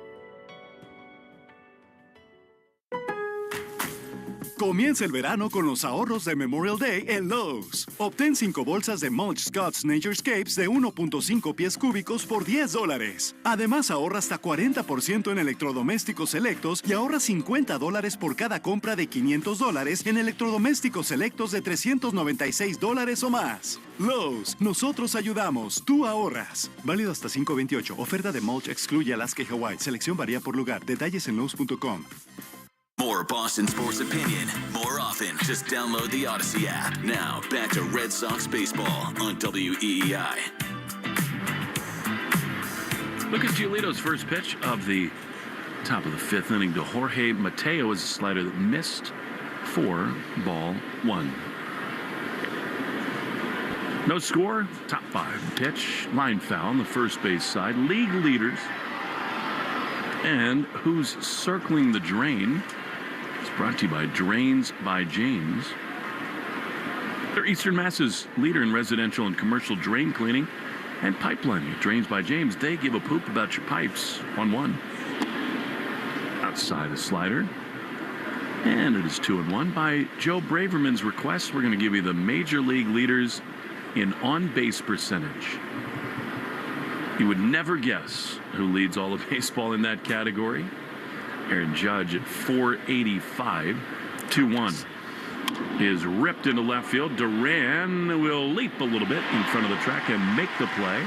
Comienza el verano con los ahorros de Memorial Day en Lowe's. Obtén 5 bolsas de Mulch Scott's Naturescapes de 1.5 pies cúbicos por $10. Además, ahorra hasta 40% en electrodomésticos selectos y ahorra $50 por cada compra de $500 en electrodomésticos selectos de $396 o más. Lowe's, nosotros ayudamos, tú ahorras. Válido hasta 5/28. Oferta de Mulch excluye Alaska y Hawaii. Selección varía por lugar. Detalles en Lowe's.com.
More Boston sports opinion, more often. Just download the Odyssey app. Now, back to Red Sox baseball on WEEI.
Lucas Giolito's first pitch of the top of the fifth inning to Jorge Mateo is a slider that missed for ball one. No score, top five. Pitch, line foul on the first base side. League leaders. And who's circling the drain? It's brought to you by Drains by James. They're Eastern Mass's leader in residential and commercial drain cleaning and pipelining. Drains by James, they give a poop about your pipes. 1-1. Outside the slider. And it is 2-1. By Joe Braverman's request, we're going to give you the major league leaders in on-base percentage. You would never guess who leads all of baseball in that category. Aaron Judge at 485. 2-1 is ripped into left field. Duran will leap a little bit in front of the track and make the play.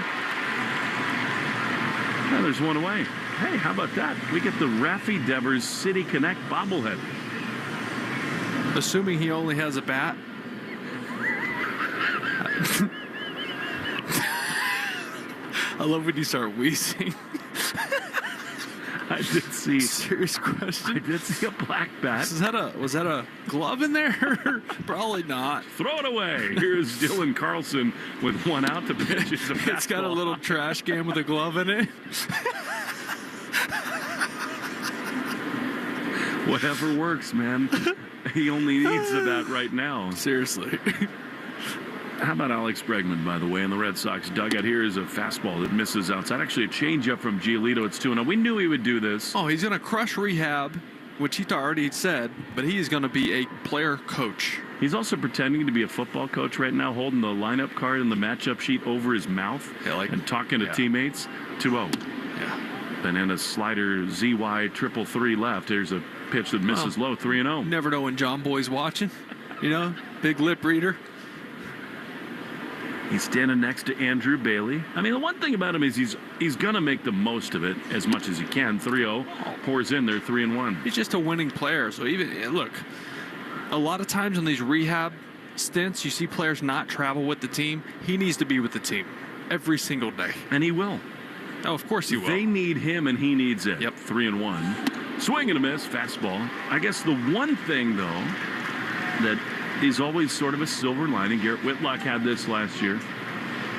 And there's one away. Hey, how about that? We get the Raffy Devers City Connect bobblehead.
Assuming he only has a bat. I love when you start wheezing.
I did see.
Serious question.
I did see a black bat.
Was that a glove in there? Probably not.
Throw it away. Here's Dylan Carlson with one out to pitch.
It's got a little trash can with a glove in it.
Whatever works, man. He only needs the bat right now.
Seriously.
How about Alex Bregman, by the way, in the Red Sox dugout? Here is a fastball that misses outside. Actually, a changeup from Giolito. It's 2-0. We knew he would do this.
Oh, he's going to crush rehab, which he already said, but he is going to be a player coach.
He's also pretending to be a football coach right now, holding the lineup card and the matchup sheet over his mouth and talking to teammates. 2-0.
Yeah.
Banana slider ZY 333 left. Here's a pitch that misses low. 3-0.
Never know when John Boy's watching. You know, big lip reader.
He's standing next to Andrew Bailey. I mean, the one thing about him is he's going to make the most of it as much as he can. 3-0 pours in there, 3-1.
He's just a winning player. So even, look, a lot of times on these rehab stints, you see players not travel with the team. He needs to be with the team every single day.
And he will.
Oh, of course he will.
They need him and he needs it.
Yep.
3-1. Swing and a miss, fastball. I guess the one thing, though, that is always sort of a silver lining. Garrett Whitlock had this last year.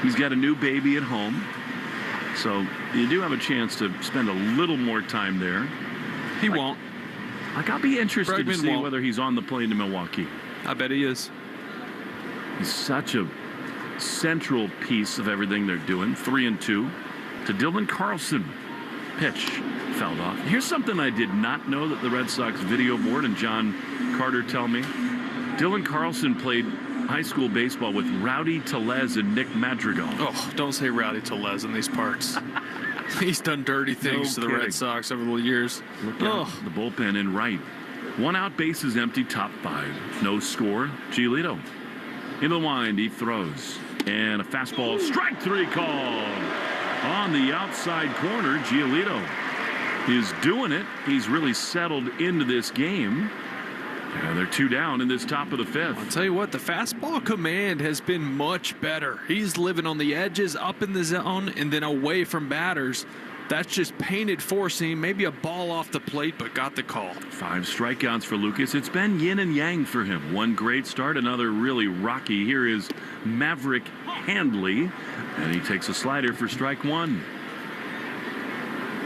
He's got a new baby at home. So you do have a chance to spend a little more time there.
He won't.
I'll be interested
Bregman
to see
won't.
whether he's on the plane to Milwaukee.
I bet he is.
He's such a central piece of everything they're doing. 3-2 to Dylan Carlson. Pitch fouled off. Here's something I did not know that the Red Sox video board and John Carter tell me. Dylan Carlson played high school baseball with Rowdy Tellez and Nick Madrigal.
Oh, don't say Rowdy Tellez in these parts. He's done dirty things to the Red Sox over the years.
Look out, the bullpen in right. One out, base is empty, top five. No score. Giolito. Into the wind, he throws. And a fastball, strike three call. On the outside corner, Giolito is doing it. He's really settled into this game. And they're 2 down in this top of the fifth.
I'll tell you what, the fastball command has been much better. He's living on the edges, up in the zone, and then away from batters. That's just painted four seam, maybe a ball off the plate, but got the call.
5 strikeouts for Lucas. It's been yin and yang for him. One great start, another really rocky. Here is Maverick Handley, and he takes a slider for strike one.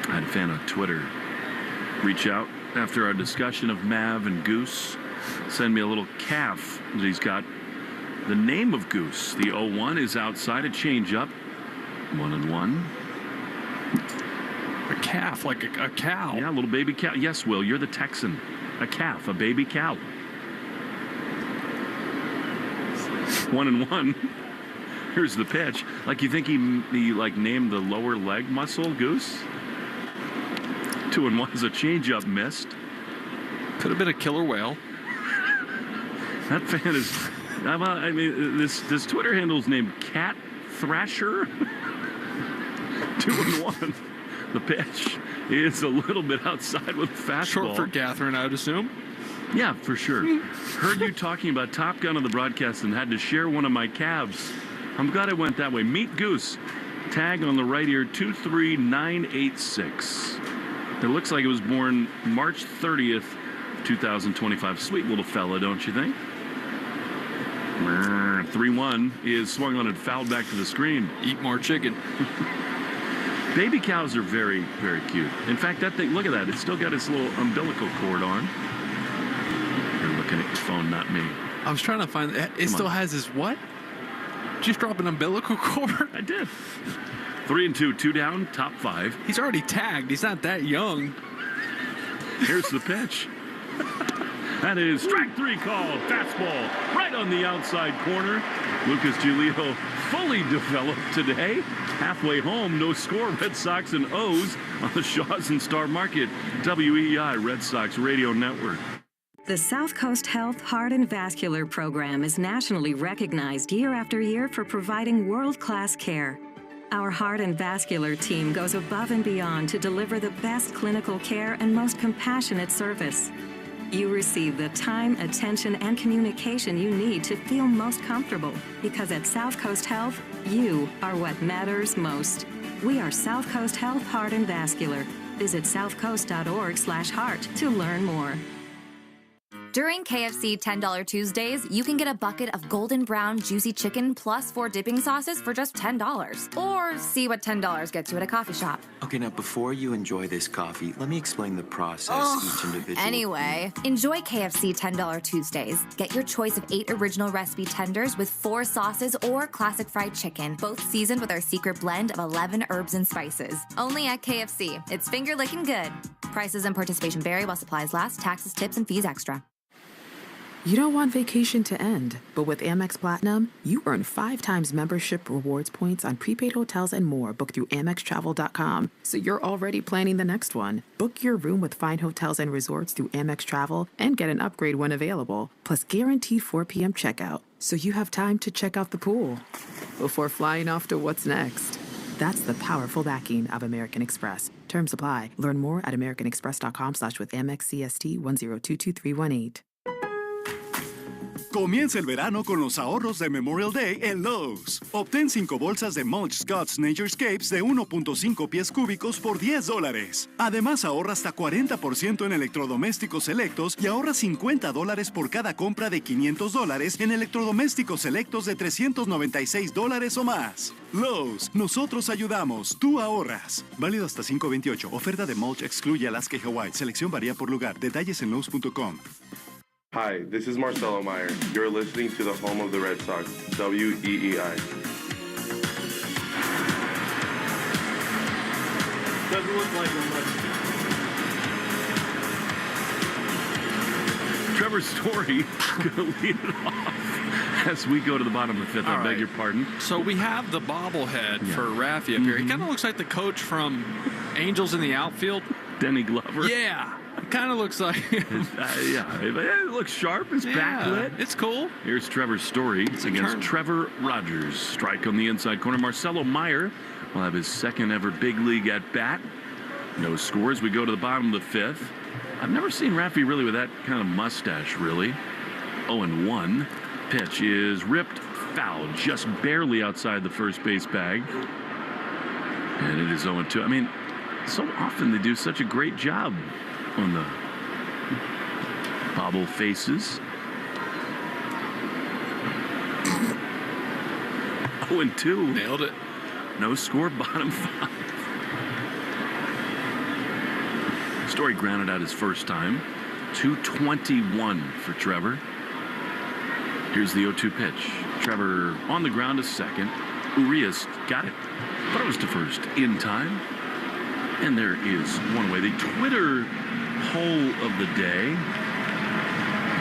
I had a fan on Twitter reach out after our discussion of Mav and Goose. Send me a little calf that he's got the name of Goose. The 0-1 is outside, a changeup. 1-1.
A calf, like a cow.
Yeah, a little baby cow. Yes, Will, you're the Texan. A calf, a baby cow. 1-1. Here's the pitch. Like, you think he like named the lower leg muscle Goose? 2-1 is a changeup missed.
Could have been a killer whale.
That fan is. I mean, this Twitter handle is named Cat Thrasher. 2-1. The pitch is a little bit outside with fastball.
Short for Catherine, I would assume.
Yeah, for sure. Heard you talking about Top Gun on the broadcast and had to share one of my calves. I'm glad I went that way. Meet Goose. Tag on the right ear, 23986. It looks like it was born March 30th, 2025. Sweet little fella, don't you think? 3-1 is swung on and fouled back to the screen.
Eat more chicken.
Baby cows are very, very cute. In fact, that thing, look at that. It's still got its little umbilical cord on. You're looking at your phone, not me.
I was trying to find it. It still has his what? Just drop an umbilical cord?
I did. 3-2, 2 down, top 5.
He's already tagged. He's not that young.
Here's the pitch. That is strike 3 call. Fastball right on the outside corner. Lucas Giolito fully developed today. Halfway home, no score. Red Sox and O's on the Shaws and Star Market. WEEI Red Sox Radio Network.
The South Coast Health Heart and Vascular Program is nationally recognized year after year for providing world-class care. Our heart and vascular team goes above and beyond to deliver the best clinical care and most compassionate service. You receive the time, attention, and communication you need to feel most comfortable, because at South Coast Health, you are what matters most. We are South Coast Health Heart and Vascular. Visit southcoast.org/heart to learn more.
During KFC $10 Tuesdays, you can get a bucket of golden brown juicy chicken plus 4 dipping sauces for just $10. Or see what $10 gets you at a coffee shop.
Okay, now before you enjoy this coffee, let me explain the process each individual.
Anyway, enjoy KFC $10 Tuesdays. Get your choice of 8 original recipe tenders with 4 sauces or classic fried chicken, both seasoned with our secret blend of 11 herbs and spices. Only at KFC. It's finger licking good. Prices and participation vary while supplies last. Taxes, tips, and fees extra.
You don't want vacation to end, but with Amex Platinum, you earn 5 times membership rewards points on prepaid hotels and more booked through AmexTravel.com. So you're already planning the next one. Book your room with fine hotels and resorts through Amex Travel and get an upgrade when available. Plus guaranteed 4 p.m. checkout, so you have time to check out the pool before flying off to what's next. That's the powerful backing of American Express. Terms apply. Learn more at americanexpress.com/with Amex CST 10222318.
Comienza el verano con los ahorros de Memorial Day en Lowe's. Obtén 5 bolsas de Mulch Scott's Naturescapes de 1.5 pies cúbicos por $10. Además, ahorra hasta 40% en electrodomésticos selectos y ahorra $50 por cada compra de $500 en electrodomésticos selectos de $396 o más. Lowe's, nosotros ayudamos, tú ahorras. Válido hasta 5/28. Oferta de Mulch excluye Alaska y Hawaii. Selección varía por lugar. Detalles en Lowe's.com.
Hi, this is Marcelo Meyer. You're listening to the home of the Red Sox, WEEI.
Doesn't look like it much.
Trevor Story going to lead it off as we go to the bottom of the 5th. I beg your pardon.
So we have the bobblehead for Raffy up here. He kind of looks like the coach from Angels in the Outfield.
Denny Glover.
Yeah. It kind of looks like
it looks sharp. It's backlit.
It's cool.
Here's Trevor's Story against Trevor Rogers. Strike on the inside corner. Marcelo Meyer will have his second ever big league at bat. No scores. We go to the bottom of the 5th. I've never seen Raffy really with that kind of mustache, really. 0-1. Pitch is ripped foul, just barely outside the first base bag. And it is 0-2. I mean, So often they do such a great job on the bobble faces. 0-2.
Nailed it.
No score, bottom 5. Story grounded out his first time. 221 for Trevor. Here's the 0-2 pitch. Trevor on the ground to second. Urias got it. Throws to first in time. And there is one away. The Twitter poll of the day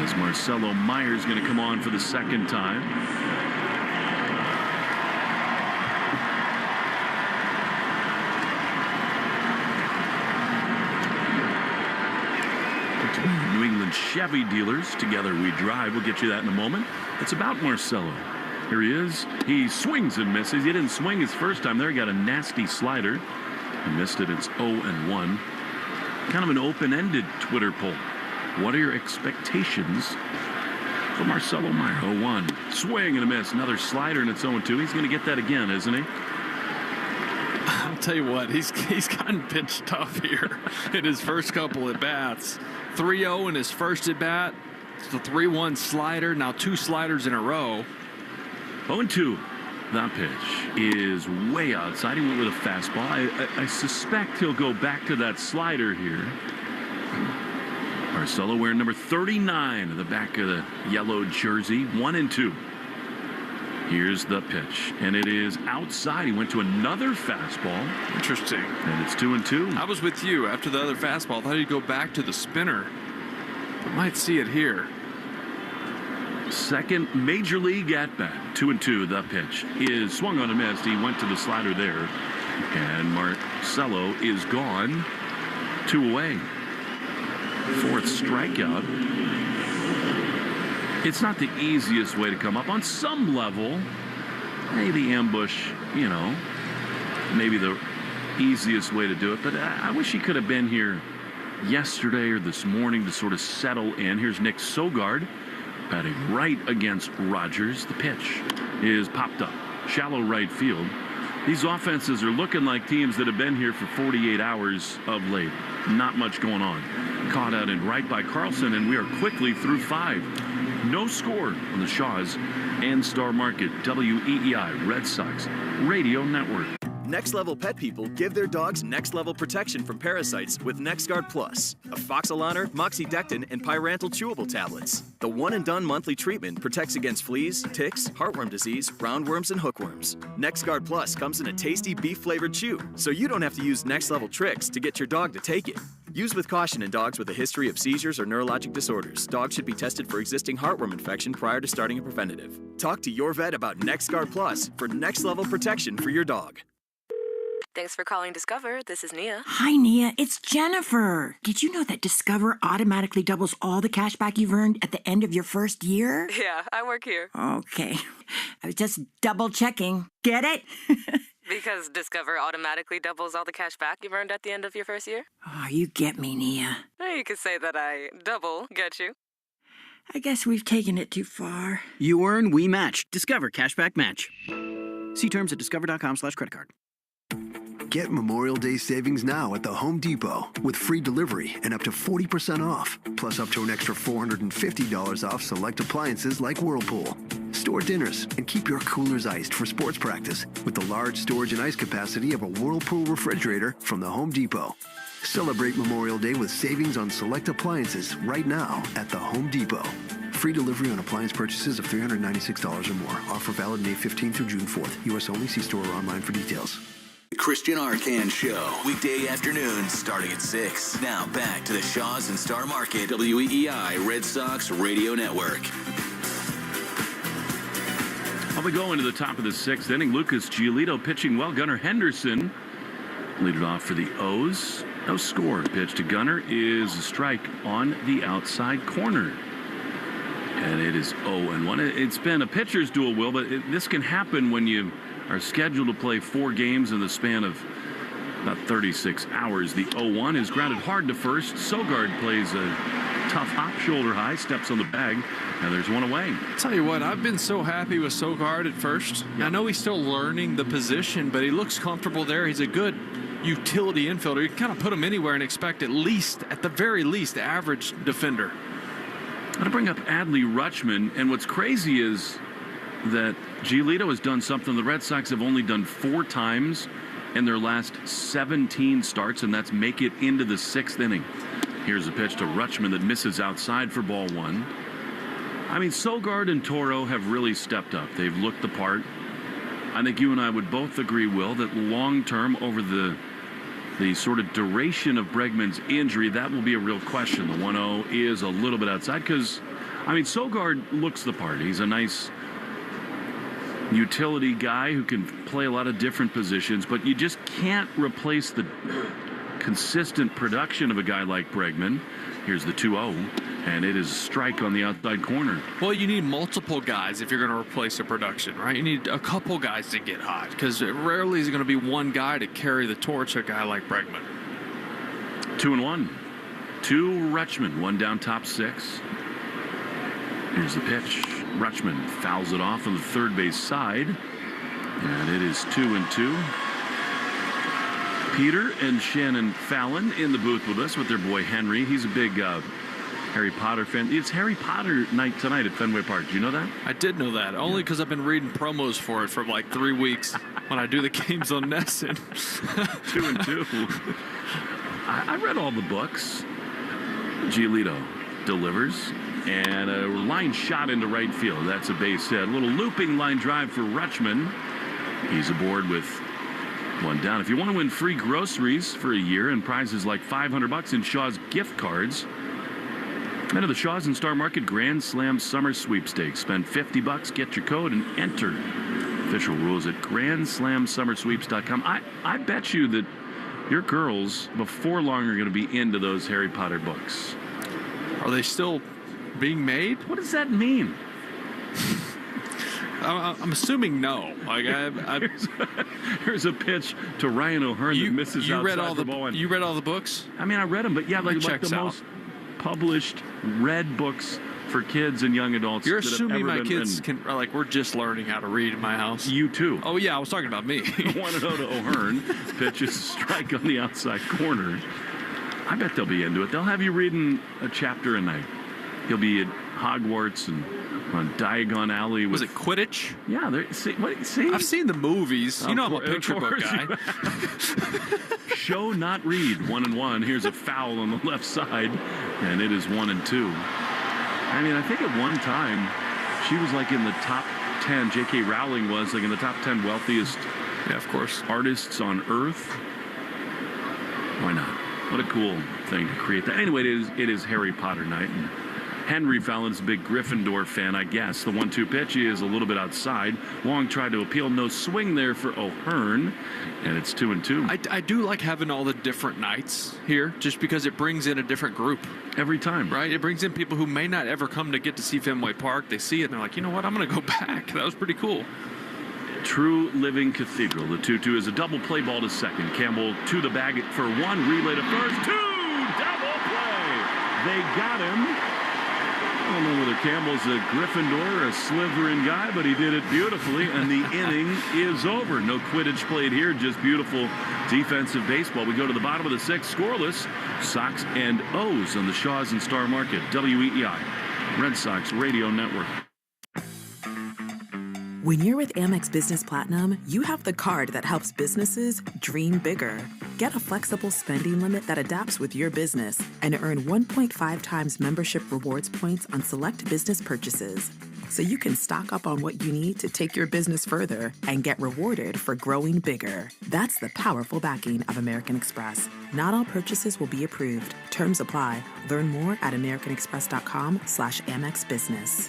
is Marcelo Meyer is going to come on for the second time. New England Chevy dealers, together we drive. We'll get you that in a moment. It's about Marcelo. Here he is. He swings and misses. He didn't swing his first time there. He got a nasty slider. He missed it. It's 0-1. Kind of an open-ended Twitter poll. What are your expectations for Marcelo Meyer? 0-1. Swing and a miss. Another slider, and it's 0-2. He's going to get that again, isn't he?
I'll tell you what, he's gotten pitched tough here in his first couple at bats. 3-0 in his first at bat. It's the 3-1 slider. Now 2 sliders in a row.
0-2. That pitch is way outside. He went with a fastball. I suspect he'll go back to that slider here. Marcelo wearing number 39 at the back of the yellow jersey. 1-2. Here's the pitch, and it is outside. He went to another fastball.
Interesting.
And it's 2-2.
I was with you after the other fastball. I thought he'd go back to the spinner, but might see it here.
Second major league at bat. 2-2. The pitch is swung on and missed. He went to the slider there, and Marcelo is gone. 2 away. Fourth strikeout. It's not the easiest way to come up. On some level, maybe ambush, maybe the easiest way to do it. But I wish he could have been here yesterday or this morning to sort of settle in. Here's Nick Sogard batting right against Rogers. The pitch is popped up. Shallow right field. These offenses are looking like teams that have been here for 48 hours of late. Not much going on. Caught out in right by Carlson, and we are quickly through 5. No score on the Shaws and Star Market WEEI Red Sox Radio Network.
Next Level Pet people give their dogs next level protection from parasites with NexGard Plus, afoxolaner, moxidectin, and pyrantel chewable tablets. The one-and-done monthly treatment protects against fleas, ticks, heartworm disease, roundworms, and hookworms. NexGard Plus comes in a tasty beef-flavored chew, so you don't have to use next-level tricks to get your dog to take it. Use with caution in dogs with a history of seizures or neurologic disorders. Dogs should be tested for existing heartworm infection prior to starting a preventative. Talk to your vet about NexGard Plus for next-level protection for your dog.
Thanks for calling Discover. This is Nia.
Hi, Nia. It's Jennifer. Did you know that Discover automatically doubles all the cash back you've earned at the end of your first year?
Yeah, I work here.
Okay. I was just double checking. Get it?
Because Discover automatically doubles all the cash back you've earned at the end of your first year?
Oh, you get me, Nia.
You could say that I double get you.
I guess we've taken it too far.
You earn, we match. Discover Cashback Match. See terms at discover.com/creditcard.
Get Memorial Day savings now at the Home Depot with free delivery and up to 40% off, plus up to an extra $450 off select appliances like Whirlpool. Store dinners and keep your coolers iced for sports practice with the large storage and ice capacity of a Whirlpool refrigerator from the Home Depot. Celebrate Memorial Day with savings on select appliances right now at the Home Depot. Free delivery on appliance purchases of $396 or more. Offer valid May 15th through June 4th. U.S. only. See store or online for details.
The Christian Arcan Show, weekday afternoons starting at 6. Now back to the Shaws and Star Market WEEI Red Sox Radio Network.
I'll be going to the top of the 6th inning. Lucas Giolito pitching well. Gunnar Henderson lead it off for the O's. No score. Pitch to Gunnar is a strike on the outside corner. And it is 0-1. It's been a pitcher's duel, Will, but this can happen when you are scheduled to play 4 games in the span of about 36 hours. The 0-1 is grounded hard to first. Sogard plays a tough hop, shoulder high, steps on the bag, and there's one away.
Tell you what, I've been so happy with Sogard at first. I know he's still learning the position, but he looks comfortable there. He's a good utility infielder. You can kind of put him anywhere and expect at the very least, average defender.
I'm going to bring up Adley Rutschman, and what's crazy is that Giolito has done something the Red Sox have only done 4 times in their last 17 starts, and that's make it into the 6th inning. Here's a pitch to Rutschman that misses outside for ball 1. I mean, Sogard and Toro have really stepped up. They've looked the part. I think you and I would both agree, Will, that long-term over the sort of duration of Bregman's injury, that will be a real question. The 1-0 is a little bit outside because, I mean, Sogard looks the part. He's a nice utility guy who can play a lot of different positions, but you just can't replace the consistent production of a guy like Bregman. Here's the 2-0, and it is a strike on the outside corner.
Well, you need multiple guys if you're going to replace the production, right? You need a couple guys to get hot, because rarely is it going to be one guy to carry the torch, a guy like Bregman.
2-1 to Rutschman, 1 down, top 6. Here's the pitch. Rutschman fouls it off on the third base side, and it is 2-2. Peter and Shannon Fallon in the booth with us with their boy Henry. He's a big Harry Potter fan. It's Harry Potter night tonight at Fenway Park. Do you know that?
I did know that, only because I've been reading promos for it for like 3 weeks when I do the games on Nesson.
2-2. I read all the books. Giolito delivers, and a line shot into right field. That's a base hit. A little looping line drive for Rutschman. He's aboard with 1 down. If you want to win free groceries for a year and prizes like $500 in Shaw's gift cards, enter the Shaw's and Star Market Grand Slam Summer Sweepstakes. Spend $50, get your code, and enter. Official rules at GrandSlamSummerSweeps.com. I bet you that your girls, before long, are going to be into those Harry Potter books.
Are they still being made?
What does that mean?
I'm assuming no. Like
here's a pitch to Ryan O'Hearn that misses outside the ball.
You read all the books?
I mean, I read them, but yeah, like the most published read books for kids and young adults.
You're assuming my kids can, like, we're just learning how to read in my house.
You too.
Oh yeah, I was talking about me.
1-0 to O'Hearn. Pitches strike on the outside corner. I bet they'll be into it. They'll have you reading a chapter a night. You'll be at Hogwarts and on Diagon Alley.
Was it Quidditch?
Yeah. See?
I've seen the movies. You know I'm a picture book guy.
Show, not read. 1-1. Here's a foul on the left side, and it is 1-2. I mean, I think at one time she was like in the top 10. J.K. Rowling was like in the top 10 wealthiest,
of course,
artists on Earth. Why not? What a cool thing to create that. Anyway, it is Harry Potter night. And Henry Fallon's a big Gryffindor fan, I guess. The 1-2 pitch is a little bit outside. Long tried to appeal. No swing there for O'Hearn. And it's 2-2.
I do like having all the different nights here just because it brings in a different group.
Every time.
Right? It brings in people who may not ever come to get to see Fenway Park. They see it and they're like, you know what? I'm going to go back. That was pretty cool.
True living cathedral. The 2-2 is a double play ball to second. Campbell to the bag for 1. Relay to first. 2. Double play. They got him. I don't know whether Campbell's a Gryffindor or a Slytherin guy, but he did it beautifully, and the inning is over. No Quidditch played here, just beautiful defensive baseball. We go to the bottom of the 6th, scoreless. Sox and O's on the Shaw's and Star Market. WEEI, Red Sox Radio Network.
When you're with Amex Business Platinum, you have the card that helps businesses dream bigger. Get a flexible spending limit that adapts with your business and earn 1.5 times membership rewards points on select business purchases. So you can stock up on what you need to take your business further and get rewarded for growing bigger. That's the powerful backing of American Express. Not all purchases will be approved. Terms apply. Learn more at americanexpress.com/Amex Business.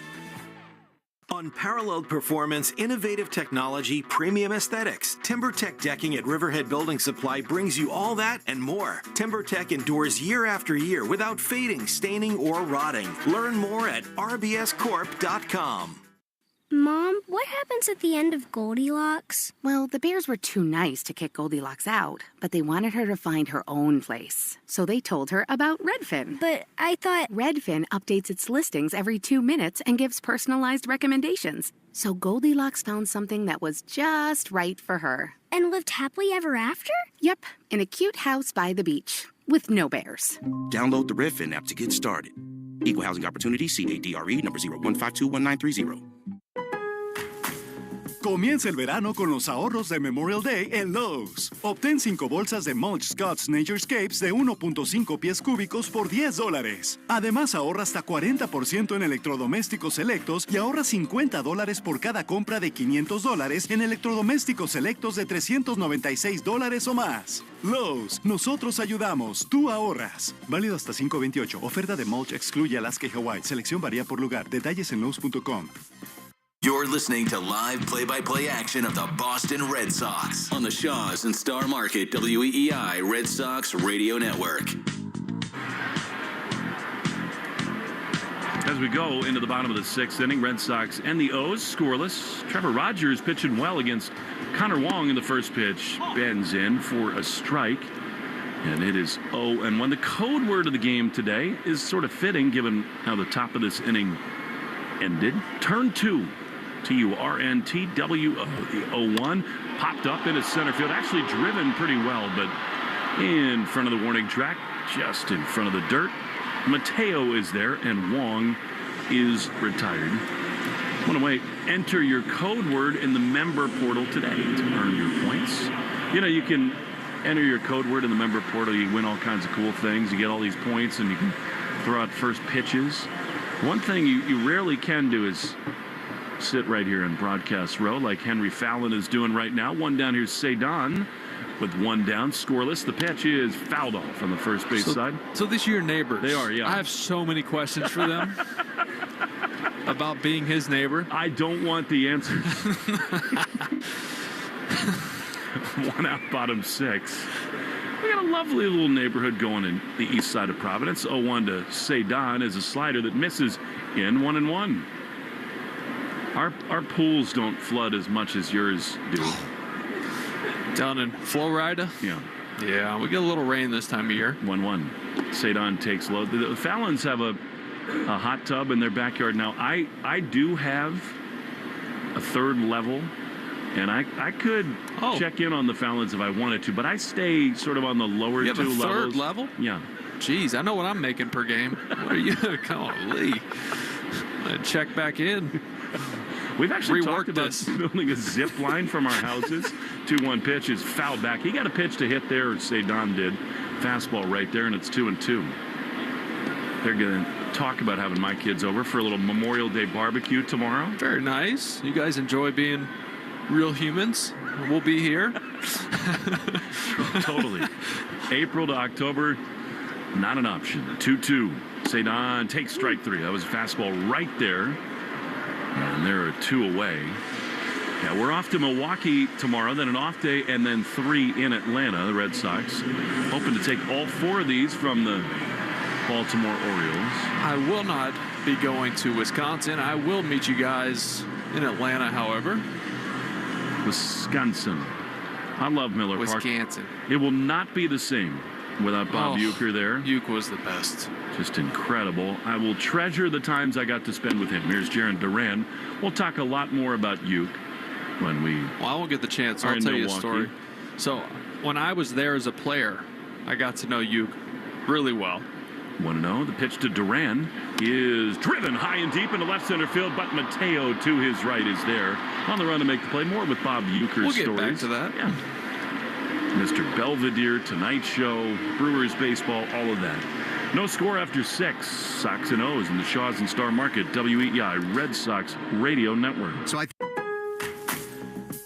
Unparalleled performance, innovative technology, premium aesthetics. TimberTech Decking at Riverhead Building Supply brings you all that and more. TimberTech endures year after year without fading, staining, or rotting. Learn more at rbscorp.com.
Mom, what happens at the end of Goldilocks?
Well, the bears were too nice to kick Goldilocks out, but they wanted her to find her own place. So they told her about Redfin.
But I thought...
Redfin updates its listings every 2 minutes and gives personalized recommendations. So Goldilocks found something that was just right for her.
And lived happily ever after?
Yep, in a cute house by the beach, with no bears.
Download the Redfin app to get started. Equal Housing Opportunity, CADRE, number 01521930.
Comienza el verano con los ahorros de Memorial Day en Lowe's. Obtén 5 bolsas de Mulch Scott's Naturescapes de 1.5 pies cúbicos por $10. Además, ahorra hasta 40% en electrodomésticos selectos y ahorra $50 por cada compra de $500 en electrodomésticos selectos de $396 o más. Lowe's, nosotros ayudamos, tú ahorras. Válido hasta 5/28. Oferta de Mulch excluye Alaska y Hawaii. Selección varía por lugar. Detalles en Lowe's.com.
You're listening to live play-by-play action of the Boston Red Sox on the Shaws and Star Market WEEI Red Sox Radio Network.
As we go into the bottom of the 6th inning, Red Sox and the O's scoreless. Trevor Rogers pitching well against Connor Wong in the first pitch. Bends in for a strike. And it is 0-1. The code word of the game today is sort of fitting given how the top of this inning ended. Turn 2. TURNTWO. The 0-1 popped up into center field. Actually driven pretty well, but in front of the warning track, just in front of the dirt. Mateo is there, and Wong is retired. One away. Enter your code word in the member portal today to earn your points. You know, you can enter your code word in the member portal. You win all kinds of cool things. You get all these points, and you can throw out first pitches. One thing you rarely can do is sit right here in broadcast row like Henry Fallon is doing right now. One down, here's Cedon with one down, scoreless. The pitch is fouled off on the first base side.
So these are your neighbors.
They are, yeah.
I have so many questions for them about being his neighbor.
I don't want the answers. One out, bottom 6. We got a lovely little neighborhood going in the east side of Providence. 0-1 to Cedon is a slider that misses in 1-1. Our pools don't flood as much as yours do.
Down in Florida?
Yeah.
Yeah, we get a little rain this time of year.
1-1. Cedon takes low. The Fallons have a hot tub in their backyard. Now, I do have a third level, and I could check in on the Fallons if I wanted to, but I stay sort of on the lower
you have
two
a third
levels.
Level?
Yeah.
Jeez, I know what I'm making per game. What are you? Come on, Lee. Check back in.
We've actually talked about building a zip line from our houses. 2-1 pitch is fouled back. He got a pitch to hit there, or Cedon did. Fastball right there, and it's 2-2. They're going to talk about having my kids over for a little Memorial Day barbecue tomorrow.
Very nice. You guys enjoy being real humans. We'll be here.
Totally. April to October, not an option. 2-2. Cedon takes strike 3. That was a fastball right there. And there are 2 away. Yeah, we're off to Milwaukee tomorrow, then an off day, and then 3 in Atlanta. The Red Sox hoping to take all 4 of these from the Baltimore Orioles.
I will not be going to Wisconsin. I will meet you guys in Atlanta, however.
Wisconsin. I love Miller Park.
Wisconsin.
It will not be the same without Bob Uecker there.
Uecker was the best.
Just incredible. I will treasure the times I got to spend with him. Here's Jaron Duran. We'll talk a lot more about Uecker when we
Well, I won't get the chance. I'll tell you a story. So, when I was there as a player, I got to know Uecker really well.
1-0. The pitch to Duran is driven high and deep into left center field, but Mateo to his right is there on the run to make the play. More with Bob Uecker's stories.
We'll get back to that.
Yeah. Mr. Belvedere, Tonight Show, Brewers baseball, all of that. No score after 6. Sox and O's in the Shaws and Star Market WEEI Red Sox Radio Network.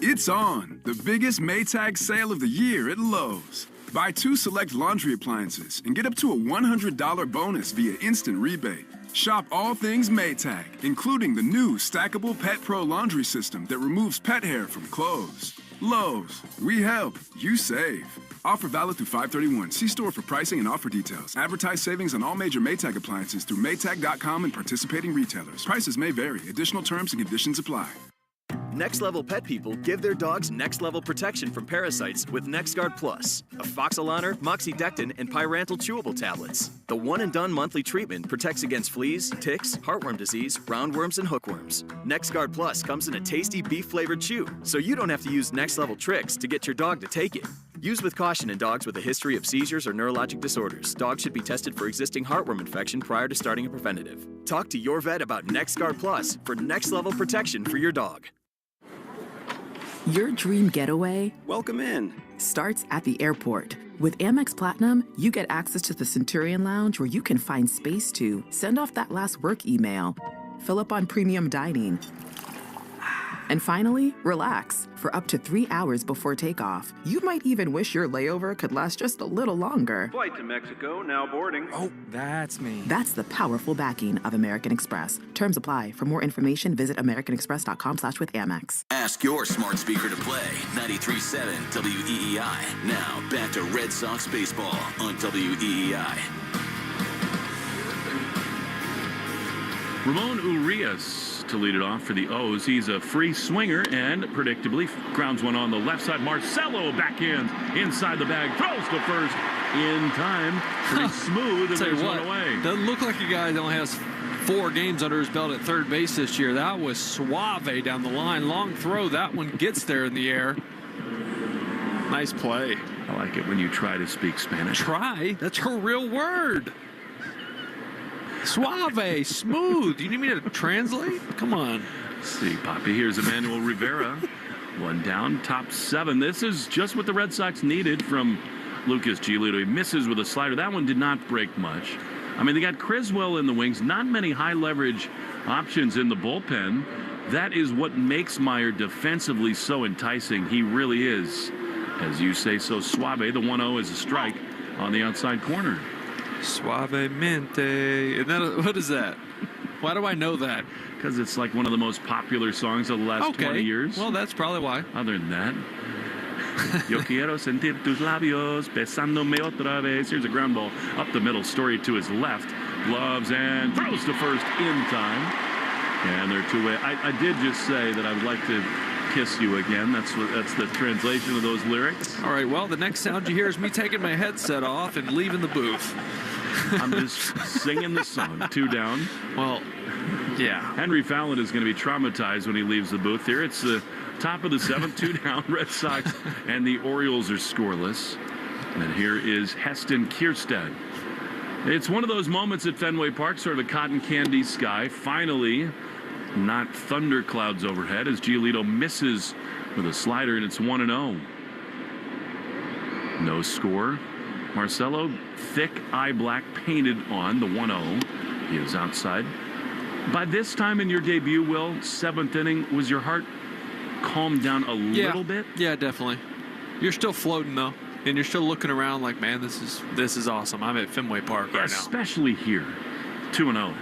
It's on. The biggest Maytag sale of the year at Lowe's. Buy 2 select laundry appliances and get up to a $100 bonus via instant rebate. Shop all things Maytag, including the new stackable Pet Pro laundry system that removes pet hair from clothes. Lowe's, we help, you save. Offer valid through 5/31. See store for pricing and offer details. Advertise savings on all major Maytag appliances through Maytag.com and participating retailers. Prices may vary. Additional terms and conditions apply.
Next level pet people give their dogs next level protection from parasites with NexGard Plus, afoxolaner, moxidectin, and pyrantel chewable tablets. The one and done monthly treatment protects against fleas, ticks, heartworm disease, roundworms, and hookworms. NexGard Plus comes in a tasty beef flavored chew, so you don't have to use next level tricks to get your dog to take it. Use with caution in dogs with a history of seizures or neurologic disorders. Dogs should be tested for existing heartworm infection prior to starting a preventative. Talk to your vet about NexGard Plus for next level protection for your dog.
Your dream getaway,
welcome in,
starts at the airport. With Amex Platinum, you get access to the Centurion Lounge where you can find space to send off that last work email, fill up on premium dining, and finally, relax for up to 3 hours before takeoff. You might even wish your layover could last just a little longer.
Flight to Mexico, now boarding.
Oh, that's me.
That's the powerful backing of American Express. Terms apply. For more information, visit americanexpress.com/withAmex.
Ask your smart speaker to play 93.7 WEEI. Now, back to Red Sox baseball on WEEI.
Ramon Urias to lead it off for the O's. He's a free swinger and predictably grounds one on the left side. Marcelo backhands inside the bag, throws to first in time. Pretty smooth, and there's one away.
Doesn't look like a guy that only has 4 games under his belt at third base this year. That was suave down the line. Long throw. That one gets there in the air. Nice play.
I like it when you try to speak Spanish.
Try? That's her real word. Suave, smooth. Do you need me to translate? Come on.
Let's see, Poppy. Here's Emmanuel Rivera. One down, top 7. This is just what the Red Sox needed from Lucas Giolito. He misses with a slider. That one did not break much. I mean, they got Criswell in the wings. Not many high leverage options in the bullpen. That is what makes Meyer defensively so enticing. He really is, as you say, so suave. The 1-0 is a strike on the outside corner.
Suavemente. What is that? Why do I know that?
Because it's like one of the most popular songs of the last 20 years.
Well, that's probably why.
Other than that, Yo quiero sentir tus labios besándome otra vez. Here's a ground ball up the middle, Story to his left. Gloves and throws to first in time. And they're two-way. I did just say that I would like to kiss you again. That's the translation of those lyrics.
All right, well, the next sound you hear is me taking my headset off and leaving the booth.
I'm just singing the song. 2 down.
Well, yeah.
Henry Fallon is going to be traumatized when he leaves the booth here. It's the top of the 7th, 2 down. Red Sox and the Orioles are scoreless. And here is Heston Kierstead. It's one of those moments at Fenway Park, sort of a cotton candy sky. Finally, not thunderclouds overhead as Giolito misses with a slider, and it's 1-0. No score. Marcelo, thick eye black painted on the 1-0. He is outside. By this time in your debut, Will, 7th inning, was your heart calmed down a little bit?
Yeah, definitely. You're still floating though, and you're still looking around like, man, this is awesome. I'm at Fenway Park right now.
Especially here. 2-0.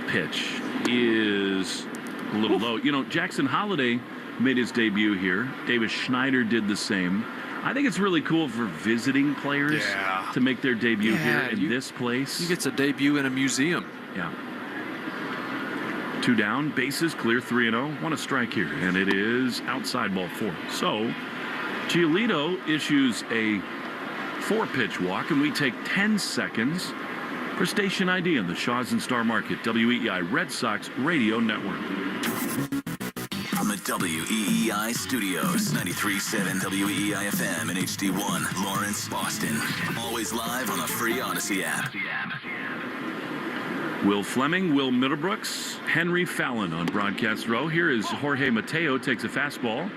Pitch is a little low. You know, Jackson Holliday made his debut here. Davis Schneider did the same. I think it's really cool for visiting players to make their debut here in this place.
He gets a debut in a museum.
Yeah. 2 down, bases clear, 3-0. 1 strike here, and it is outside ball 4. So Giolito issues a 4-pitch walk, and we take 10 seconds for station ID on the Shaw's and Star Market, WEEI Red Sox Radio Network.
From the WEEI studios, 93.7 WEEI FM and HD1, Lawrence, Boston. Always live on the free Odyssey app.
Will Fleming, Will Middlebrooks, Henry Fallon on broadcast row. Here is Jorge Mateo, takes a fastball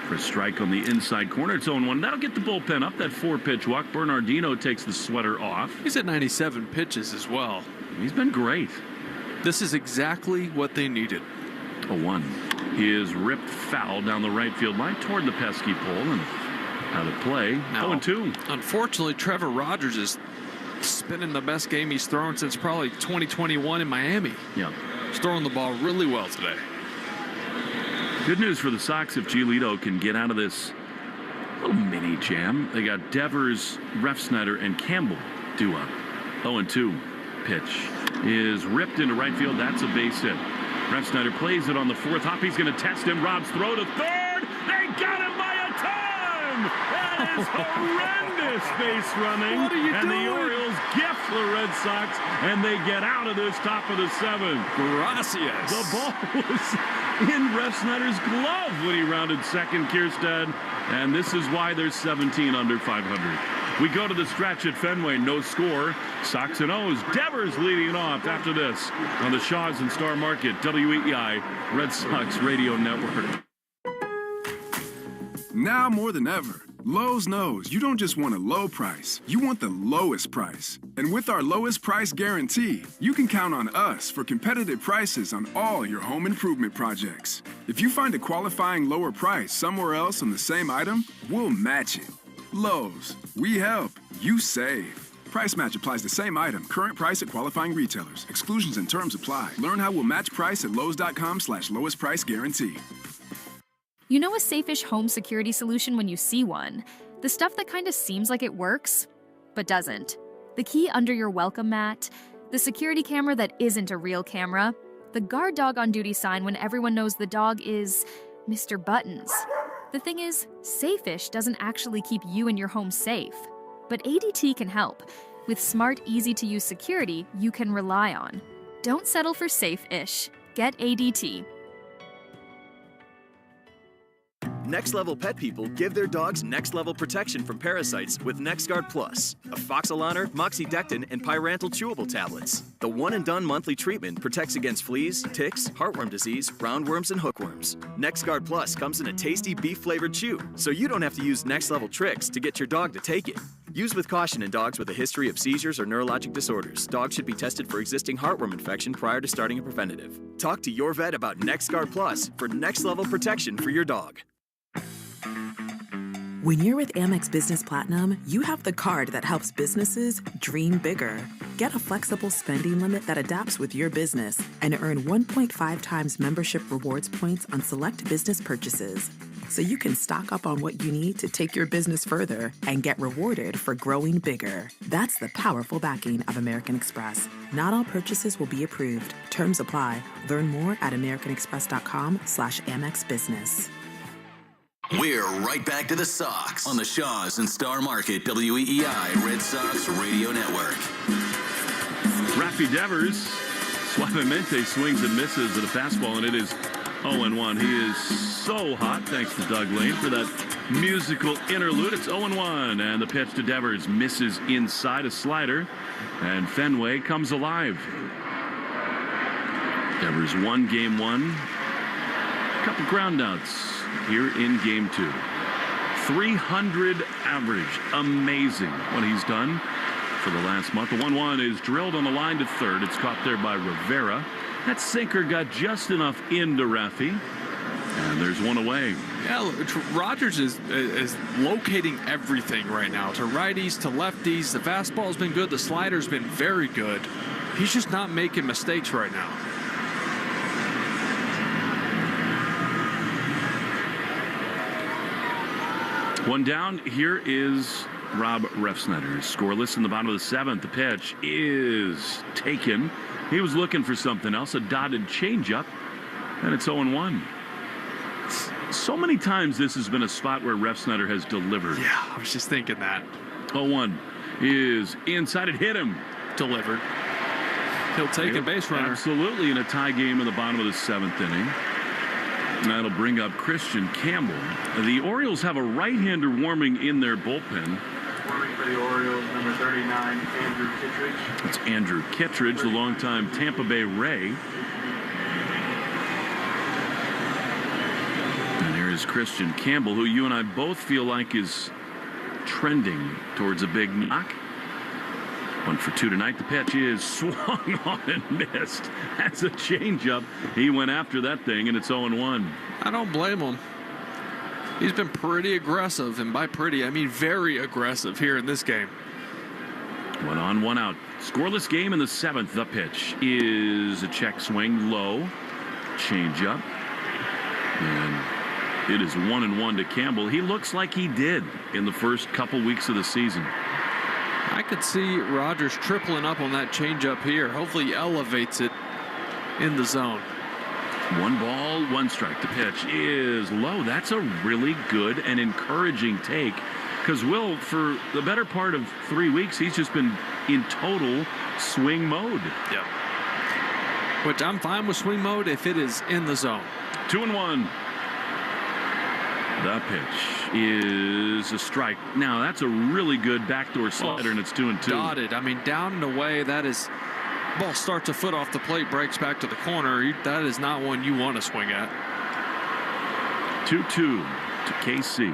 for a strike on the inside corner. It's 0-1. That'll get the bullpen up. That 4-pitch walk. Bernardino takes the sweater off.
He's at 97 pitches as well.
He's been great.
This is exactly what they needed.
0-1. He is ripped foul down the right field line toward the pesky pole and out of play. 0-2.
Unfortunately, Trevor Rogers is spinning the best game he's thrown since probably 2021 in Miami.
Yeah.
He's throwing the ball really well today.
Good news for the Sox if Giolito can get out of this little mini jam. They got Devers, Refsnyder, and Campbell due up. 0-2 pitch is ripped into right field. That's a base hit. Refsnyder plays it on the fourth hop. He's going to test him. Rob's throw to third. They got him by a ton. That is horrendous base running.
What are you
and
doing?
The Orioles gift the Red Sox, and they get out of this top of the seventh.
Gracias.
The ball was in Refsnyder's glove when he rounded second, Kierstead. And this is why they're 17 under 500. We go to the stretch at Fenway, no score. Sox and O's. Devers leading it off after this on the Shaws and Star Market, WEEI, Red Sox Radio Network.
Now more than ever, Lowe's knows you don't just want a low price, you want the lowest price. And with our lowest price guarantee, you can count on us for competitive prices on all your home improvement projects. If you find a qualifying lower price somewhere else on the same item, we'll match it. Lowe's, we help, you save. Price match applies to same item. Current price at qualifying retailers. Exclusions and terms apply. Learn how we'll match price at lowes.com/lowest price guarantee.
You know a safe-ish home security solution when you see one. The stuff that kind of seems like it works, but doesn't. The key under your welcome mat, the security camera that isn't a real camera, the guard dog on duty sign when everyone knows the dog is Mr. Buttons. The thing is, safe-ish doesn't actually keep you and your home safe. But ADT can help. With smart, easy-to-use security you can rely on. Don't settle for safe-ish. Get ADT.
Next Level Pet people give their dogs next-level protection from parasites with NexGard Plus, afoxolaner, moxidectin, and pyrantel chewable tablets. The one-and-done monthly treatment protects against fleas, ticks, heartworm disease, roundworms, and hookworms. NexGard Plus comes in a tasty beef-flavored chew, so you don't have to use next-level tricks to get your dog to take it. Use with caution in dogs with a history of seizures or neurologic disorders. Dogs should be tested for existing heartworm infection prior to starting a preventative. Talk to your vet about NexGard Plus for next-level protection for your dog.
When you're with Amex Business Platinum, you have the card that helps businesses dream bigger. Get a flexible spending limit that adapts with your business and earn 1.5 times membership rewards points on select business purchases. So you can stock up on what you need to take your business further and get rewarded for growing bigger. That's the powerful backing of American Express. Not all purchases will be approved. Terms apply. Learn more at americanexpress.com/Amex Business.
We're right back to the Sox on the Shaws and Star Market WEEI Red Sox Radio Network.
Rafi Devers, Suavemente swings and misses at a fastball, and it is 0-1. He is so hot, thanks to Doug Lane for that musical interlude. It's 0-1, and the pitch to Devers misses inside a slider, and Fenway comes alive. Devers won game one. Couple ground outs here in game two. 300 average. Amazing what he's done for the last month. The 1-1 is drilled on the line to third. It's caught there by Rivera. That sinker got just enough into Rafi. And there's one away.
Yeah, Rogers is locating everything right now. To righties, to lefties. The fastball's been good. The slider's been very good. He's just not making mistakes right now.
One down. Here is Rob Refsnyder. Scoreless in the bottom of the seventh. The pitch is taken. He was looking for something else, a dotted changeup, and it's 0-1. So many times this has been a spot where Refsnyder has delivered.
Yeah, I was just thinking that.
0-1 is inside. It hit him.
Delivered. He'll take a base runner.
Absolutely, in a tie game in the bottom of the seventh inning. That'll bring up Christian Campbell. The Orioles have a right-hander warming in their bullpen.
Warming for the Orioles, number 39, Andrew Kittredge.
It's Andrew Kittredge, the longtime Tampa Bay Ray. And here is Christian Campbell, who you and I both feel like is trending towards a big knock. 1 for 2 tonight. The pitch is swung on and missed. That's a changeup. He went after that thing, and it's 0-1.
I don't blame him. He's been pretty aggressive, and by pretty, I mean very aggressive here in this game.
1 on, 1 out. Scoreless game in the seventh. The pitch is a check swing, low. Changeup. And It is 1-1 to Campbell. He looks like he did in the first couple weeks of the season.
I could see Rogers tripling up on that changeup here. Hopefully he elevates it in the zone.
1 ball, 1 strike. The pitch is low. That's a really good and encouraging take, because Will, for the better part of 3 weeks, he's just been in total swing mode.
Yeah. Which I'm fine with swing mode if it is in the zone.
2-1. The pitch is a strike. Now, that's a really good backdoor slider, and it's 2-2.
Dotted. I mean, down and away, that is... Ball starts a foot off the plate, breaks back to the corner. That is not one you want to swing at.
2-2 to KC.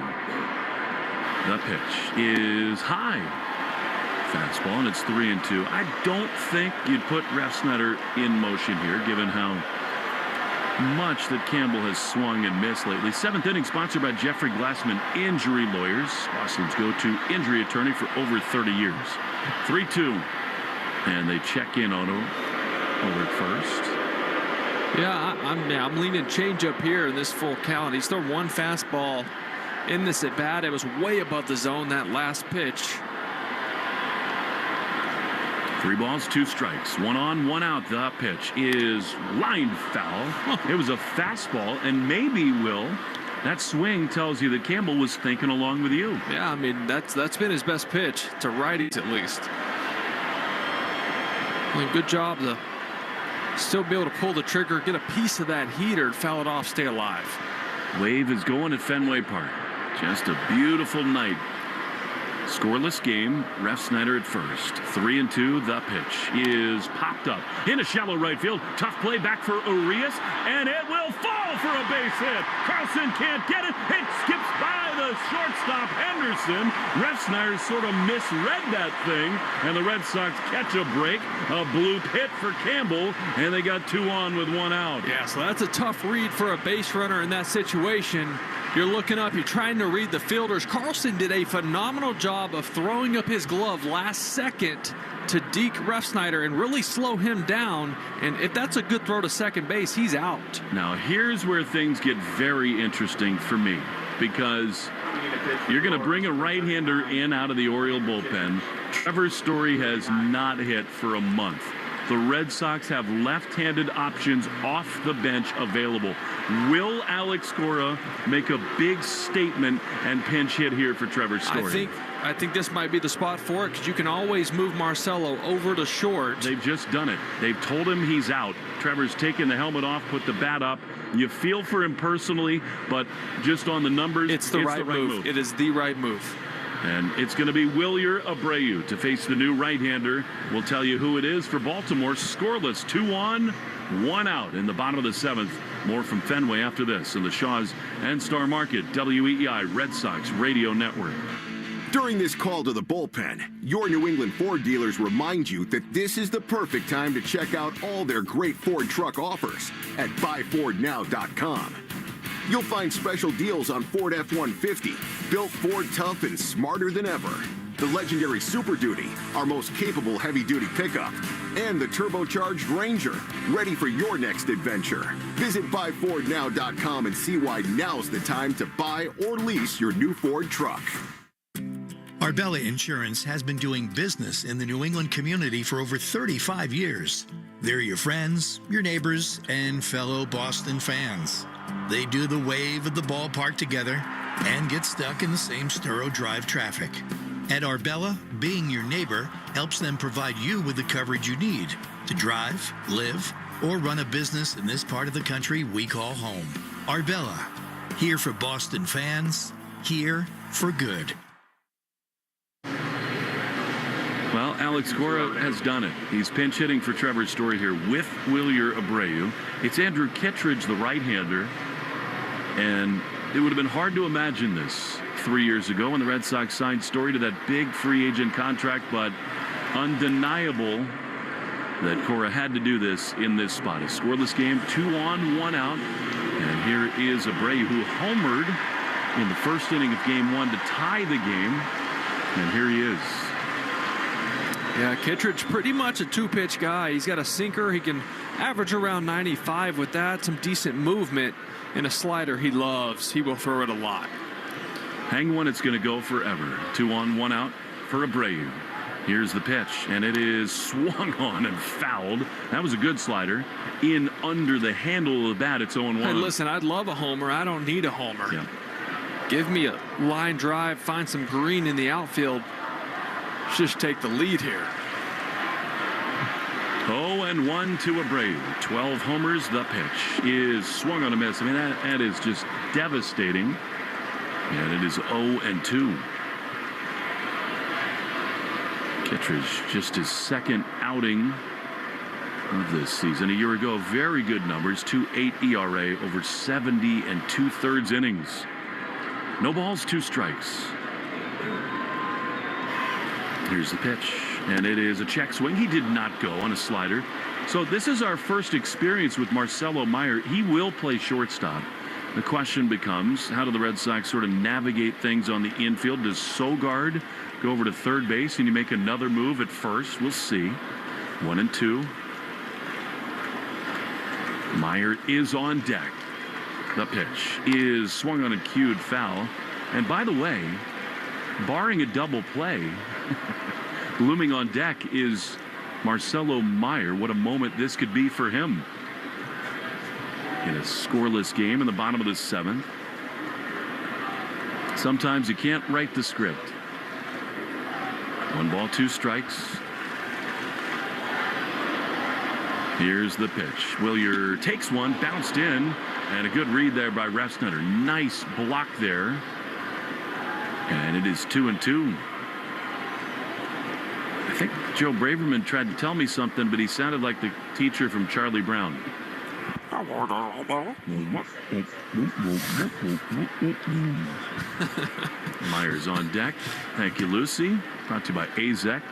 The pitch is high. Fastball, and it's 3-2. I don't think you'd put Refsnyder in motion here, given how much that Campbell has swung and missed lately. 7th inning, sponsored by Jeffrey Glassman Injury Lawyers, Boston's go-to injury attorney for over 30 years. 3-2, and they check in Otto over at first.
Yeah, I'm leaning changeup here in this full count. He's thrown 1 fastball in this at bat. It was way above the zone that last pitch.
3 balls, 2 strikes. 1 on, 1 out. The pitch is lined foul. It was a fastball, and maybe, Will, that swing tells you that Campbell was thinking along with you.
Yeah, I mean, that's been his best pitch to righties at least. I mean, good job to still be able to pull the trigger, get a piece of that heater, foul it off, stay alive.
Wave is going at Fenway Park. Just a beautiful night. Scoreless game. Refsnyder at first. 3-2. The pitch is popped up into shallow right field. Tough play back for Urias, and it will fall for a base hit. Carlson can't get it. It skips by the shortstop Henderson. Refsnyder sort of misread that thing, and the Red Sox catch a break. A bloop hit for Campbell, and they got 2 on with 1 out.
Yeah, so that's a tough read for a base runner in that situation. You're looking up, you're trying to read the fielders. Carlson did a phenomenal job of throwing up his glove last second to deke Refsnyder and really slow him down. And if that's a good throw to second base, he's out.
Now, here's where things get very interesting for me, because you're going to bring a right-hander in out of the Oriole bullpen. Trevor Story has not hit for a month. The Red Sox have left-handed options off the bench available. Will Alex Cora make a big statement and pinch hit here for Trevor Story?
I think this might be the spot for it, because you can always move Marcelo over to short.
They've just done it. They've told him he's out. Trevor's taken the helmet off, put the bat up. You feel for him personally, but just on the numbers,
it's the right move. It is the right move.
And it's going to be Wilyer Abreu to face the new right-hander. We'll tell you who it is for Baltimore. Scoreless, 2 on, 1 out in the bottom of the 7th. More from Fenway after this in the Shaw's and Star Market WEEI Red Sox Radio Network.
During this call to the bullpen, your New England Ford dealers remind you that this is the perfect time to check out all their great Ford truck offers at buyfordnow.com. You'll find special deals on Ford F-150, built Ford tough and smarter than ever. The legendary Super Duty, our most capable heavy-duty pickup, and the turbocharged Granger, ready for your next adventure. Visit buyfordnow.com and see why now's the time to buy or lease your new Ford truck.
Arbella Insurance has been doing business in the New England community for over 35 years. They're your friends, your neighbors, and fellow Boston fans. They do the wave at the ballpark together and get stuck in the same Sturo Drive traffic. At Arbella, being your neighbor helps them provide you with the coverage you need to drive, live, or run a business in this part of the country we call home. Arbella, here for Boston fans, here for good.
Well, Alex Cora has done it. He's pinch hitting for Trevor Story here with Wilyer Abreu. It's Andrew Kittredge, the right-hander. And it would have been hard to imagine this 3 years ago when the Red Sox signed Story to that big free agent contract, but undeniable that Cora had to do this in this spot. A scoreless game, 2 on, 1 out. And here is Abreu, who homered in the first inning of Game 1 to tie the game. And here he is.
Yeah, Kittredge pretty much a two-pitch guy. He's got a sinker. He can average around 95 with that, some decent movement, and a slider he loves. He will throw it a lot.
Hang one, it's going to go forever. 2 on, 1 out for Abreu. Here's the pitch, and it is swung on and fouled. That was a good slider. In under the handle of the bat, it's 0-1.
Hey, listen, I'd love a homer. I don't need a homer.
Yeah.
Give me a line drive, find some green in the outfield. Just take the lead here.
0-1 to Abreu. 12 homers. The pitch is swung on a miss. I mean, that is just devastating. And it is 0-2. Kittredge, just his second outing of this season. A year ago, very good numbers. 2.8 ERA over 70 2/3 innings. No balls, 2 strikes. Here's the pitch, and it is a check swing. He did not go on a slider. So this is our first experience with Marcelo Meyer. He will play shortstop. The question becomes, how do the Red Sox sort of navigate things on the infield? Does Sogard go over to third base and you make another move at first? We'll see. 1-2. Meyer is on deck. The pitch is swung on a cued foul. And by the way, barring a double play, looming on deck is Marcelo Meyer. What a moment this could be for him. In a scoreless game in the bottom of the 7th. Sometimes you can't write the script. 1 ball, 2 strikes. Here's the pitch. Willier takes one, bounced in, and a good read there by Refsnyder. Nice block there. And it is 2-2. I think Joe Braverman tried to tell me something, but he sounded like the teacher from Charlie Brown. Meyer's on deck. Thank you, Lucy. Brought to you by AZEC.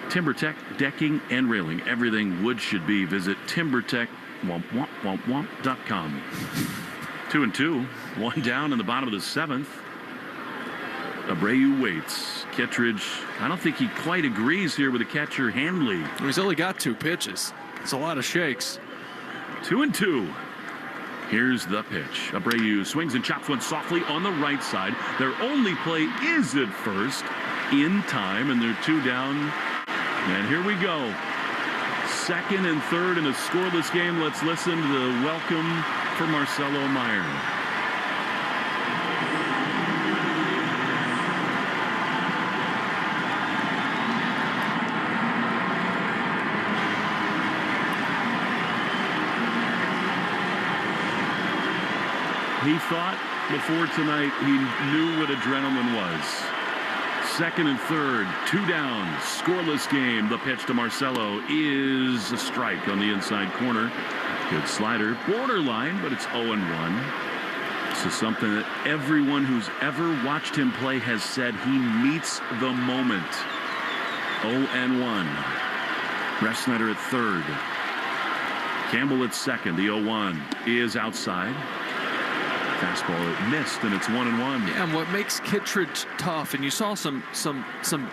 TimberTech decking and railing. Everything wood should be. Visit TimberTech.com. 2-2. 1 down in the bottom of the 7th. Abreu waits. Kittredge, I don't think he quite agrees here with the catcher, Handley.
He's only got 2 pitches. It's a lot of shakes.
2-2. Here's the pitch. Abreu swings and chops one softly on the right side. Their only play is at first in time, and they're 2 down. And here we go. 2nd and 3rd in a scoreless game. Let's listen to the welcome for Marcelo Meyer. He thought before tonight he knew what adrenaline was. 2nd and 3rd, 2 down, scoreless game. The pitch to Marcelo is a strike on the inside corner. Good slider, borderline, but it's 0-1. This is something that everyone who's ever watched him play has said he meets the moment. 0-1. Refsnyder at 3rd. Campbell at 2nd. The 0-1 is outside. Fastball it missed, and it's 1-1.
Yeah, and what makes Kittredge tough, and you saw some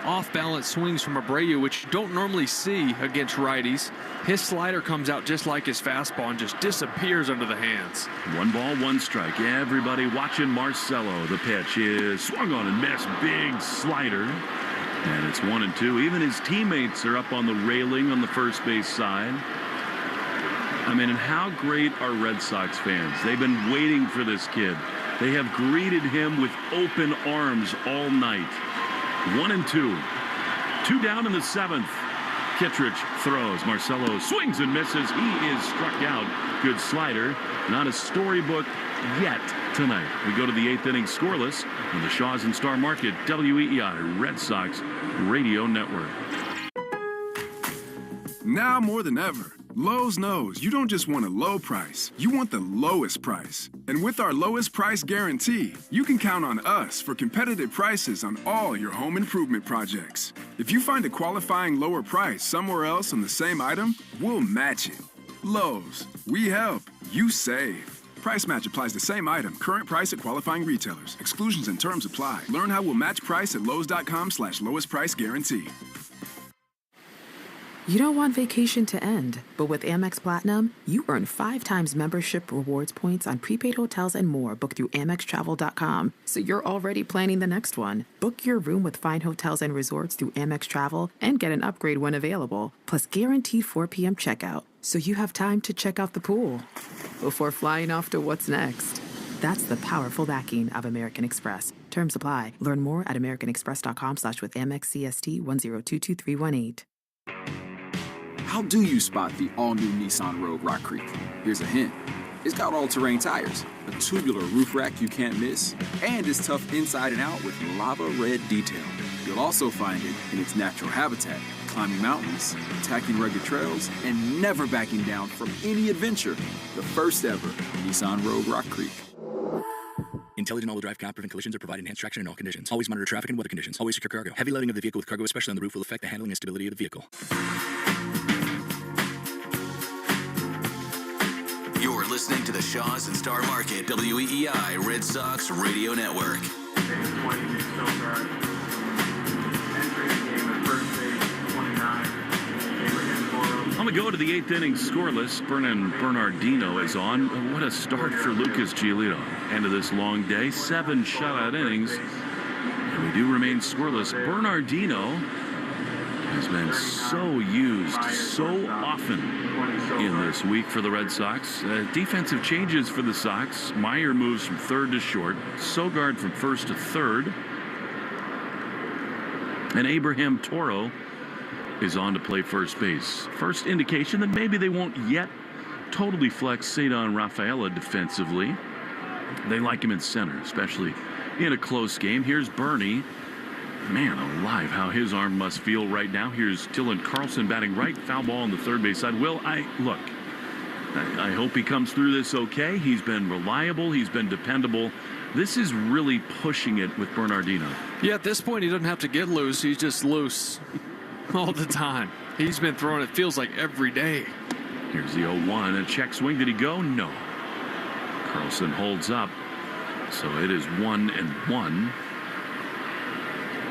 off-balance swings from Abreu, which you don't normally see against righties. His slider comes out just like his fastball and just disappears under the hands.
1 ball, 1 strike. Everybody watching Marcelo. The pitch is swung on and missed. Big slider. And it's 1-2. Even his teammates are up on the railing on the first base side. I mean, and how great are Red Sox fans? They've been waiting for this kid. They have greeted him with open arms all night. 1-2. 2 down in the 7th. Kittredge throws. Marcelo swings and misses. He is struck out. Good slider. Not a storybook yet tonight. We go to the 8th inning scoreless on the Shaw's and Star Market WEEI Red Sox Radio Network.
Now more than ever, Lowe's knows you don't just want a low price, you want the lowest price. And with our lowest price guarantee, you can count on us for competitive prices on all your home improvement projects. If you find a qualifying lower price somewhere else on the same item, we'll match it. Lowe's, we help, you save. Price match applies to same item, current price at qualifying retailers. Exclusions and terms apply. Learn how we'll match price at Lowe's.com/lowest price guarantee.
You don't want vacation to end, but with Amex Platinum, you earn 5 times membership rewards points on prepaid hotels and more booked through AmexTravel.com. So you're already planning the next one. Book your room with fine hotels and resorts through Amex Travel and get an upgrade when available. Plus guaranteed 4 p.m. checkout, so you have time to check out the pool before flying off to what's next. That's the powerful backing of American Express. Terms apply. Learn more at americanexpress.com/with Amex CST 10222318.
How do you spot the all-new Nissan Rogue Rock Creek? Here's a hint. It's got all-terrain tires, a tubular roof rack you can't miss, and it's tough inside and out with lava red detail. You'll also find it in its natural habitat, climbing mountains, attacking rugged trails, and never backing down from any adventure. The first ever Nissan Rogue Rock Creek.
Intelligent all-wheel drive cannot prevent collisions or provide enhanced traction in all conditions. Always monitor traffic and weather conditions. Always secure cargo. Heavy loading of the vehicle with cargo, especially on the roof, will affect the handling and stability of the vehicle.
You're listening to the Shaws and Star Market WEEI Red Sox Radio Network.
I'm going to go to the 8th inning scoreless. Bernardino is on. What a start for Lucas Giolito. End of this long day. 7 shutout innings. And we do remain scoreless. Bernardino has been so used so often in this week for the Red Sox. Defensive changes for the Sox. Meyer moves from third to short. Sogard from first to third. And Abraham Toro is on to play first base. First indication that maybe they won't yet totally flex Cedar Rafaela defensively. They like him in center, especially in a close game. Here's Bernie. Man alive, how his arm must feel right now. Here's Dylan Carlson batting right. Foul ball on the third base side. Will, I hope he comes through this okay. He's been reliable. He's been dependable. This is really pushing it with Bernardino.
Yeah, at this point, he doesn't have to get loose. He's just loose all the time. He's been throwing, it feels like, every day.
Here's the 0-1. A check swing. Did he go? No. Carlson holds up. So it is 1-1.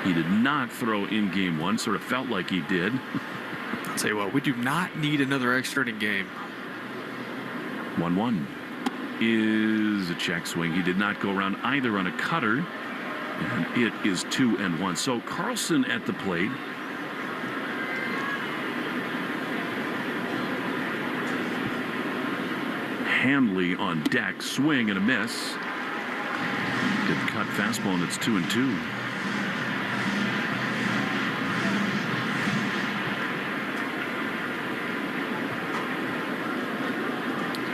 He did not throw in game one. Sort of felt like he did.
I'll tell you what, we do not need another extra inning game.
1-1 is a check swing. He did not go around either on a cutter. And it is 2-1. So Carlson at the plate. Hanley on deck. Swing and a miss. Good cut fastball, and it's 2-2.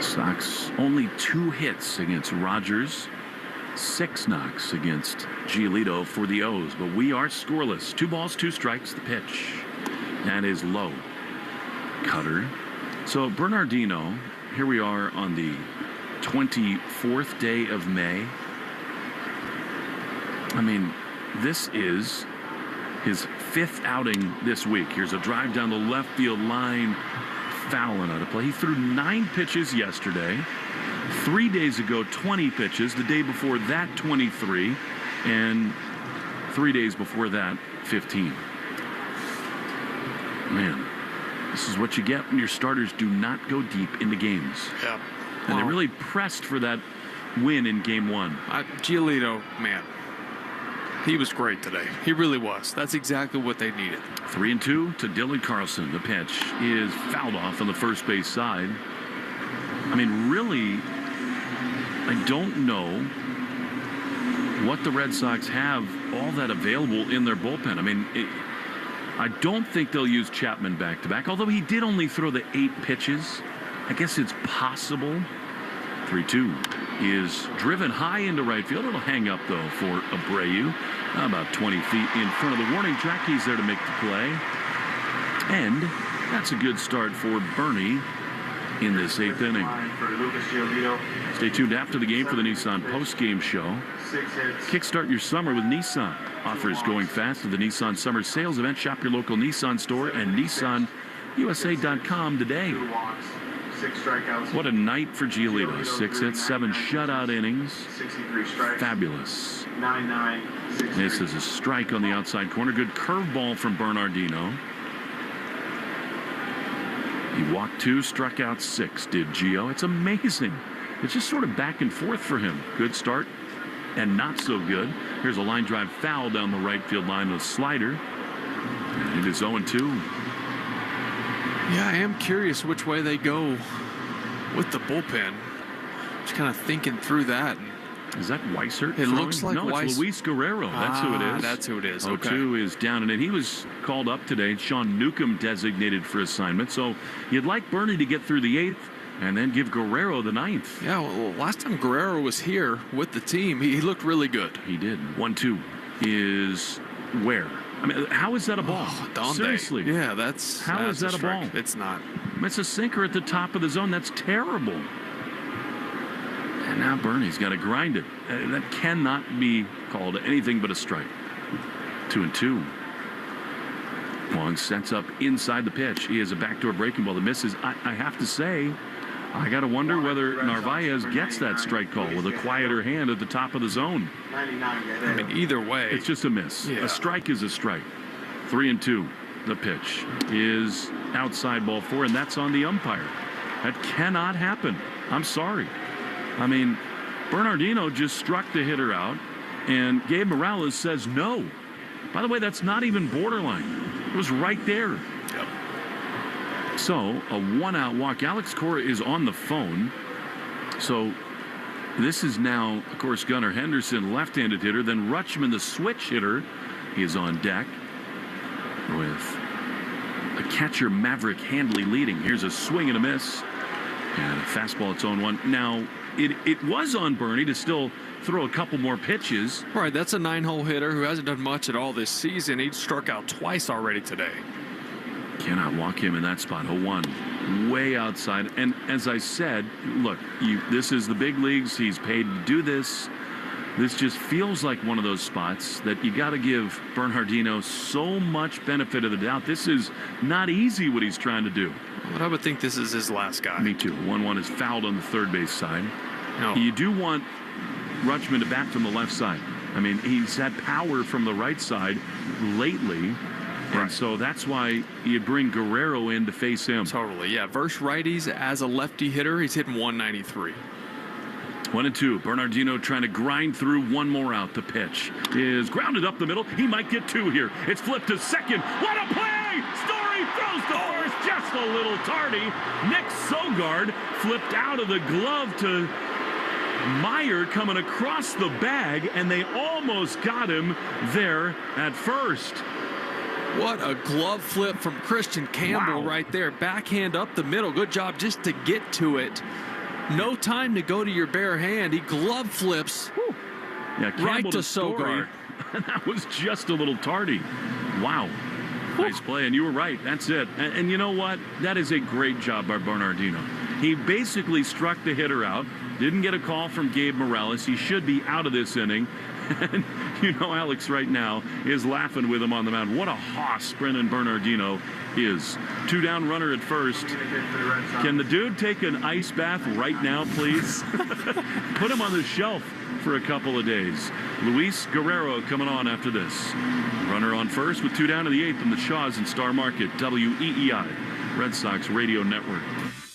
Sox only 2 hits against Rogers, 6 knocks against Giolito for the O's, but we are scoreless. 2 balls, 2 strikes. The pitch. That is low. Cutter. So Bernardino, here we are on the 24th day of May. I mean, this is his 5th outing this week. Here's a drive down the left field line. Foul and out of play. He threw 9 pitches yesterday. 3 days ago, 20 pitches. The day before that, 23. And 3 days before that, 15. Man, this is what you get when your starters do not go deep into games.
Yeah.
And they really pressed for that win in game 1.
Giolito, man, he was great today. He really was. That's exactly what they needed.
3-2 to Dylan Carlson. The pitch is fouled off on the first base side. I mean, really, I don't know what the Red Sox have all that available in their bullpen. I mean, I don't think they'll use Chapman back-to-back, although he did only throw the 8 pitches. I guess it's possible. 3-2 is driven high into right field. It'll hang up, though, for Abreu. About 20 feet in front of the warning track. He's there to make the play. And that's a good start for Bernie in this 8th inning. Stay tuned after the game for the Nissan post-game show. Kickstart your summer with Nissan. Offers going fast at the Nissan Summer Sales Event. Shop your local Nissan store and NissanUSA.com today. What a night for Giolito. 6 hits, 7 shutout innings. Fabulous. This is a strike on the outside corner. Good curveball from Bernardino. walked 2, struck out 6, did Gio. It's amazing. It's just sort of back and forth for him. Good start and not so good. Here's a line drive foul down the right field line with a slider. And it is 0-2.
Yeah, I am curious which way they go with the bullpen. Just kind of thinking through that.
Is that Weissert?
It looks like
no, it's Luis Guerrero. That's who it is.
That's who it is.
0-2 is down in it. He was called up today. Sean Newcomb designated for assignment. So you'd like Bernie to get through the 8th and then give Guerrero the 9th.
Yeah, well, last time Guerrero was here with the team, he looked really good.
He did. 1-2 is where? I mean, how is that a ball? Seriously.
Yeah, that's
how is that a ball?
It's not.
It's a sinker at the top of the zone. That's terrible. And now Bernie's got to grind it. That cannot be called anything but a strike. 2-2. Long sets up inside the pitch. He has a backdoor breaking ball that misses. I have to say, I got to wonder whether Narvaez gets that strike call with a quieter hand at the top of the zone.
I mean, either way.
It's just a miss.
Yeah.
A strike is a strike. 3-2. The pitch is outside ball 4, and that's on the umpire. That cannot happen. I'm sorry. I mean, Bernardino just struck the hitter out, and Gabe Morales says no. By the way, that's not even borderline. It was right there.
Yep.
So, a 1-out walk. Alex Cora is on the phone. So, this is now, of course, Gunnar Henderson, left-handed hitter. Then Rutschman, the switch hitter, is on deck with a catcher, Maverick Handley, leading. Here's a swing and a miss. And a fastball, its own one. Now, it was on Bernie to still throw a couple more pitches.
Right, that's a 9-hole hitter who hasn't done much at all this season. He struck out twice already today.
Cannot walk him in that spot. 0-1. Way outside. And as I said, look, this is the big leagues. He's paid to do this. This just feels like one of those spots that you got to give Bernardino so much benefit of the doubt. This is not easy what he's trying to do.
But I would think this is his last guy.
Me too. 1-1 is fouled on the third base side.
No.
You do want Rutschman to bat from the left side. I mean, he's had power from the right side lately. And so that's why you bring Guerrero in to face him.
Totally, yeah. Versus righties as a lefty hitter, he's hitting 193.
1-2. Bernardino trying to grind through one more out. The pitch is grounded up the middle. He might get 2 here. It's flipped to second. What a play! Story throws to first, just a little tardy. Nick Sogard flipped out of the glove to Meyer coming across the bag, and they almost got him there at first.
What a glove flip from Christian Campbell right there. Backhand up the middle. Good job just to get to it. No time to go to your bare hand. He glove flips right to Sogard.
That was just a little tardy. Wow. Nice play, and you were right. That's it. And you know what? That is a great job by Bernardino. He basically struck the hitter out. Didn't get a call from Gabe Morales. He should be out of this inning. And you know Alex right now is laughing with him on the mound. What a hoss Brennan Bernardino is. 2 down, runner at first. Can the dude take an ice bath right now, please? Put him on the shelf for a couple of days. Luis Guerrero coming on after this. Runner on first with 2 down to the 8th in the Shaws and Star Market, WEEI, Red Sox Radio Network.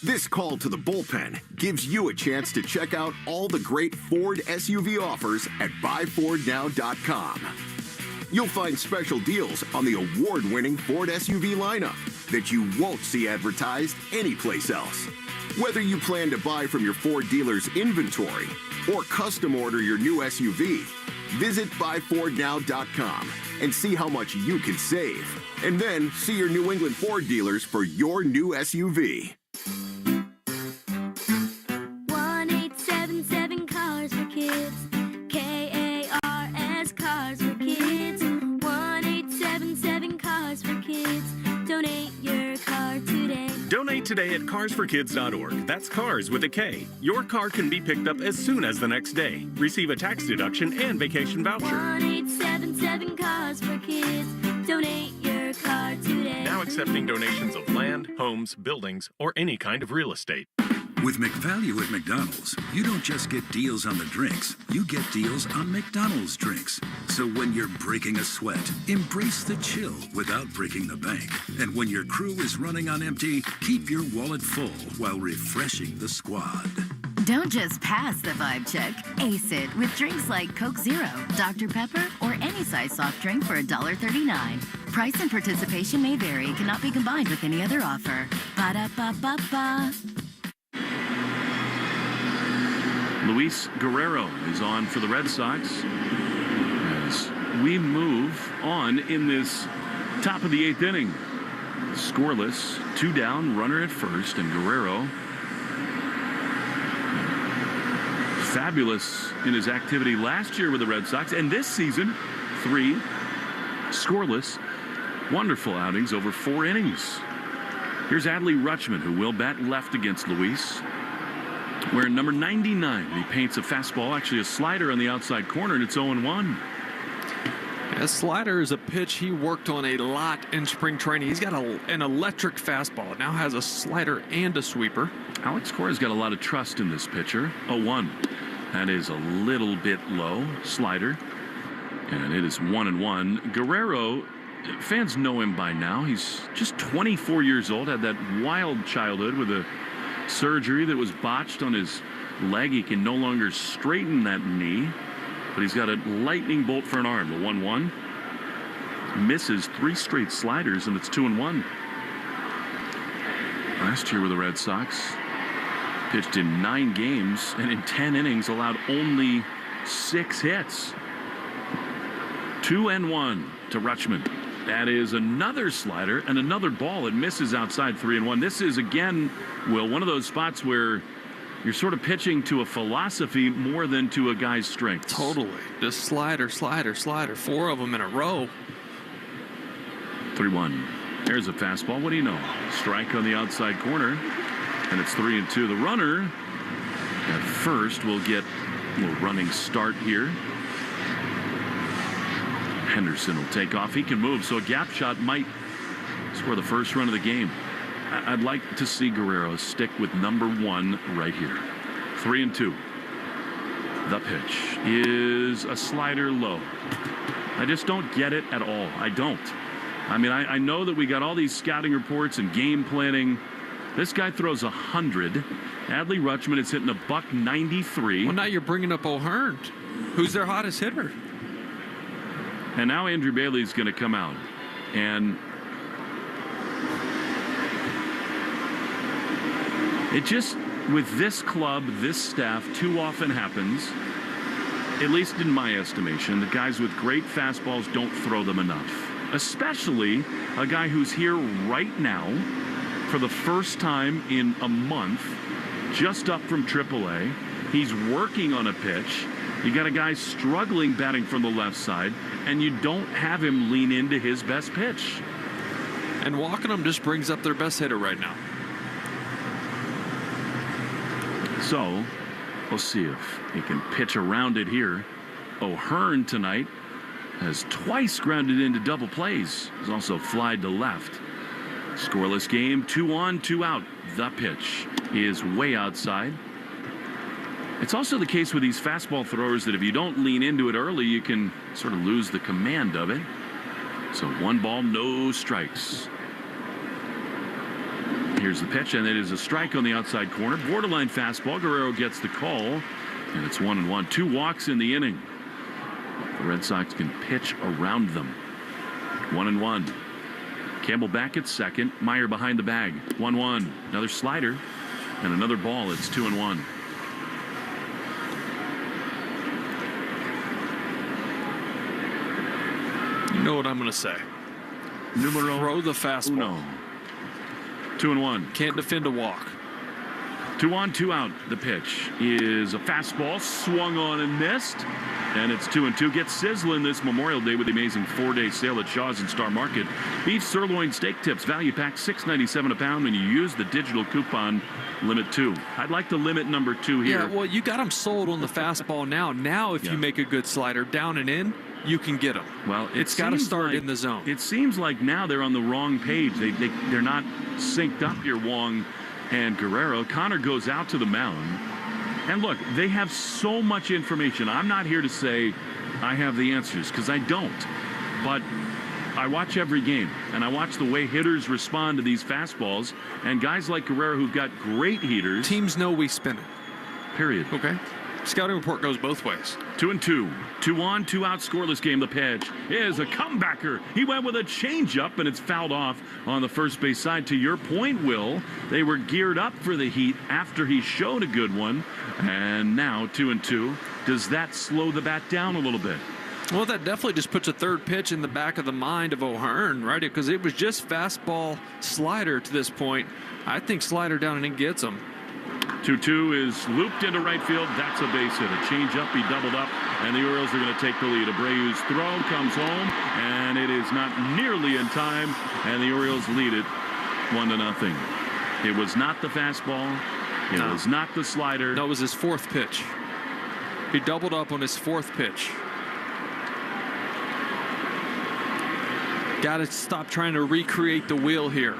This call to the bullpen gives you a chance to check out all the great Ford SUV offers at buyfordnow.com. You'll find special deals on the award-winning Ford SUV lineup that you won't see advertised anyplace else. Whether you plan to buy from your Ford dealer's inventory or custom order your new SUV, visit buyfordnow.com and see how much you can save. And then see your New England Ford dealers for your new SUV.
1-877 Cars for Kids. KARS Cars for Kids. 1-877 Cars for Kids. Donate your car today.
Donate today at carsforkids.org. That's cars with a K. Your car can be picked up as soon as the next day. Receive a tax deduction and vacation voucher.
1-877 Cars for Kids. Donate your car today.
Now accepting donations of land, homes, buildings, or any kind of real estate.
With McValue at McDonald's, you don't just get deals on the drinks, you get deals on McDonald's drinks. So when you're breaking a sweat, embrace the chill without breaking the bank. And when your crew is running on empty, keep your wallet full while refreshing the squad.
Don't just pass the vibe check. Ace it with drinks like Coke Zero, Dr. Pepper, or any size soft drink for $1.39. Price and participation may vary. Cannot be combined with any other offer. Ba-da-ba-ba-ba.
Luis Guerrero is on for the Red Sox as we move on in this top of the 8th inning. Scoreless, 2 down, runner at first, and Guerrero fabulous in his activity last year with the Red Sox, and this season 3 scoreless, wonderful outings over 4 innings. Here's Adley Rutschman, who will bat left against Luis. Wearing number 99, he paints a fastball, actually a slider on the outside corner, and it's 0-1.
A slider is a pitch he worked on a lot in spring training. He's got an electric fastball. It now has a slider and a sweeper.
Alex Cora's got a lot of trust in this pitcher. 0-1. That is a little bit low. Slider. And it is 1-1. Guerrero, fans know him by now. He's just 24 years old. Had that wild childhood with a surgery that was botched on his leg. He can no longer straighten that knee, but he's got a lightning bolt for an arm. The 1-1 misses 3 straight sliders, and it's 2-1. Last year with the Red Sox, pitched in 9 games and in 10 innings allowed only 6 hits. 2-1 to Rutschman. That is another slider and another ball. It misses outside 3-1. This is, again, Will, one of those spots where you're sort of pitching to a philosophy more than to a guy's strength.
Totally. Just slider, slider, slider. 4 of them in a row.
3-1. There's a fastball. What do you know? Strike on the outside corner. And it's 3-2. The runner at first will get a little running start here. Henderson will take off. He can move, so a gap shot might score the first run of the game. I'd like to see Guerrero stick with number 1 right here. 3-2. The pitch is a slider low. I just don't get it at all. I don't. I mean, I know that we got all these scouting reports and game planning. This guy throws 100. Adley Rutschman is hitting a $193.
Well, now you're bringing up O'Hearn, who's their hottest hitter.
And now Andrew Bailey's going to come out. And it just, with this club, this staff, too often happens, at least in my estimation, the guys with great fastballs don't throw them enough. Especially a guy who's here right now for the first time in a month, just up from AAA. He's working on a pitch. You got a guy struggling batting from the left side, and you don't have him lean into his best pitch.
And walking him just brings up their best hitter right now.
So we'll see if he can pitch around it here. O'Hearn tonight has twice grounded into double plays. He's also flied to left. Scoreless game, 2 on, 2 out. The pitch is way outside. It's also the case with these fastball throwers that if you don't lean into it early, you can sort of lose the command of it. So 1 ball, no strikes. Here's the pitch, and it is a strike on the outside corner. Borderline fastball. Guerrero gets the call, and it's 1-1. 2 walks in the inning. The Red Sox can pitch around them. 1-1. Campbell back at second. Meyer behind the bag. 1-1. Another slider and another ball. It's 2-1.
You know what I'm going to say.
Numero
throw the fastball.
Uno. 2-1.
Can't defend a walk.
2 on, 2 out. The pitch is a fastball swung on and missed. And it's 2-2. Get sizzling this Memorial Day with the amazing 4-day sale at Shaw's and Star Market. Beef sirloin steak tips value pack $6.97 a pound when you use the digital coupon limit 2. I'd like to limit number 2 here.
Yeah, well, you got them sold on the fastball now. Now, if you make a good slider down and in, you can get them.
Well,
it's got to start in the zone.
It seems like now they're on the wrong page. They're not synced up here, Wong and Guerrero. Connor goes out to the mound. And look, they have so much information. I'm not here to say I have the answers, because I don't. But I watch every game, and I watch the way hitters respond to these fastballs. And guys like Guerrero, who've got great heaters.
Teams know we spin it.
Period.
Okay. Scouting report goes both ways.
2-2. 2 on, 2 out, scoreless game. The pitch is a comebacker. He went with a changeup, and it's fouled off on the first base side. To your point, Will, they were geared up for the heat after he showed a good one. And now 2-2. Does that slow the bat down a little bit?
Well, that definitely just puts a third pitch in the back of the mind of O'Hearn, right? Because it was just fastball, slider to this point. I think slider down and he gets him.
2-2 is looped into right field. That's a base hit. A change-up. He doubled up, and the Orioles are going to take the lead. Abreu's throw comes home, and it is not nearly in time, and the Orioles lead it 1-0. It was not the fastball. It was not the slider.
No, it was his fourth pitch. He doubled up on his fourth pitch. Got to stop trying to recreate the wheel here.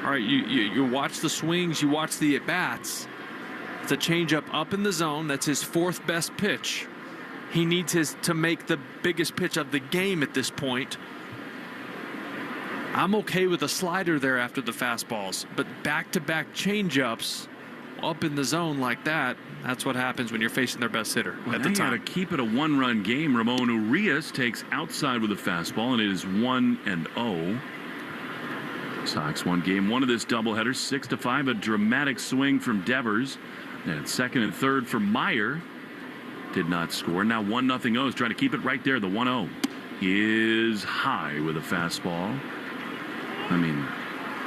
All right, you watch the swings, you watch the at-bats. It's a changeup up in the zone. That's his fourth best pitch. He needs to make the biggest pitch of the game at this point. I'm okay with a slider there after the fastballs, but back-to-back changeups up in the zone like that, that's what happens when you're facing their best hitter at the time.
To keep it a one-run game, Ramon Urias takes outside with a fastball, and it is 1-0. Sox won game one of this doubleheader, 6-5. A dramatic swing from Devers. And second and third for Meyer. Did not score. Now 1-0 O's trying to keep it right there. The 1-0 is high with a fastball. I mean,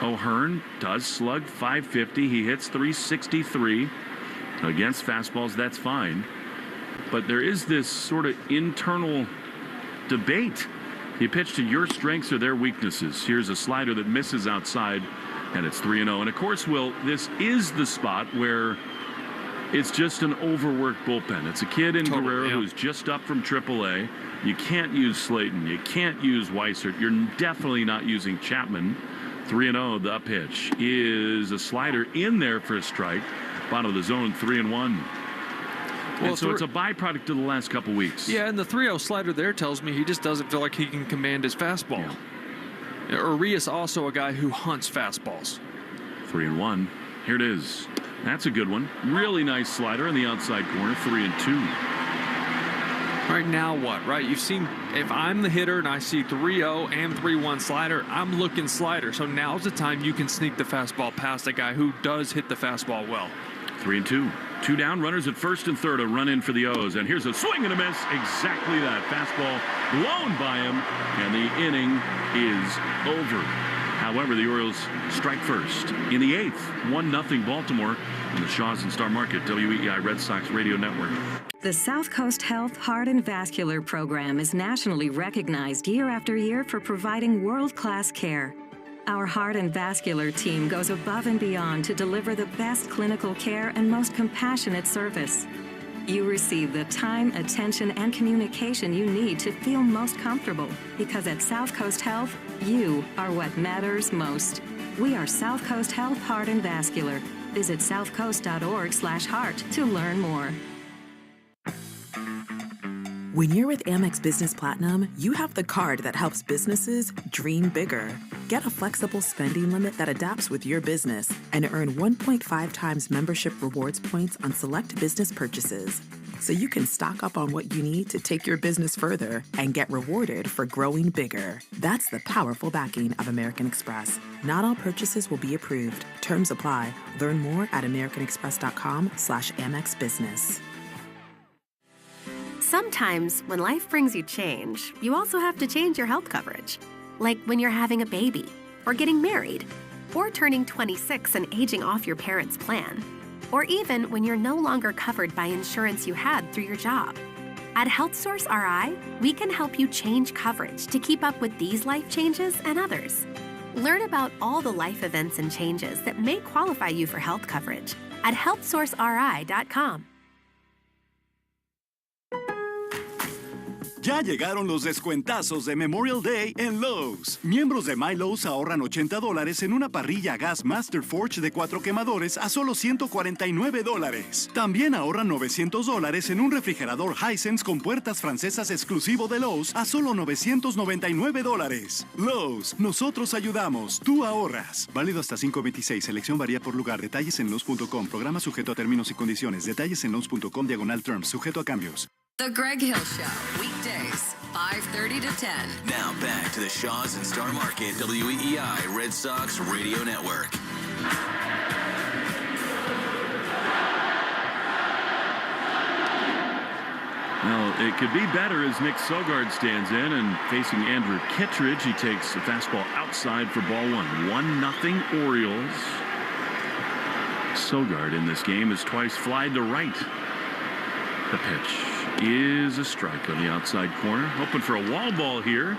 O'Hearn does slug .550. He hits .363 against fastballs. That's fine. But there is this sort of internal debate. You pitch to your strengths or their weaknesses. Here's a slider that misses outside, and it's 3-0. And of course, Will, this is the spot where it's just an overworked bullpen. It's a kid in Guerrero who's just up from AAA. You can't use Slayton. You can't use Weissert. You're definitely not using Chapman. 3-0. The pitch is a slider in there for a strike. Bottom of the zone, 3-1. Well, and so it's a byproduct of the last couple weeks.
Yeah, and the 3-0 slider there tells me he just doesn't feel like he can command his fastball. Yeah. Urias also a guy who hunts fastballs.
3-1. Here it is. That's a good one. Really nice slider in the outside corner. 3-2.
Right now what, right? You've seen, if I'm the hitter and I see 3-0 and 3-1 slider, I'm looking slider. So now's the time you can sneak the fastball past a guy who does hit the fastball well.
3-2. 2 down, runners at first and third. A run in for the O's. And here's a swing and a miss. Exactly that. Fastball blown by him. And the inning is over. However, the Orioles strike first in the 8th. 1-0 Baltimore on the Shaws and Star Market WEEI Red Sox Radio Network.
The South Coast Health Heart and Vascular Program is nationally recognized year after year for providing world-class care. Our heart and vascular team goes above and beyond to deliver the best clinical care and most compassionate service. You receive the time, attention, and communication you need to feel most comfortable, because at South Coast Health, you are what matters most. We are South Coast Health Heart and Vascular. Visit southcoast.org/heart to learn more.
When you're with Amex Business Platinum, you have the card that helps businesses dream bigger. Get a flexible spending limit that adapts with your business and earn 1.5 times membership rewards points on select business purchases. So you can stock up on what you need to take your business further and get rewarded for growing bigger. That's the powerful backing of American Express. Not all purchases will be approved. Terms apply. Learn more at americanexpress.com/Amex Business.
Sometimes, when life brings you change, you also have to change your health coverage. Like when you're having a baby, or getting married, or turning 26 and aging off your parents' plan, or even when you're no longer covered by insurance you had through your job. At HealthSource RI, we can help you change coverage to keep up with these life changes and others. Learn about all the life events and changes that may qualify you for health coverage at healthsourceri.com.
Ya llegaron los descuentazos de Memorial Day en Lowe's. Miembros de My Lowe's ahorran $80 en una parrilla a gas Master Forge de 4 quemadores a solo $149. También ahorran $900 en un refrigerador Hisense con puertas francesas exclusivo de Lowe's a solo $999. Lowe's, nosotros ayudamos, tú ahorras. Válido hasta 5/26. Selección varía por lugar. Detalles en Lowe's.com. Programa sujeto a términos y condiciones. Detalles en Lowe's.com/terms. Sujeto a cambios.
The Greg Hill Show, weekdays, 5:30 to 10.
Now back to the Shaws and Star Market WEEI Red Sox Radio Network.
Well, it could be better as Nick Sogard stands in and facing Andrew Kittredge. He takes the fastball outside for ball one. 1-0 Orioles. Sogard in this game has twice flied to right. The pitch is a strike on the outside corner. Hoping for a wall ball here.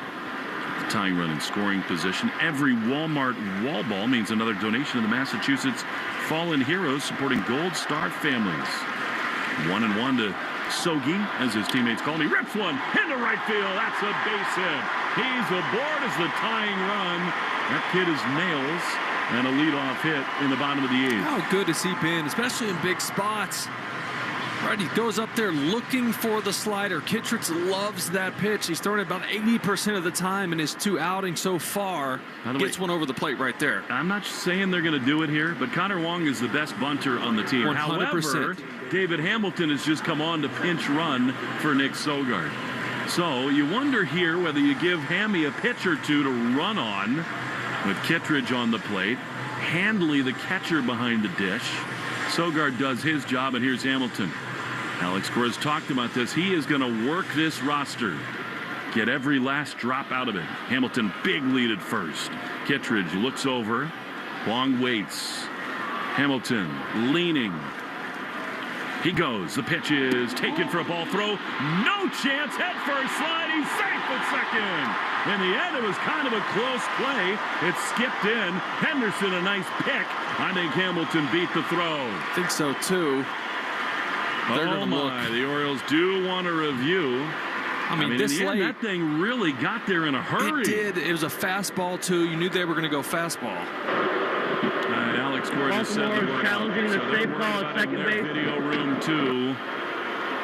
The tying run in scoring position. Every Walmart wall ball means another donation to the Massachusetts Fallen Heroes supporting Gold Star families. 1-1 to Sogi, as his teammates call him. He rips one into right field. That's a base hit. He's aboard as the tying run. That kid is nails. And a leadoff hit in the bottom of the eighth.
How good has he been, especially in big spots? Right, he goes up there looking for the slider. Kittredge loves that pitch. He's thrown it about 80% of the time in his 2 outings so far. Gets one over the plate right there.
I'm not saying they're going to do it here, but Connor Wong is the best bunter on the team.
100%.
However, David Hamilton has just come on to pinch run for Nick Sogard. So you wonder here whether you give Hammy a pitch or two to run on with Kittredge on the plate. Handley, the catcher behind the dish. Sogard does his job, and here's Hamilton. Alex Cora's talked about this. He is going to work this roster. Get every last drop out of it. Hamilton, big lead at first. Kittredge looks over. Wong waits. Hamilton leaning. He goes. The pitch is taken for a ball throw. No chance. Head first slide. He's safe at second. In the end, it was kind of a close play. It skipped in. Henderson, a nice pick. I think Hamilton beat the throw.
I think so, too.
Oh my, the Orioles do want a review.
I mean this
in the
late,
end, that thing really got there in a hurry.
It did. It was a fastball, too. You knew they were going to go fastball.
Alex Cora just said the word.
Challenging the safe call at second base.
Video room, too.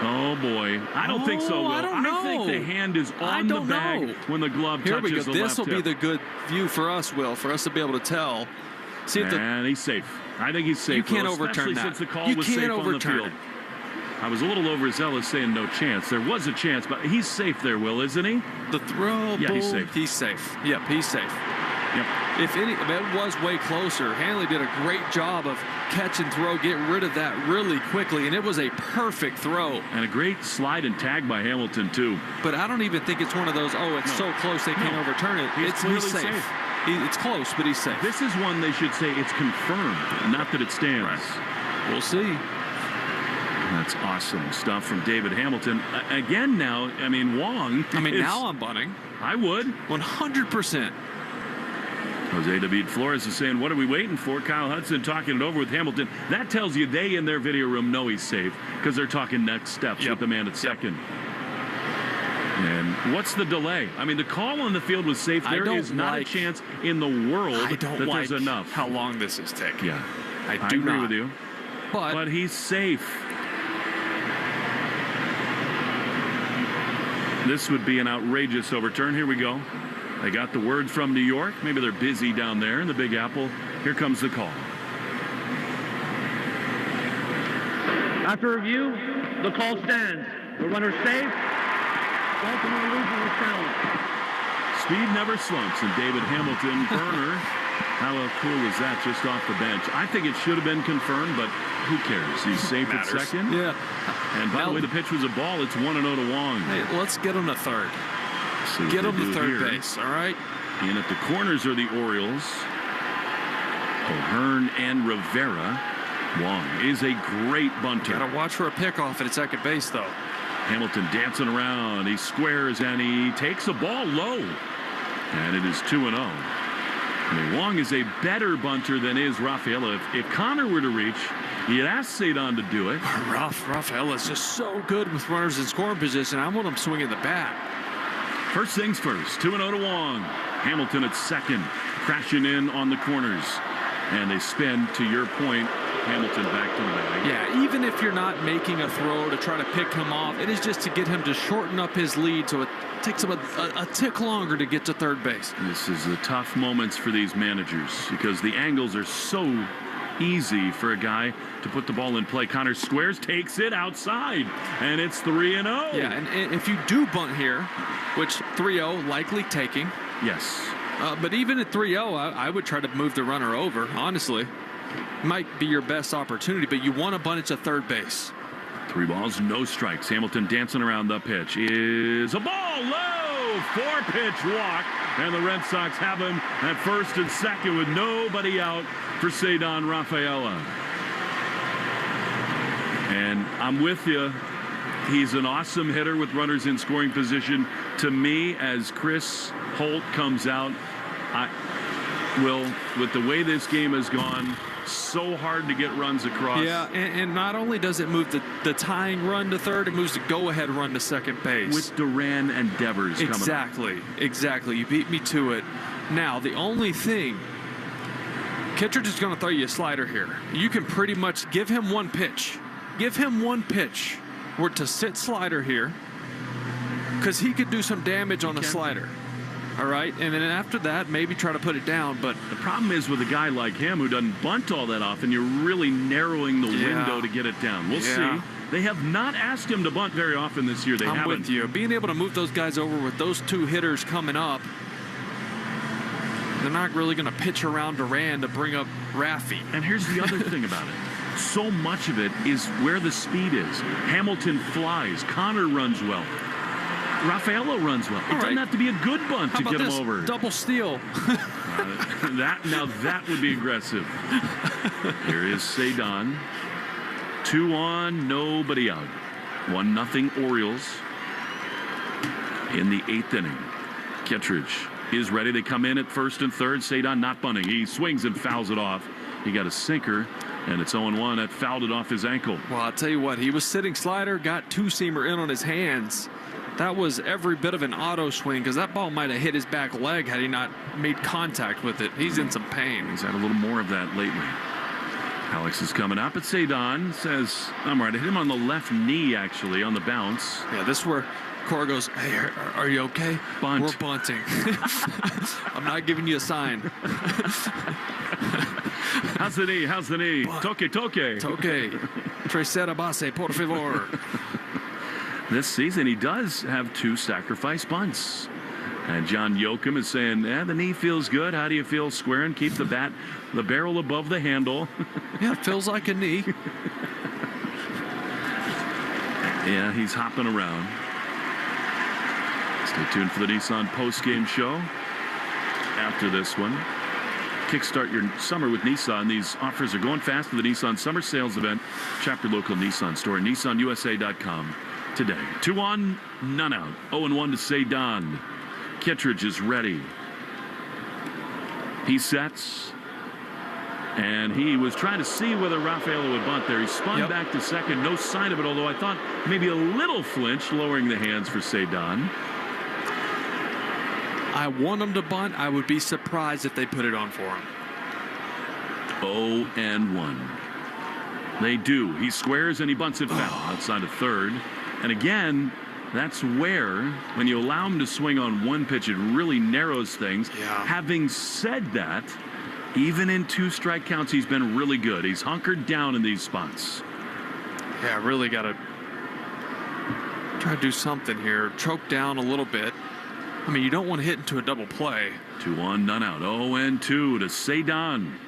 Oh, boy. I don't think so, Will.
I don't know.
I think the hand is on the bag when the glove touches the left hip.
This will be the good view for us, Will, for us to be able to tell.
See if and he's safe. I think he's safe.
You can't
Will,
overturn that.
Since the call was safe on the field. I was a little overzealous saying no chance. There was a chance, but he's safe there, Will, isn't he?
The throw,
yeah, he's safe.
He's safe. Yep, he's safe.
Yep.
If any, it was way closer. Hanley did a great job of catch and throw, get rid of that really quickly, and it was a perfect throw.
And a great slide and tag by Hamilton, too.
But I don't even think it's one of those, so close they can't overturn it.
He's
safe. It's close, but he's safe.
This is one they should say it's confirmed, not that it stands.
Right. We'll see.
That's awesome stuff from David Hamilton. Again now, I mean, Wong.
Now I'm bunting.
I would.
100%.
Jose David Flores is saying, what are we waiting for? Kyle Hudson talking it over with Hamilton. That tells you they in their video room know he's safe because they're talking next steps with the man at second. And what's the delay? I mean, the call on the field was safe. There is not a chance in the world that there's enough.
How long this is taking.
Yeah.
I
agree with you.
But
he's safe. This would be an outrageous overturn. Here we go. They got the word from New York. Maybe they're busy down there in the Big Apple. Here comes the call.
After review, the call stands. The runner's safe. Baltimore loses the challenge.
Speed never slumps, and David Hamilton, burner. How cool is that just off the bench? I think it should have been confirmed, but who cares? He's safe at second.
Yeah.
And by the way, the pitch was a ball. It's 1-0 to Wong.
Hey, let's get him to third. Get him to third base, all right?
And at the corners are the Orioles. O'Hearn and Rivera. Wong is a great bunter.
Got to watch for a pickoff at second base, though.
Hamilton dancing around. He squares and he takes a ball low. And it is 2-0. I mean, Wong is a better bunter than is Rafaela. If Connor were to reach, He had asked Cedon to do it.
Rafael is just so good with runners in scoring position. I want him swinging the bat.
First things first, 2-0 to Wong. Hamilton at second, crashing in on the corners. And they spin, to your point, Hamilton back to the bag.
Yeah, even if you're not making a throw to try to pick him off, it is just to get him to shorten up his lead so it takes him a tick longer to get to third base.
This is the tough moments for these managers because the angles are so easy for a guy to put the ball in play. Connor squares, takes it outside, and it's 3-0.
Yeah, and if you do bunt here, which 3-0 likely taking.
Yes.
But even at 3-0, I would try to move the runner over, honestly. Might be your best opportunity, but you want to bunt it to third base.
3 balls, no strikes. Hamilton dancing around the pitch is a ball. Low, 4-pitch walk, and the Red Sox have him at first and second with nobody out for Cedon Rafaela. And I'm with you. He's an awesome hitter with runners in scoring position. To me, as Chris Holt comes out, with the way this game has gone, so hard to get runs across.
Yeah, and not only does it move the tying run to third, it moves the go-ahead run to second base.
With Duran and Devers coming up.
Exactly. You beat me to it. Now, the only thing, Kittredge is going to throw you a slider here. You can pretty much give him one pitch. Give him one pitch to sit slider here because he could do some damage on the slider. All right, and then after that, maybe try to put it down. But
the problem is with a guy like him who doesn't bunt all that often, you're really narrowing the window to get it down. We'll see. They have not asked him to bunt very often this year.
I'm with you. Being able to move those guys over with those 2 hitters coming up, they're not really going to pitch around Duran to bring up Raffy.
And here's the other thing about it. So much of it is where the speed is. Hamilton flies. Connor runs well. Rafaela runs well. It doesn't have to be a good bunt to get him over.
Double steal.
That would be aggressive. Here is Cedon. 2 on, nobody out. 1-0 Orioles in the 8th inning. Kittredge is ready. They come in at first and third. Cedon not bunting. He swings and fouls it off. He got a sinker, and it's 0-1. That fouled it off his ankle.
Well, I'll tell you what. He was sitting slider, got 2-seamer in on his hands. That was every bit of an auto swing because that ball might have hit his back leg had he not made contact with it. He's in some pain.
He's had a little more of that lately. Alex is coming up, but Cedon says, I'm right. I hit him on the left knee, actually, on the bounce.
Yeah, this is where Cora goes, hey, are you okay?
Bunt.
We're bunting. I'm not giving you a sign.
How's the knee? How's the knee? Toque.
Tercera base, por favor.
This season, he does have 2 sacrifice bunts. And John Yoakum is saying, the knee feels good. How do you feel squaring? Keep the barrel above the handle.
Yeah, it feels like a knee.
Yeah, he's hopping around. Stay tuned for the Nissan post-game show. After this one, kickstart your summer with Nissan. These offers are going fast for the Nissan Summer Sales Event. Shop your local Nissan store at nissanusa.com. Today. 2 on, none out. 0-1 to Cedon. Kittredge is ready. He sets. And he was trying to see whether Rafaela would bunt there. He spun back to second. No sign of it, although I thought maybe a little flinch, lowering the hands for Cedon.
I want him to bunt. I would be surprised if they put it on for him.
0-1. They do. He squares and he bunts it foul outside of third. And again, that's where, when you allow him to swing on one pitch, it really narrows things.
Yeah.
Having said that, even in 2 strike counts, he's been really good. He's hunkered down in these spots.
Yeah, really got to try to do something here. Choke down a little bit. I mean, you don't want to hit into a double play.
2 on, none out. 0-2 to Cedon.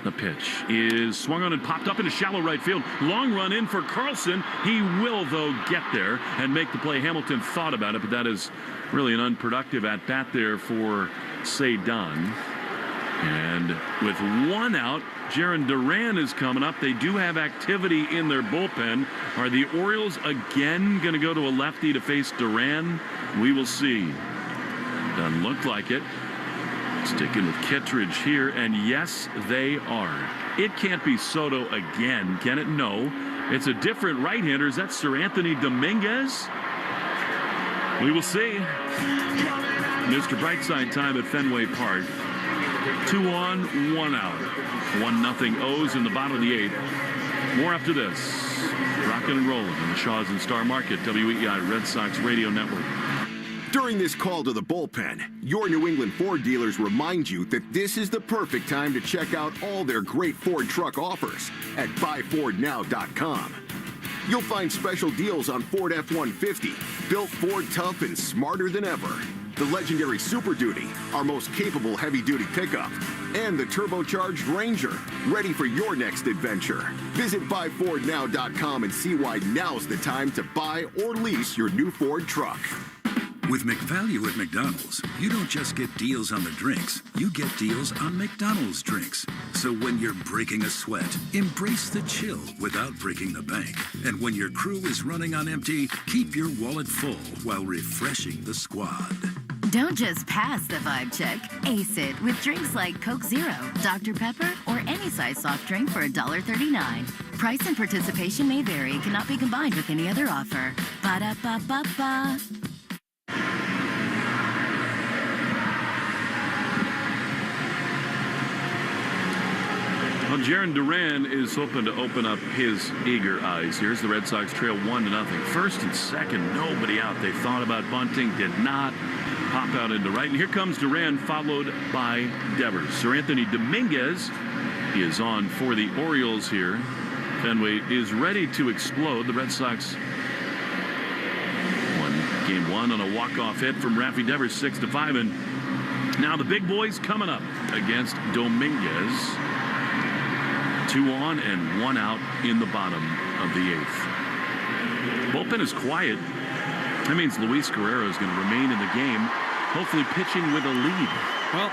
The pitch is swung on and popped up into shallow right field. Long run in for Carlson. He will, though, get there and make the play. Hamilton thought about it, but that is really an unproductive at-bat there for Cedon. And with 1 out, Jaron Duran is coming up. They do have activity in their bullpen. Are the Orioles again going to go to a lefty to face Duran? We will see. Doesn't look like it. Sticking with Kittredge here, and yes, they are. It can't be Soto again, can it? No. It's a different right-hander. Is that Sir Anthony Dominguez? We will see. Mr. Brightside time at Fenway Park. 2 on, 1 out. 1-0 O's in the bottom of the 8th. More after this. Rockin' and rollin' in the Shaws and Star Market, WEI Red Sox Radio Network.
During this call to the bullpen, your New England Ford dealers remind you that this is the perfect time to check out all their great Ford truck offers at buyfordnow.com. You'll find special deals on Ford F-150, built Ford tough and smarter than ever. The legendary Super Duty, our most capable heavy-duty pickup, and the turbocharged Granger, ready for your next adventure. Visit buyfordnow.com and see why now's the time to buy or lease your new Ford truck.
With McValue at McDonald's, you don't just get deals on the drinks, you get deals on McDonald's drinks. So when you're breaking a sweat, embrace the chill without breaking the bank. And when your crew is running on empty, keep your wallet full while refreshing the squad.
Don't just pass the vibe check. Ace it with drinks like Coke Zero, Dr. Pepper, or any size soft drink for $1.39. Price and participation may vary. Cannot be combined with any other offer. Ba-da-ba-ba-ba.
Well, Jarren Duran is hoping to open up his eager eyes. Here's the Red Sox trail 1-0. First and second, nobody out. They thought about bunting, did not. Pop out into right. And here comes Duran, followed by Devers. Sir Anthony Dominguez is on for the Orioles here. Fenway is ready to explode. The Red Sox won game 1 on a walk-off hit from Rafi Devers, 6-5. And now the big boys coming up against Dominguez. 2 on and 1 out in the bottom of the 8th. Bullpen is quiet. That means Luis Guerrero is going to remain in the game, hopefully pitching with a lead.
Well,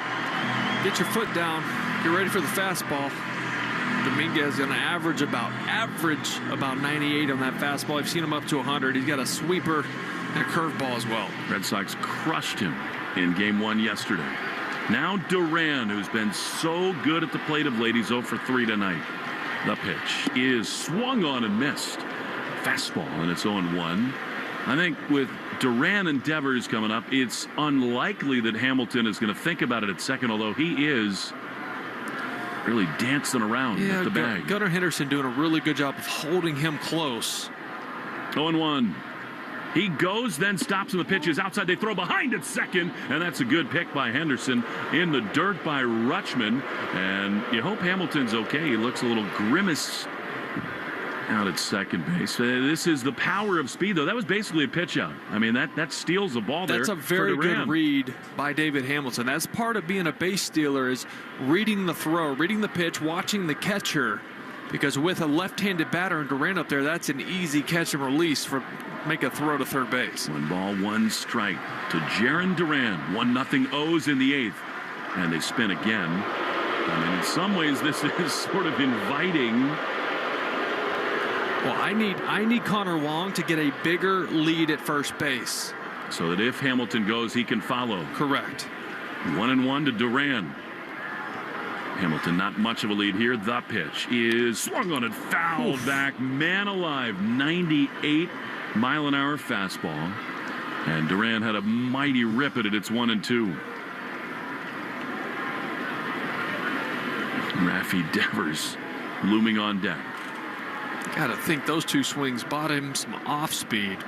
get your foot down. Get ready for the fastball. Dominguez going to average about 98 on that fastball. I've seen him up to 100. He's got a sweeper and a curveball as well.
Red Sox crushed him in game 1 yesterday. Now Duran, who's been so good at the plate of late, he's 0 for 3 tonight. The pitch is swung on and missed. Fastball, and it's 0-1. I think with Duran and Devers coming up, it's unlikely that Hamilton is going to think about it at second, although he is really dancing around at the bag.
Gunnar Henderson doing a really good job of holding him close.
0-1. He goes, then stops, and the pitch is outside. They throw behind at second, and that's a good pick by Henderson. In the dirt by Rutschman, and you hope Hamilton's okay. He looks a little grimace out at second base. This is the power of speed, though. That was basically a pitch out. I mean, that steals the ball there.
That's a very good read by David Hamilton. That's part of being a base stealer, is reading the throw, reading the pitch, watching the catcher. Because with a left-handed batter and Duran up there, that's an easy catch and release for make a throw to third base.
1 ball, 1 strike to Jarren Duran. 1-0 O's in the 8th. And they spin again. I mean, in some ways, this is sort of inviting.
Well, I need Connor Wong to get a bigger lead at first base.
So that if Hamilton goes, he can follow.
Correct.
1-1 to Duran. Hamilton not much of a lead here. The pitch is swung on and fouled back. Man alive. 98 mile an hour fastball. And Duran had a mighty rip at it. It's 1-2. Rafi Devers looming on deck.
Gotta think those 2 swings bought him some off speed.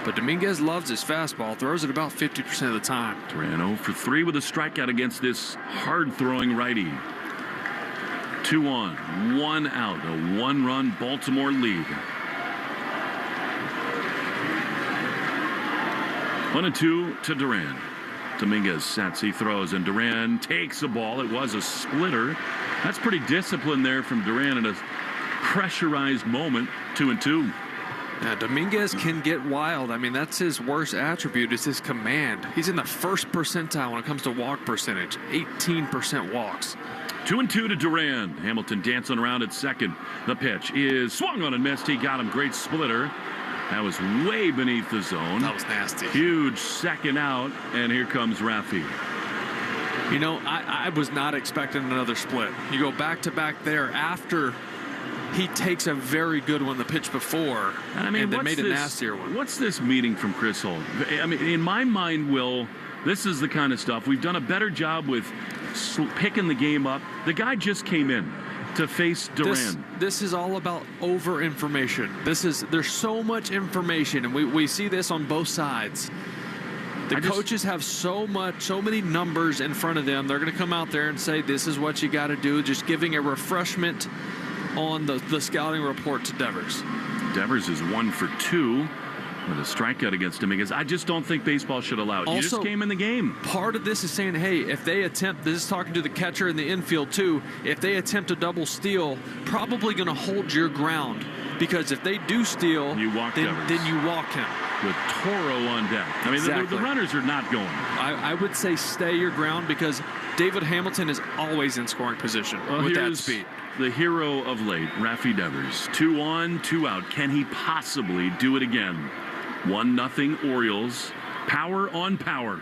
But Dominguez loves his fastball, throws it about 50% of the time.
Duran 0 for 3 with a strikeout against this hard-throwing righty. 2 on, 1 out, a 1-run Baltimore lead. 1-2 to Duran. Dominguez sets, he throws, and Duran takes a ball. It was a splitter. That's pretty disciplined there from Duran in a pressurized moment. 2-2.
Yeah, Dominguez can get wild. I mean, that's his worst attribute, is his command. He's in the first percentile when it comes to walk percentage. 18% walks.
2-2 to Duran. Hamilton dancing around at second. The pitch is swung on and missed. He got him. Great splitter. That was way beneath the zone.
That was nasty.
Huge second out, and here comes Rafi.
You know, I was not expecting another split. You go back-to-back there after he takes a very good one the pitch before, and then made a nastier one.
What's this meeting from Chris Holt? I mean, in my mind, Will, this is the kind of stuff. We've done a better job with picking the game up. The guy just came in to face Duran.
This is all about over-information. There's so much information, and we see this on both sides. The coaches have so many numbers in front of them. They're going to come out there and say, this is what you got to do, just giving a refreshment on the scouting report to Devers.
Devers is 1 for 2 with a strikeout against him because I just don't think baseball should allow it. You just came in the game.
Part of this is saying, hey, if they attempt, this is talking to the catcher in the infield too, if they attempt a double steal, probably going to hold your ground, because if they do steal,
you walk
then you walk him.
With Toro on deck. I mean,
Exactly.
the runners are not going.
I would say stay your ground, because David Hamilton is always in scoring position with that speed.
The hero of late, Rafi Devers. 2 on, 2 out. Can he possibly do it again? 1-0 Orioles. Power on power.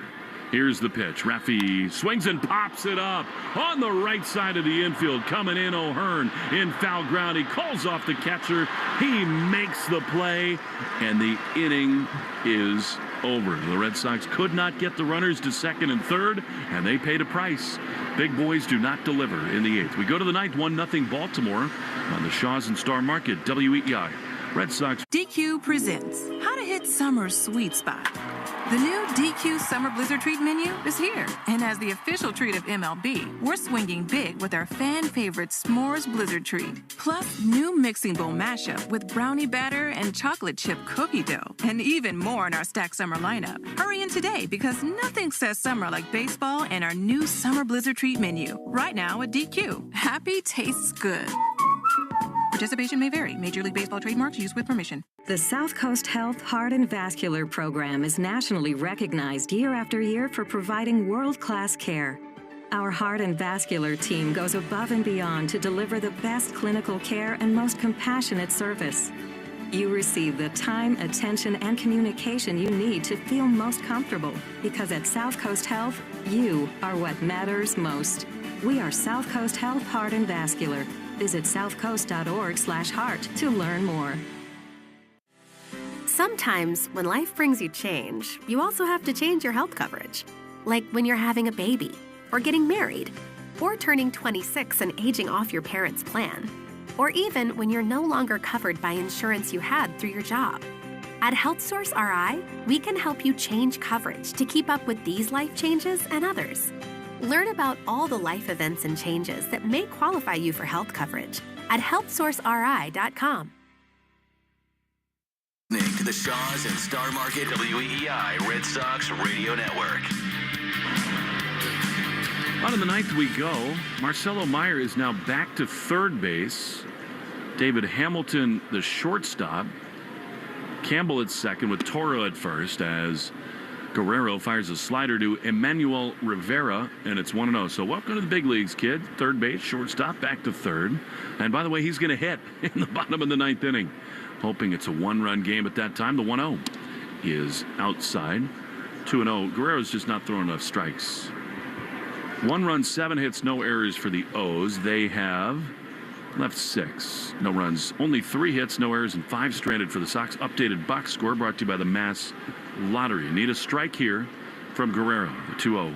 Here's the pitch. Rafi swings and pops it up on the right side of the infield. Coming in, O'Hearn in foul ground. He calls off the catcher. He makes the play, and the inning is over. The Red Sox could not get the runners to second and third, and they paid a price. Big boys do not deliver in the 8th. We go to the 9th, 1-0 Baltimore on the Shaws and Star Market, WEEI. Red Sox.
DQ presents how to hit summer's sweet spot. The new DQ Summer Blizzard Treat menu is here. And as the official treat of MLB, we're swinging big with our fan favorite S'mores Blizzard Treat. Plus, new mixing bowl mashup with brownie batter and chocolate chip cookie dough. And even more in our stacked summer lineup. Hurry in today, because nothing says summer like baseball and our new Summer Blizzard Treat menu. Right now at DQ. Happy tastes good. Participation may vary. Major League Baseball trademarks used with permission.
The South Coast Health Heart and Vascular Program is nationally recognized year after year for providing world-class care. Our heart and vascular team goes above and beyond to deliver the best clinical care and most compassionate service. You receive the time, attention, and communication you need to feel most comfortable, because at South Coast Health, you are what matters most. We are South Coast Health Heart and Vascular. Visit southcoast.org/heart to learn more.
Sometimes when life brings you change, you also have to change your health coverage. Like when you're having a baby, or getting married, or turning 26 and aging off your parents' plan, or even when you're no longer covered by insurance you had through your job. At HealthSource RI, we can help you change coverage to keep up with these life changes and others. Learn about all the life events and changes that may qualify you for health coverage at healthsourceri.com.
Listening to the Shaws and Star Market WEEI Red Sox Radio Network.
On to the 9th we go. Marcelo Meyer is now back to third base. David Hamilton, the shortstop. Campbell at second with Toro at first, as Guerrero fires a slider to Emmanuel Rivera, and it's 1-0. So welcome to the big leagues, kid. Third base, shortstop, back to third. And by the way, he's going to hit in the bottom of the 9th inning. Hoping it's a one-run game at that time. The 1-0 is outside. 2-0. Guerrero's just not throwing enough strikes. 1 run, 7 hits, no errors for the O's. They have left 6. No runs, only 3 hits, no errors, and 5 stranded for the Sox. Updated box score brought to you by the Mass Lottery. Need a strike here from Guerrero, the 2-0.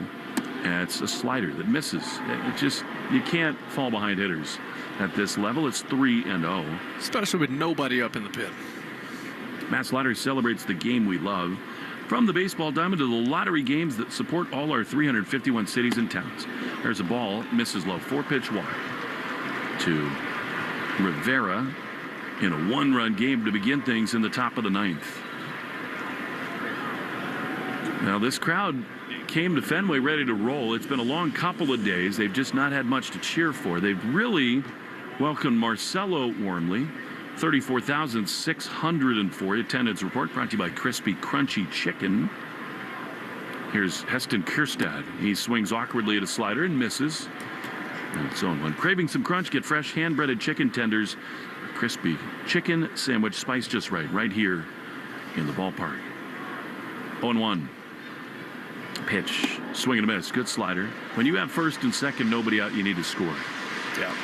It's a slider that misses. It just, you can't fall behind hitters at this level. It's 3-0.
Especially with nobody up in the pit.
Mass Lottery celebrates the game we love. From the baseball diamond to the lottery games that support all our 351 cities and towns. There's a ball, misses low, 4-pitch wide to Rivera in a 1-run game to begin things in the top of the 9th. Now this crowd came to Fenway ready to roll. It's been a long couple of days. They've just not had much to cheer for. They've really welcomed Marcelo warmly. 34,604 attendance report brought to you by Crispy Crunchy Chicken. Here's Heston Kierstad. He swings awkwardly at a slider and misses. And it's on one. Craving some crunch? Get fresh hand-breaded chicken tenders. Crispy chicken sandwich spiced just right here in the ballpark. 0-1. Pitch Swing and a miss. Good slider. When you have first and second, nobody out, you need to score.
Yeah.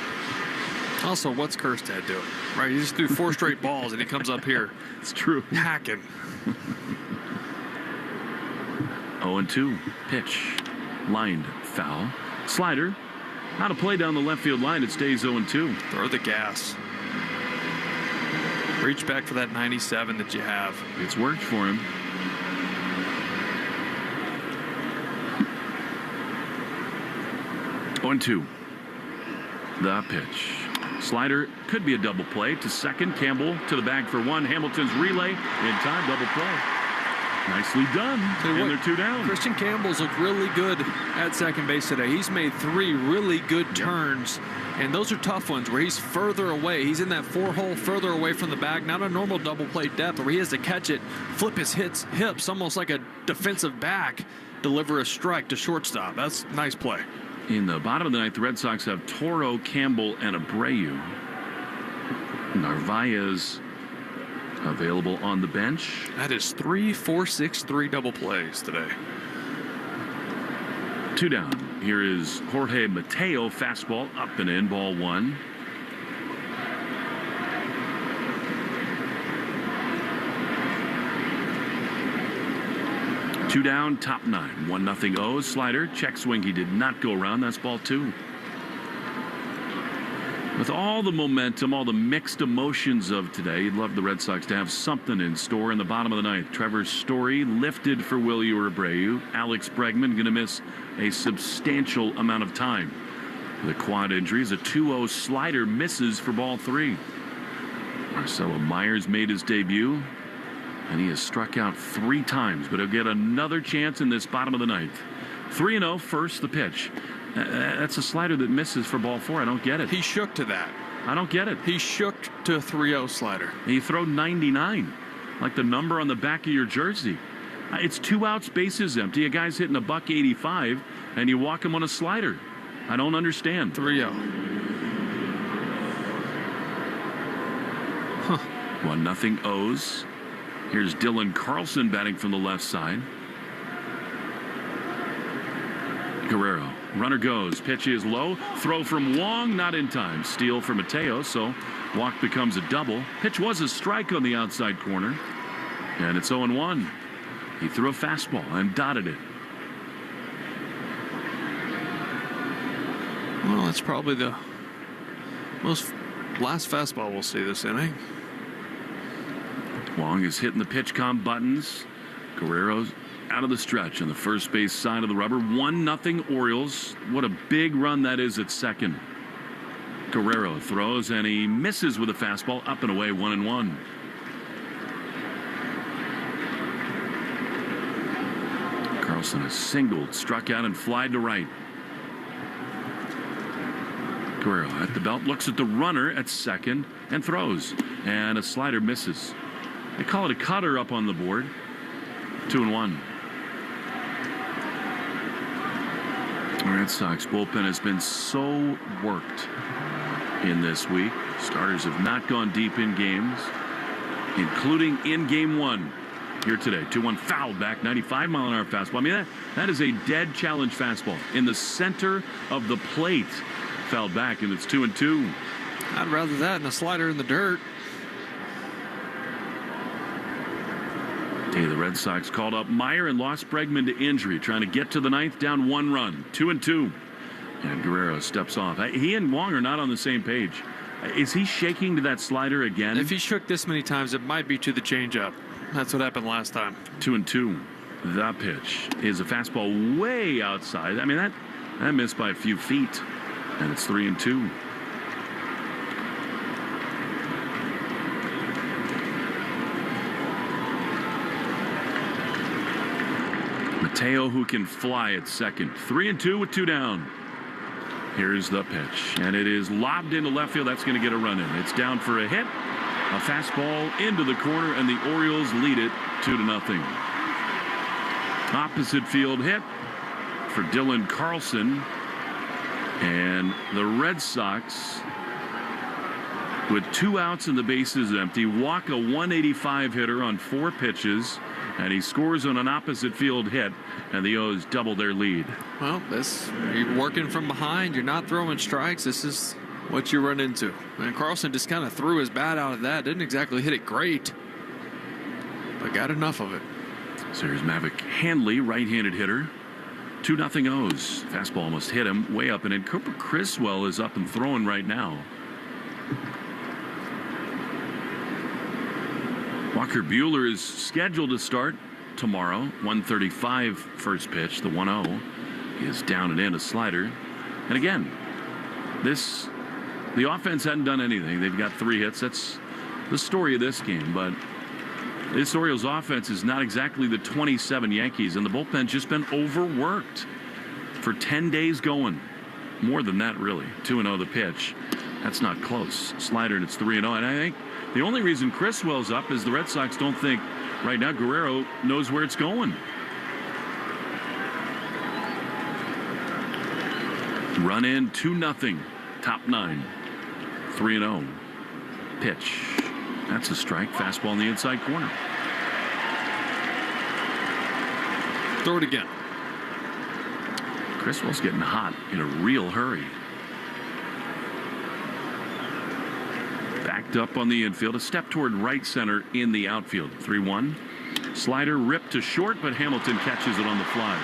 Also, what's Kerstad doing? Right, he just threw 4 straight balls, and he comes up here.
It's true.
Hacking.
0-2. Pitch. Lined foul. Slider. Out of play down the left field line. It stays 0-2.
Throw the gas. Reach back for that 97 that you have.
It's worked for him. On 2. The pitch. Slider could be a double play to second. Campbell to the bag for 1. Hamilton's relay in time. Double play. Nicely done. And they're 2 down.
Christian Campbell's looked really good at second base today. He's made 3 really good turns, and those are tough ones where he's further away. He's in that 4-hole further away from the bag. Not a normal double play depth where he has to catch it, flip his hips almost like a defensive back, deliver a strike to shortstop. That's a nice play.
In the bottom of the ninth, the Red Sox have Toro, Campbell, and Abreu. Narvaez available on the bench.
That is 3, 4, 6, 3 double plays today.
2 down. Here is Jorge Mateo. Fastball up and in. Ball 1. Two down, top 9. 1-0 O's. Slider, check swing. He did not go around. That's ball 2. With all the momentum, all the mixed emotions of today, you'd love the Red Sox to have something in store in the bottom of the ninth. Trevor Story lifted for Willie Abreu. Alex Bregman going to miss a substantial amount of time. The quad injuries, a 2-0 slider misses for ball 3. Marcelo Meyer's made his debut, and he has struck out 3 times, but he'll get another chance in this bottom of the ninth. 3-0, first the pitch. That's a slider that misses for ball 4. I don't get it.
He shook to that.
I don't get it.
He shook to a 3-0 slider.
And you throw 99, like the number on the back of your jersey. It's 2 outs, bases empty. A guy's hitting a $185, and you walk him on a slider. I don't understand.
3-0.
Huh. 1-0 O's. Here's Dylan Carlson batting from the left side. Guerrero. Runner goes. Pitch is low. Throw from Wong, not in time. Steal for Mateo, so walk becomes a double. Pitch was a strike on the outside corner. And it's 0-1. He threw a fastball and dotted it.
Well, that's probably the last fastball we'll see this inning.
Wong is hitting the pitch com buttons. Guerrero's out of the stretch on the first base side of the rubber. 1-0 Orioles. What a big run that is at second. Guerrero throws and he misses with a fastball up and away. 1-1. Carlson has singled, struck out, and flied to right. Guerrero at the belt, looks at the runner at second and throws, and a slider misses. They call it a cutter up on the board. 2-1. The Red Sox bullpen has been so worked in this week. Starters have not gone deep in games, including in game 1 here today. 2-1 foul back, 95-mile-an-hour fastball. I mean, that is a dead challenge fastball in the center of the plate. Fouled back, and it's 2-2.
I'd rather that than a slider in the dirt.
Hey, the Red Sox called up Meyer and lost Bregman to injury, trying to get to the ninth, down 1 run. 2-2. And Guerrero steps off. He and Wong are not on the same page. Is he shaking to that slider again?
If he shook this many times, it might be to the changeup. That's what happened last time.
2-2. The pitch is a fastball way outside. I mean, that missed by a few feet. And it's 3-2. Mateo, who can fly at second. 3-2 with 2 down. Here's the pitch, and it is lobbed into left field. That's going to get a run in. It's down for a hit. A fastball into the corner, and the Orioles lead it 2-0. Opposite field hit for Dylan Carlson. And the Red Sox, with 2 outs and the bases empty, walk a 185 hitter on 4 pitches and he scores on an opposite field hit, and the O's double their lead.
Well, you're working from behind. You're not throwing strikes. This is what you run into. And Carlson just kind of threw his bat out of that. Didn't exactly hit it great, but got enough of it.
So here's Maverick Handley, right-handed hitter. 2-0 O's. Fastball almost hit him way up and in. Cooper Criswell is up and throwing right now. Walker Buehler is scheduled to start tomorrow. 1:35 first pitch. The 1-0 is down and in, a slider. And again, the offense hadn't done anything. They've got 3 hits. That's the story of this game. But this Orioles offense is not exactly the 27 Yankees, and the bullpen's just been overworked for 10 days going. More than that, really. 2-0 the pitch. That's not close. Slider, and it's 3-0. And I think the only reason Criswell's up is the Red Sox don't think right now Guerrero knows where it's going. Run in, 2-0. Top 9. 3-0. Pitch. That's a strike. Fastball in the inside corner.
Throw it again.
Criswell's getting hot in a real hurry. Backed up on the infield. A step toward right center in the outfield. 3-1. Slider ripped to short, but Hamilton catches it on the fly.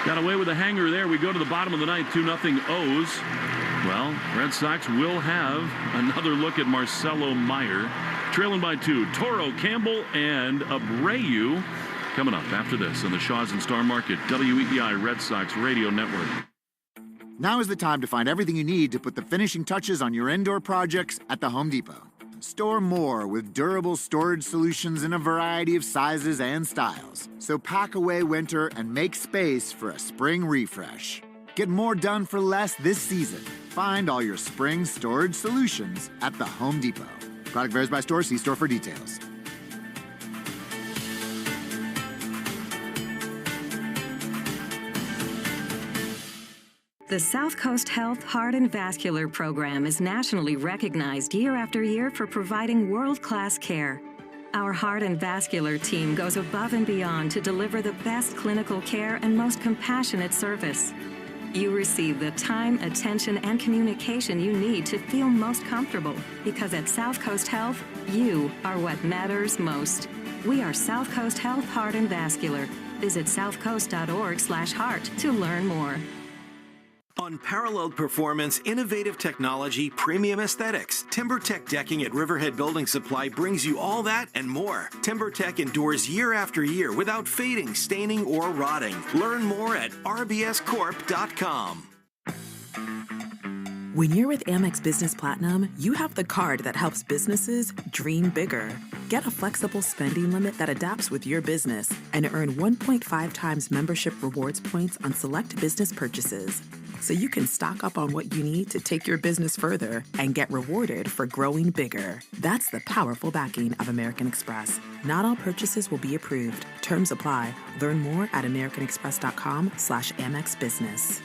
Got away with a hanger there. We go to the bottom of the ninth. 2-0 O's. Well, Red Sox will have another look at Marcelo Meyer. Trailing by 2. Toro, Campbell, and Abreu coming up after this on the Shaw's and Star Market WEEI Red Sox Radio Network.
Now is the time to find everything you need to put the finishing touches on your indoor projects at the Home Depot. Store more with durable storage solutions in a variety of sizes and styles. So pack away winter and make space for a spring refresh. Get more done for less this season. Find all your spring storage solutions at the Home Depot. Product varies by store. See store for details.
The South Coast Health Heart and Vascular Program is nationally recognized year after year for providing world-class care. Our heart and vascular team goes above and beyond to deliver the best clinical care and most compassionate service. You receive the time, attention, and communication you need to feel most comfortable, because at South Coast Health, you are what matters most. We are South Coast Health Heart and Vascular. Visit southcoast.org/heart to learn more.
Unparalleled performance, innovative technology, premium aesthetics. TimberTech Decking at Riverhead Building Supply brings you all that and more. TimberTech endures year after year without fading, staining, or rotting. Learn more at rbscorp.com.
When you're with Amex Business Platinum, you have the card that helps businesses dream bigger. Get a flexible spending limit that adapts with your business and earn 1.5 times membership rewards points on select business purchases. So you can stock up on what you need to take your business further and get rewarded for growing bigger. That's the powerful backing of American Express. Not all purchases will be approved. Terms apply. Learn more at americanexpress.com/Amex Business.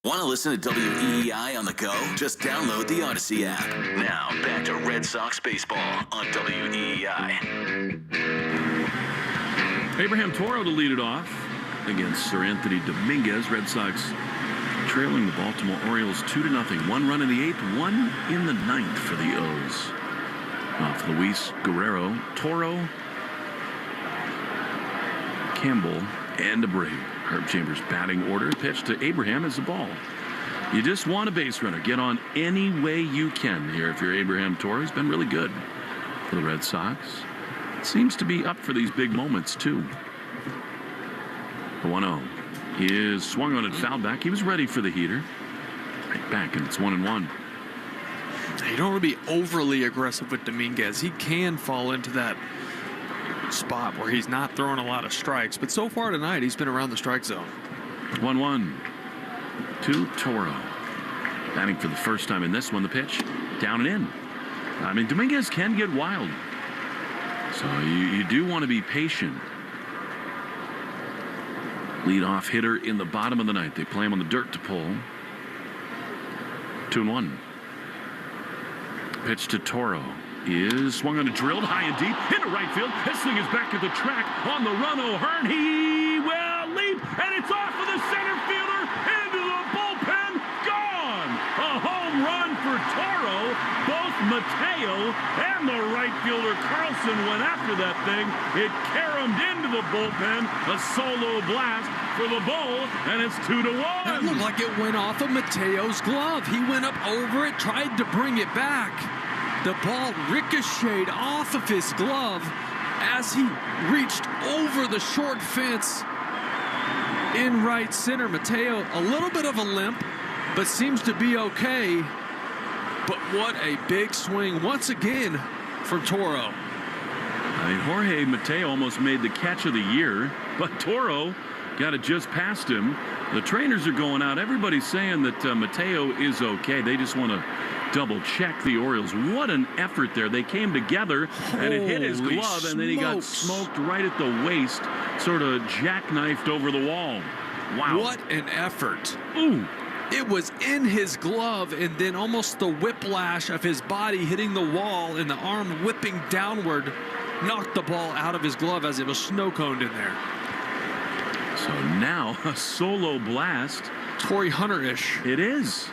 Want to listen to WEEI on the go? Just download the Odyssey app. Now, back to Red Sox baseball on WEEI.
Abraham Toro to lead it off against Sir Anthony Dominguez. Red Sox trailing the Baltimore Orioles 2-0. 1 run in the 8th, 1 in the 9th for the O's. Off Luis Guerrero, Toro, Campbell, and Abreu. Herb Chambers batting order. Pitch to Abraham as the ball. You just want a base runner. Get on any way you can here if you're Abraham Toro. He's been really good for the Red Sox. Seems to be up for these big moments, too. The 1-0 is swung on and fouled back. He was ready for the heater. Right back, and it's 1-1.
You don't want to be overly aggressive with Dominguez. He can fall into that spot where he's not throwing a lot of strikes, but so far tonight he's been around the strike zone. 1-1
to Toro. Batting for the first time in this one. The pitch down and in. I mean, Dominguez can get wild, so you do want to be patient. Leadoff hitter in the bottom of the ninth. They play him on the dirt to pull. 2-1. Pitch to Toro. is swung on and drilled high and deep into right field. This thing is back at the track on the run. O'Hearn, he will leap, and it's off of the center fielder into the bullpen. Gone! A home run for Toro. Both Mateo and the right fielder Carlson went after that thing. It caromed into the bullpen. A solo blast for the Bull, and it's 2-1.
That looked like it went off of Mateo's glove. He went up over it, tried to bring it back. The ball ricocheted off of his glove as he reached over the short fence in right center. Mateo, a little bit of a limp, but seems to be okay. But what a big swing once again from Toro.
I mean, Jorge Mateo almost made the catch of the year, but Toro got it just past him. The trainers are going out. Everybody's saying that Mateo is okay. They just want to double check the Orioles. What an effort there. They came together and it hit his glove, and then he got smoked right at the waist, sort of jackknifed over the wall. Wow.
What an effort.
Ooh.
It was in his glove, and then almost the whiplash of his body hitting the wall and the arm whipping downward knocked the ball out of his glove as it was snow-coned in there.
So now a solo blast.
Torrey Hunter-ish.
It is.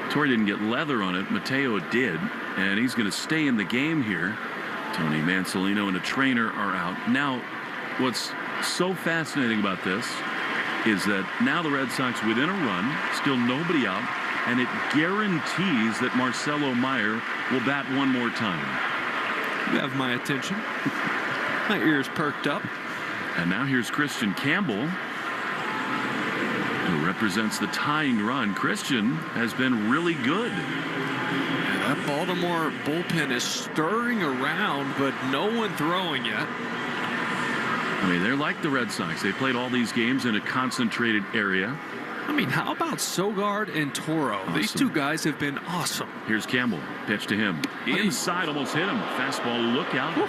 Torrey didn't get leather on it. Mateo did, and he's going to stay in the game here. Tony Mansolino and a trainer are out. Now, what's so fascinating about this is that now the Red Sox within a run, still nobody out, and it guarantees that Marcelo Meyer will bat one more time.
You have my attention. My ears perked up.
And now here's Christian Campbell, who represents the tying run. Christian has been really good.
Yeah, that Baltimore bullpen is stirring around, but no one throwing yet.
I mean, they're like the Red Sox. They played all these games in a concentrated area.
I mean, how about Sogard and Toro? Awesome. These two guys have been awesome.
Here's Campbell. Pitch to him. Inside, almost hit him. Fastball, look out.
Whew.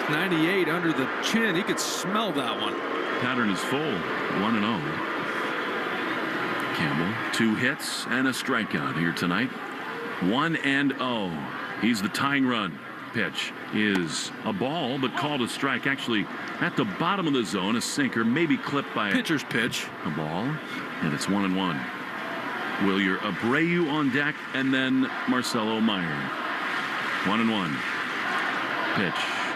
98 under the chin. He could smell that one.
Pattern is full. 1-0. Campbell, 2 hits and a strikeout here tonight. 1-0. He's the tying run. Pitch is a ball, but called a strike. Actually, at the bottom of the zone, a sinker, maybe clipped by
pitcher's pitch.
A ball, and it's 1-1. Wilyer Abreu on deck, and then Marcelo Meyer. 1-1. Pitch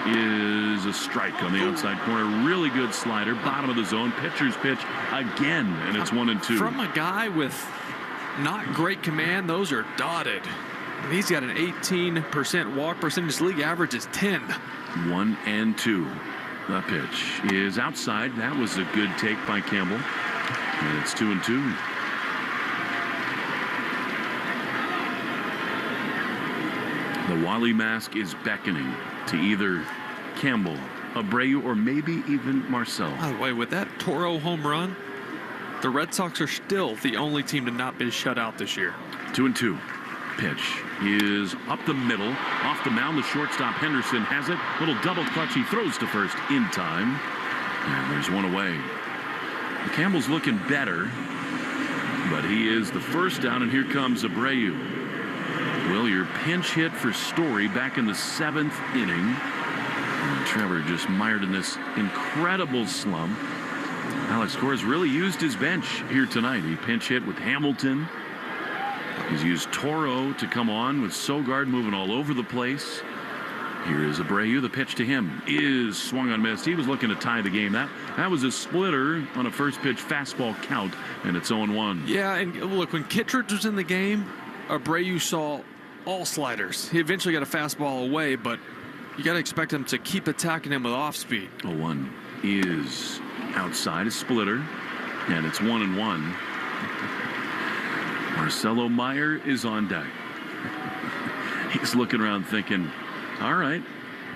is a strike on the outside corner. Really good slider, bottom of the zone. Pitcher's pitch again, and it's 1-2.
From a guy with not great command, those are dotted. And he's got an 18% walk percentage. League average is 10.
1-2. The pitch is outside. That was a good take by Campbell. And it's 2-2. The Wally mask is beckoning to either Campbell, Abreu, or maybe even Marcel.
By the way, with that Toro home run, the Red Sox are still the only team to not be shut out this year.
2-2. Pitch is up the middle. Off the mound, the shortstop Henderson has it. Little double clutch. He throws to first in time. And there's one away. Campbell's looking better, but he is the first down, and here comes Abreu. Wilyer pinch hit for Story back in the 7th inning. And Trevor just mired in this incredible slump. Alex Cora's really used his bench here tonight. He pinch hit with Hamilton. He's used Toro to come on with Sogard moving all over the place. Here is Abreu. The pitch to him is swung on, missed. He was looking to tie the game. That was a splitter on a first pitch fastball count, and it's 0-1.
Yeah, and look, when Kittredge was in the game, Abreu saw all sliders. He eventually got a fastball away, but you got to expect him to keep attacking him with off speed.
0-1 is outside, a splitter, and it's 1-1. Marcelo Meyer is on deck. He's looking around thinking, all right,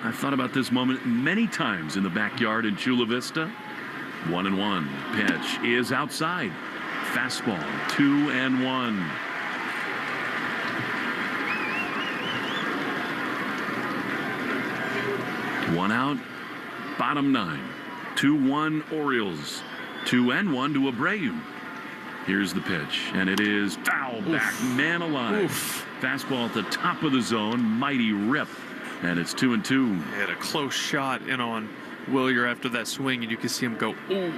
I've thought about this moment many times in the backyard in Chula Vista. 1-1. Pitch is outside. Fastball, 2-1. One out, bottom 9. 2-1 Orioles. 2-1 to Abreu. Here's the pitch, and it is foul back, man alive.
Oof.
Fastball at the top of the zone, mighty rip, and it's 2-2.
He had a close shot in on Willier after that swing, and you can see him go, ooh,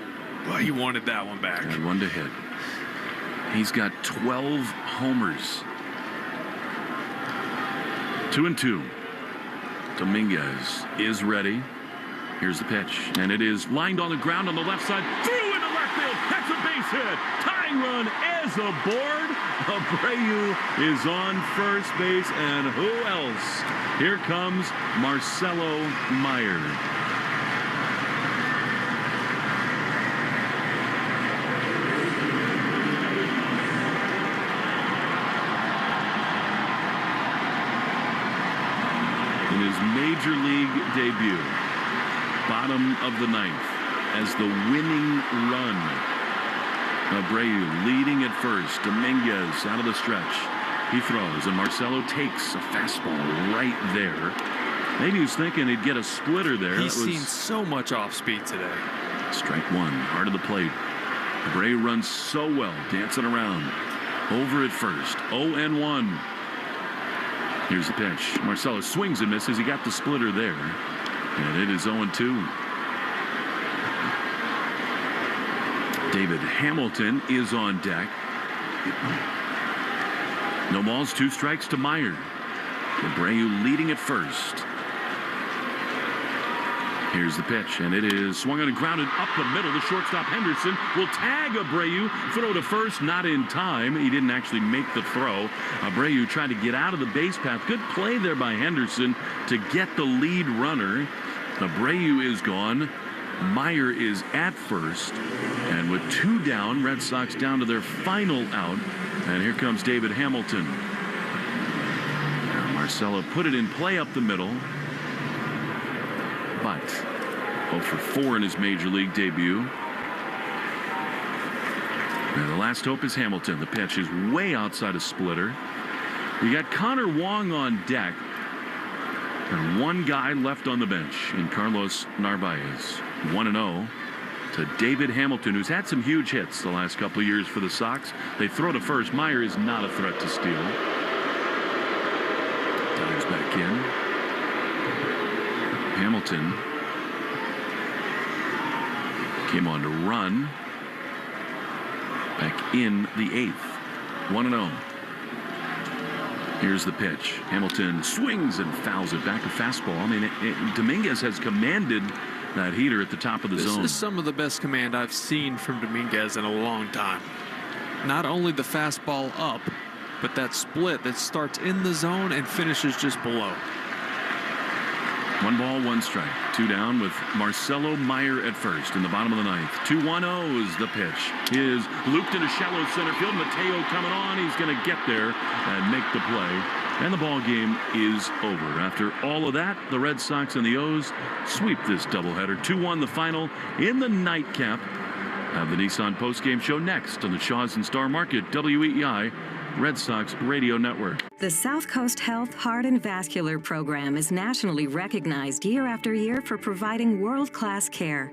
well, he wanted that one back.
Had one to hit. He's got 12 homers. 2-2. Dominguez is ready. Here's the pitch, and it is lined on the ground on the left side. Through into left field. That's a base hit. Tying run is aboard. Abreu is on first base, and who else? Here comes Marcelo Meyer. In his major league debut, bottom of the ninth, as the winning run. Abreu leading at first. Dominguez out of the stretch. He throws, and Marcelo takes a fastball right there. Maybe he was thinking he'd get a splitter there.
He's seen so much off speed today.
Strike one, hard of the plate. Abreu runs so well, dancing around. Over at first, 0-1. Here's the pitch. Marcelo swings and misses. He got the splitter there. And it is 0-2. David Hamilton is on deck. No balls, 2 strikes to Meyer. Abreu leading at first. Here's the pitch, and it is swung on and grounded up the middle. The shortstop Henderson will tag Abreu. Throw to first, not in time. He didn't actually make the throw. Abreu tried to get out of the base path. Good play there by Henderson to get the lead runner. Abreu is gone. Meyer is at first. And with 2 down, Red Sox down to their final out. And here comes David Hamilton. Now Marcelo put it in play up the middle. But 0 for 4 in his major league debut. And the last hope is Hamilton. The pitch is way outside a splitter. You got Connor Wong on deck. And 1 guy left on the bench in Carlos Narvaez. 1-0 to David Hamilton, who's had some huge hits the last couple of years for the Sox. They throw to first. Meyer is not a threat to steal. Dives back in. Hamilton came on to run back in the 8th. 1-0. Here's the pitch. Hamilton swings and fouls it back. A fastball. I mean, Dominguez has commanded that heater at the top of the zone.
This is some of the best command I've seen from Dominguez in a long time. Not only the fastball up, but that split that starts in the zone and finishes just below.
1 ball, 1 strike. 2 down with Marcelo Meyer at first in the bottom of the 9th. 2-1-0's the pitch. Is looped into shallow center field. Mateo coming on. He's going to get there and make the play. And the ball game is over. After all of that, the Red Sox and the O's sweep this doubleheader. 2-1 the final in the nightcap. Have the Nissan postgame show next on the Shaw's and Star Market WEEI Red Sox Radio Network.
The South Coast Health Heart and Vascular Program is nationally recognized year after year for providing world-class care.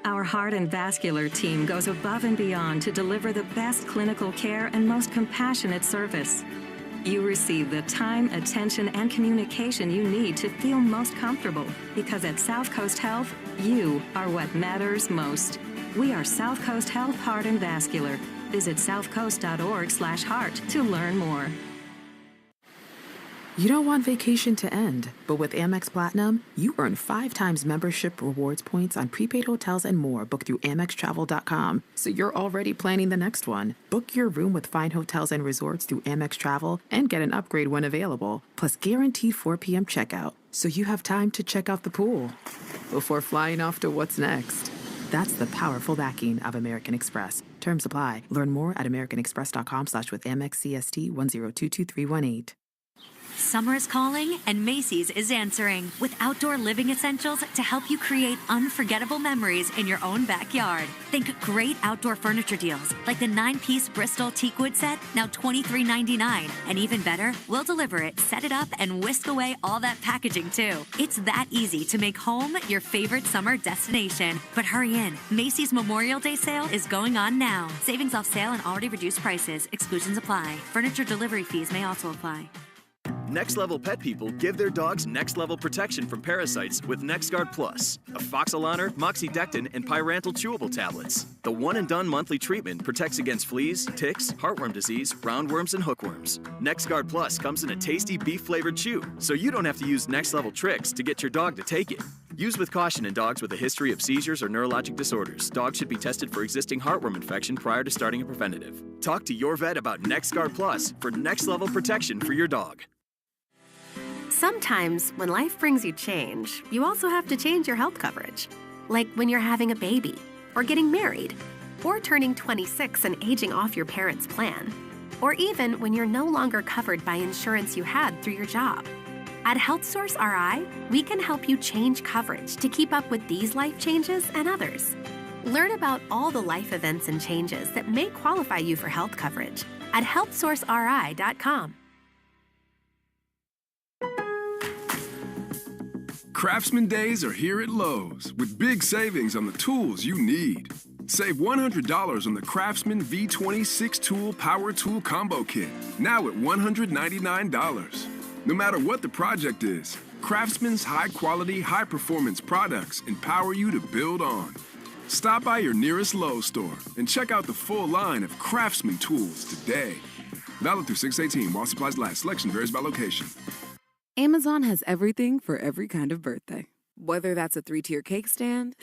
Our heart and vascular team goes above and beyond to deliver the best clinical care and most compassionate service. You receive the time, attention, and communication you need to feel most comfortable, because at South Coast Health, you are what matters most. We are South Coast Health Heart and Vascular. Visit southcoast.org/heart to learn more.
You don't want vacation to end, but with Amex Platinum, you earn 5 times membership rewards points on prepaid hotels and more booked through AmexTravel.com. So you're already planning the next one. Book your room with fine hotels and resorts through Amex Travel and get an upgrade when available. Plus guaranteed 4 p.m. checkout, so you have time to check out the pool before flying off to what's next. That's the powerful backing of American Express. Terms apply. Learn more at americanexpress.com/with Amex CST 10222318.
Summer is calling, and Macy's is answering with outdoor living essentials to help you create unforgettable memories in your own backyard. Think great outdoor furniture deals like the 9-piece Bristol teakwood set, now $23.99. And even better, we'll deliver it, set it up, and whisk away all that packaging too. It's that easy to make home your favorite summer destination. But hurry in, Macy's Memorial Day sale is going on now. Savings off sale and already reduced prices. Exclusions apply. Furniture delivery fees may also apply.
Next Level Pet people give their dogs next level protection from parasites with NexGard Plus, Afoxolaner, Moxidectin, and Pyrantel chewable tablets. The one-and-done monthly treatment protects against fleas, ticks, heartworm disease, roundworms, and hookworms. NexGard Plus comes in a tasty beef-flavored chew, so you don't have to use next-level tricks to get your dog to take it. Use with caution in dogs with a history of seizures or neurologic disorders. Dogs should be tested for existing heartworm infection prior to starting a preventative. Talk to your vet about NexGard Plus for next-level protection for your dog.
Sometimes, when life brings you change, you also have to change your health coverage. Like when you're having a baby, or getting married, or turning 26 and aging off your parents' plan, or even when you're no longer covered by insurance you had through your job. At HealthSource RI, we can help you change coverage to keep up with these life changes and others. Learn about all the life events and changes that may qualify you for health coverage at healthsourceri.com.
Craftsman Days are here at Lowe's with big savings on the tools you need. Save $100 on the Craftsman V20 6-tool Power Tool Combo Kit, now at $199. No matter what the project is, Craftsman's high-quality, high-performance products empower you to build on. Stop by your nearest Lowe's store and check out the full line of Craftsman tools today. Valid through 6/18 while supplies last. Selection varies by location.
Amazon has everything for every kind of birthday. Whether that's a 3-tier cake stand,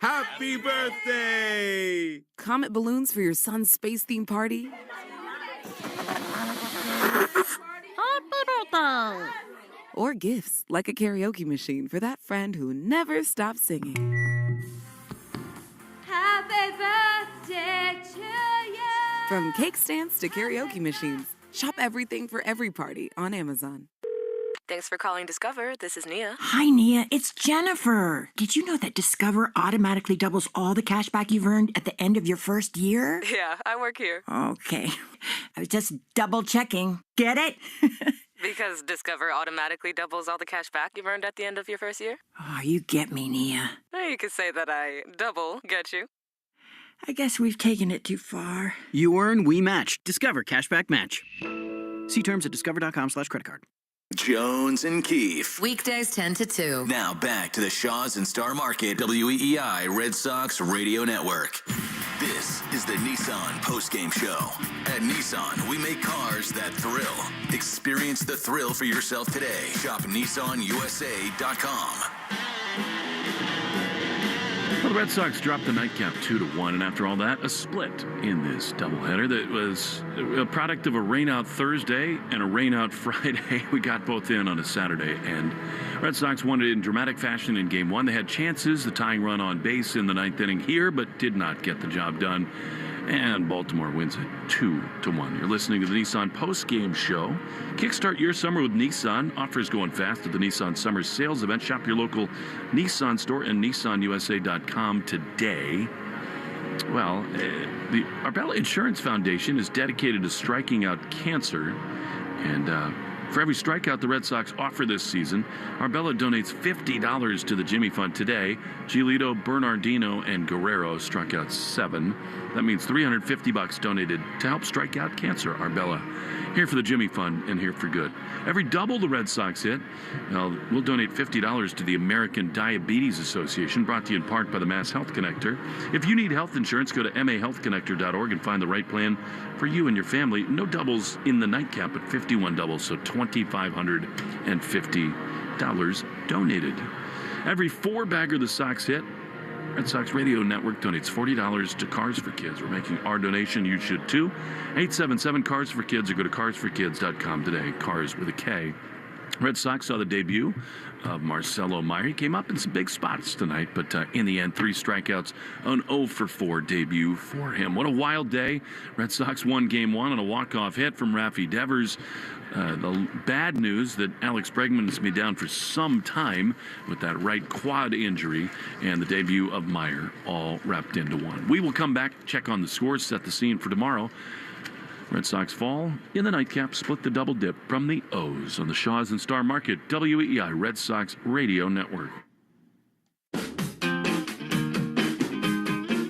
happy birthday!
Comet balloons for your son's space theme party, or gifts like a karaoke machine for that friend who never stops singing.
Happy birthday to you!
From cake stands to karaoke machines, shop everything for every party on Amazon.
Thanks for calling Discover. This is Nia.
Hi, Nia. It's Jennifer. Did you know that Discover automatically doubles all the cash back you've earned at the end of your first year?
Yeah, I work here.
Okay. I was just double checking. Get it?
Because Discover automatically doubles all the cash back you've earned at the end of your first year?
Oh, you get me, Nia.
You could say that I double get you.
I guess we've taken it too far.
You earn, we match. Discover Cashback Match. See terms at discover.com/creditcard.
Jones and Keefe.
Weekdays 10 to 2.
Now back to the Shaws and Star Market WEEI Red Sox Radio Network. This is the Nissan postgame show. At Nissan, we make cars that thrill. Experience the thrill for yourself today. Shop NissanUSA.com.
Well, the Red Sox dropped the nightcap 2-1, and after all that, a split in this doubleheader that was a product of a rainout Thursday and a rainout Friday. We got both in on a Saturday, and Red Sox won it in dramatic fashion in Game 1. They had chances, the tying run on base in the ninth inning here, but did not get the job done. And Baltimore wins it 2-1. You're listening to the Nissan post-game show. Kickstart your summer with Nissan. Offers going fast at the Nissan Summer Sales Event. Shop your local Nissan store and NissanUSA.com today. Well, the Arbella Insurance Foundation is dedicated to striking out cancer. And for every strikeout the Red Sox offer this season, Arbella donates $50 to the Jimmy Fund today. Giolito, Bernardino, and Guerrero struck out 7. That means $350 donated to help strike out cancer. Arbella, here for the Jimmy Fund and here for good. Every double the Red Sox hit, we'll donate $50 to the American Diabetes Association, brought to you in part by the Mass Health Connector. If you need health insurance, go to mahealthconnector.org and find the right plan for you and your family. No doubles in the nightcap, but 51 doubles, so $2,550 donated. Every 4-bagger the Sox hit, Red Sox Radio Network donates $40 to Cars for Kids. We're making our donation. You should too. 877-CARS-FOR-KIDS, or go to carsforkids.com today. Cars with a K. Red Sox saw the debut of Marcelo Meyer. He came up in some big spots tonight, but in the end, 3 strikeouts, an 0-for-4 debut for him. What a wild day. Red Sox won Game 1 on a walk-off hit from Rafi Devers. The bad news that Alex Bregman is going to be down for some time with that right quad injury, and the debut of Meyer all wrapped into one. We will come back, check on the scores, set the scene for tomorrow. Red Sox fall in the nightcap, split the double dip from the O's on the Shaws and Star Market, WEEI Red Sox Radio Network.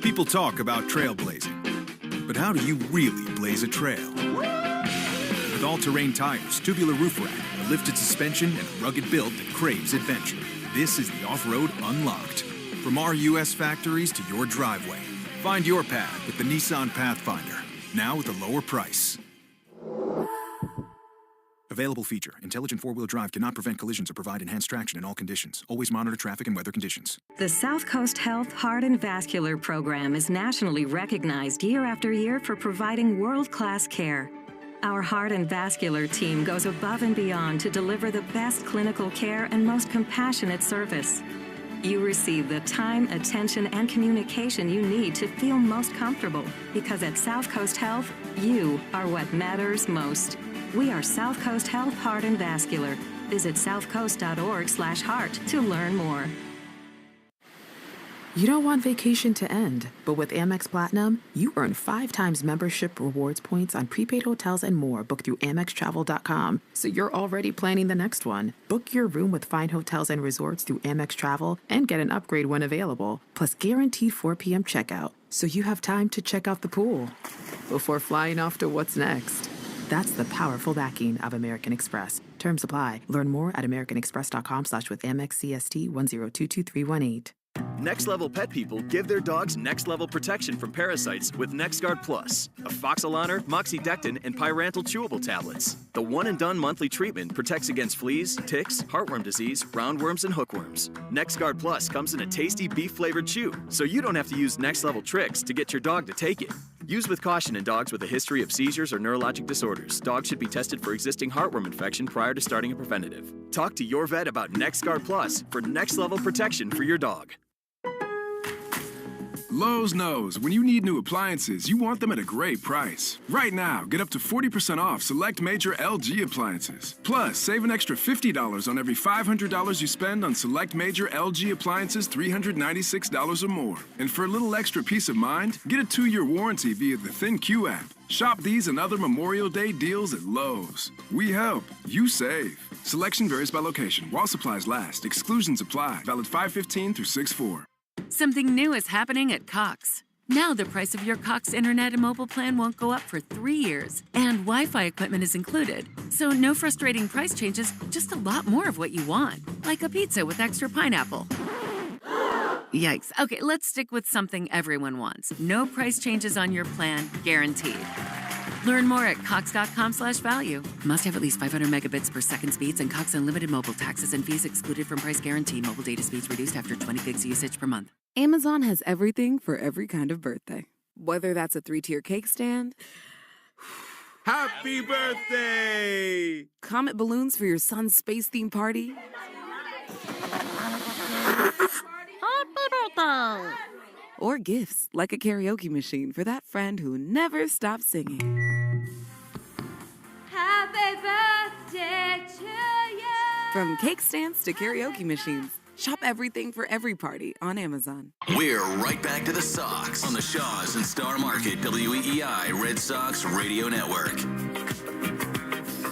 People talk about trailblazing, but how do you really blaze a trail? With all-terrain tires, tubular roof rack, a lifted suspension, and a rugged build that craves adventure, this is the off-road unlocked. From our U.S. factories to your driveway, find your path with the Nissan Pathfinder. Now with a lower price. Available feature. Intelligent four-wheel drive cannot prevent collisions or provide enhanced traction in all conditions. Always monitor traffic and weather conditions.
The South Coast Health Heart and Vascular Program is nationally recognized year after year for providing world-class care. Our heart and vascular team goes above and beyond to deliver the best clinical care and most compassionate service. You receive the time, attention, and communication you need to feel most comfortable, because at South Coast Health, you are what matters most. We are South Coast Health Heart and Vascular. Visit southcoast.org/heart to learn more.
You don't want vacation to end, but with Amex Platinum, you earn 5 times membership rewards points on prepaid hotels and more booked through AmexTravel.com. So you're already planning the next one. Book your room with fine hotels and resorts through Amex Travel and get an upgrade when available. Plus guaranteed 4 p.m. checkout, so you have time to check out the pool before flying off to what's next. That's the powerful backing of American Express. Terms apply. Learn more at americanexpress.com/with-AmexCST 1022318.
Next Level Pet people give their dogs next level protection from parasites with NexGuard Plus, afoxolaner, moxidectin, and pyrantel chewable tablets. The one-and-done monthly treatment protects against fleas, ticks, heartworm disease, roundworms, and hookworms. NexGuard Plus comes in a tasty beef-flavored chew, so you don't have to use next-level tricks to get your dog to take it. Use with caution in dogs with a history of seizures or neurologic disorders. Dogs should be tested for existing heartworm infection prior to starting a preventative. Talk to your vet about NexGuard Plus for next-level protection for your dog.
Lowe's knows when you need new appliances, you want them at a great price. Right now, get up to 40% off select major LG appliances. Plus, save an extra $50 on every $500 you spend on select major LG appliances $396 or more. And for a little extra peace of mind, get a 2-year warranty via the ThinQ app. Shop these and other Memorial Day deals at Lowe's. We help, you save. Selection varies by location. While supplies last, exclusions apply. Valid 5/15 through 6/4.
Something new is happening at Cox. Now the price of your Cox internet and mobile plan won't go up for 3 years, and Wi-Fi equipment is included. So no frustrating price changes, just a lot more of what you want, like a pizza with extra pineapple. Yikes. Okay, let's stick with something everyone wants. No price changes on your plan, guaranteed. Learn more at cox.com/value. Must have at least 500 megabits per second speeds, and Cox Unlimited mobile taxes and fees excluded from price guarantee. Mobile data speeds reduced after 20 gigs usage per month.
Amazon has everything for every kind of birthday. Whether that's a 3-tier cake stand,
Happy birthday!
comet balloons for your son's space theme party,
Happy birthday!
or gifts like a karaoke machine for that friend who never stops singing.
Happy birthday to you!
From cake stands to karaoke machines, shop everything for every party on Amazon.
We're right back to the Sox on the Shaws and Star Market, WEEI Red Sox Radio Network.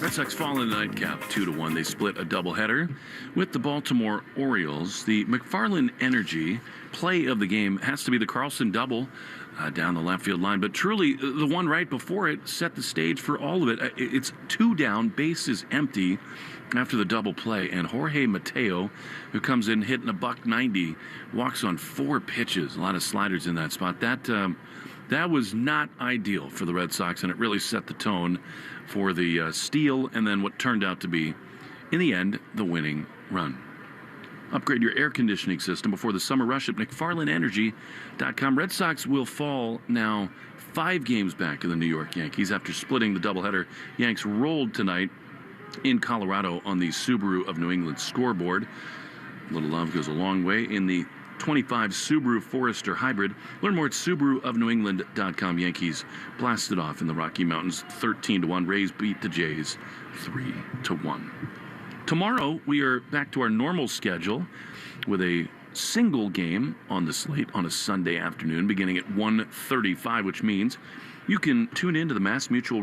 Red Sox fall in the nightcap 2-1. They split a doubleheader with the Baltimore Orioles. The McFarland Energy play of the game has to be the Carlson double down the left field line, but truly the one right before it set the stage for all of it. It's 2 down, bases empty after the double play, and Jorge Mateo, who comes in hitting a $190, walks on 4 pitches, a lot of sliders in that spot. That was not ideal for the Red Sox, and it really set the tone for the steal and then what turned out to be, in the end, the winning run. Upgrade your air conditioning system before the summer rush at McFarlandEnergy.com. Red Sox will fall now 5 games back to the New York Yankees after splitting the doubleheader. Yanks rolled tonight in Colorado on the Subaru of New England scoreboard. A little love goes a long way in the 25 Subaru Forester Hybrid. Learn more at SubaruofNewEngland.com. Yankees blasted off in the Rocky Mountains 13-1. Rays beat the Jays 3-1. Tomorrow, we are back to our normal schedule with a single game on the slate on a Sunday afternoon beginning at 1:35, which means you can tune in to the Mass Mutual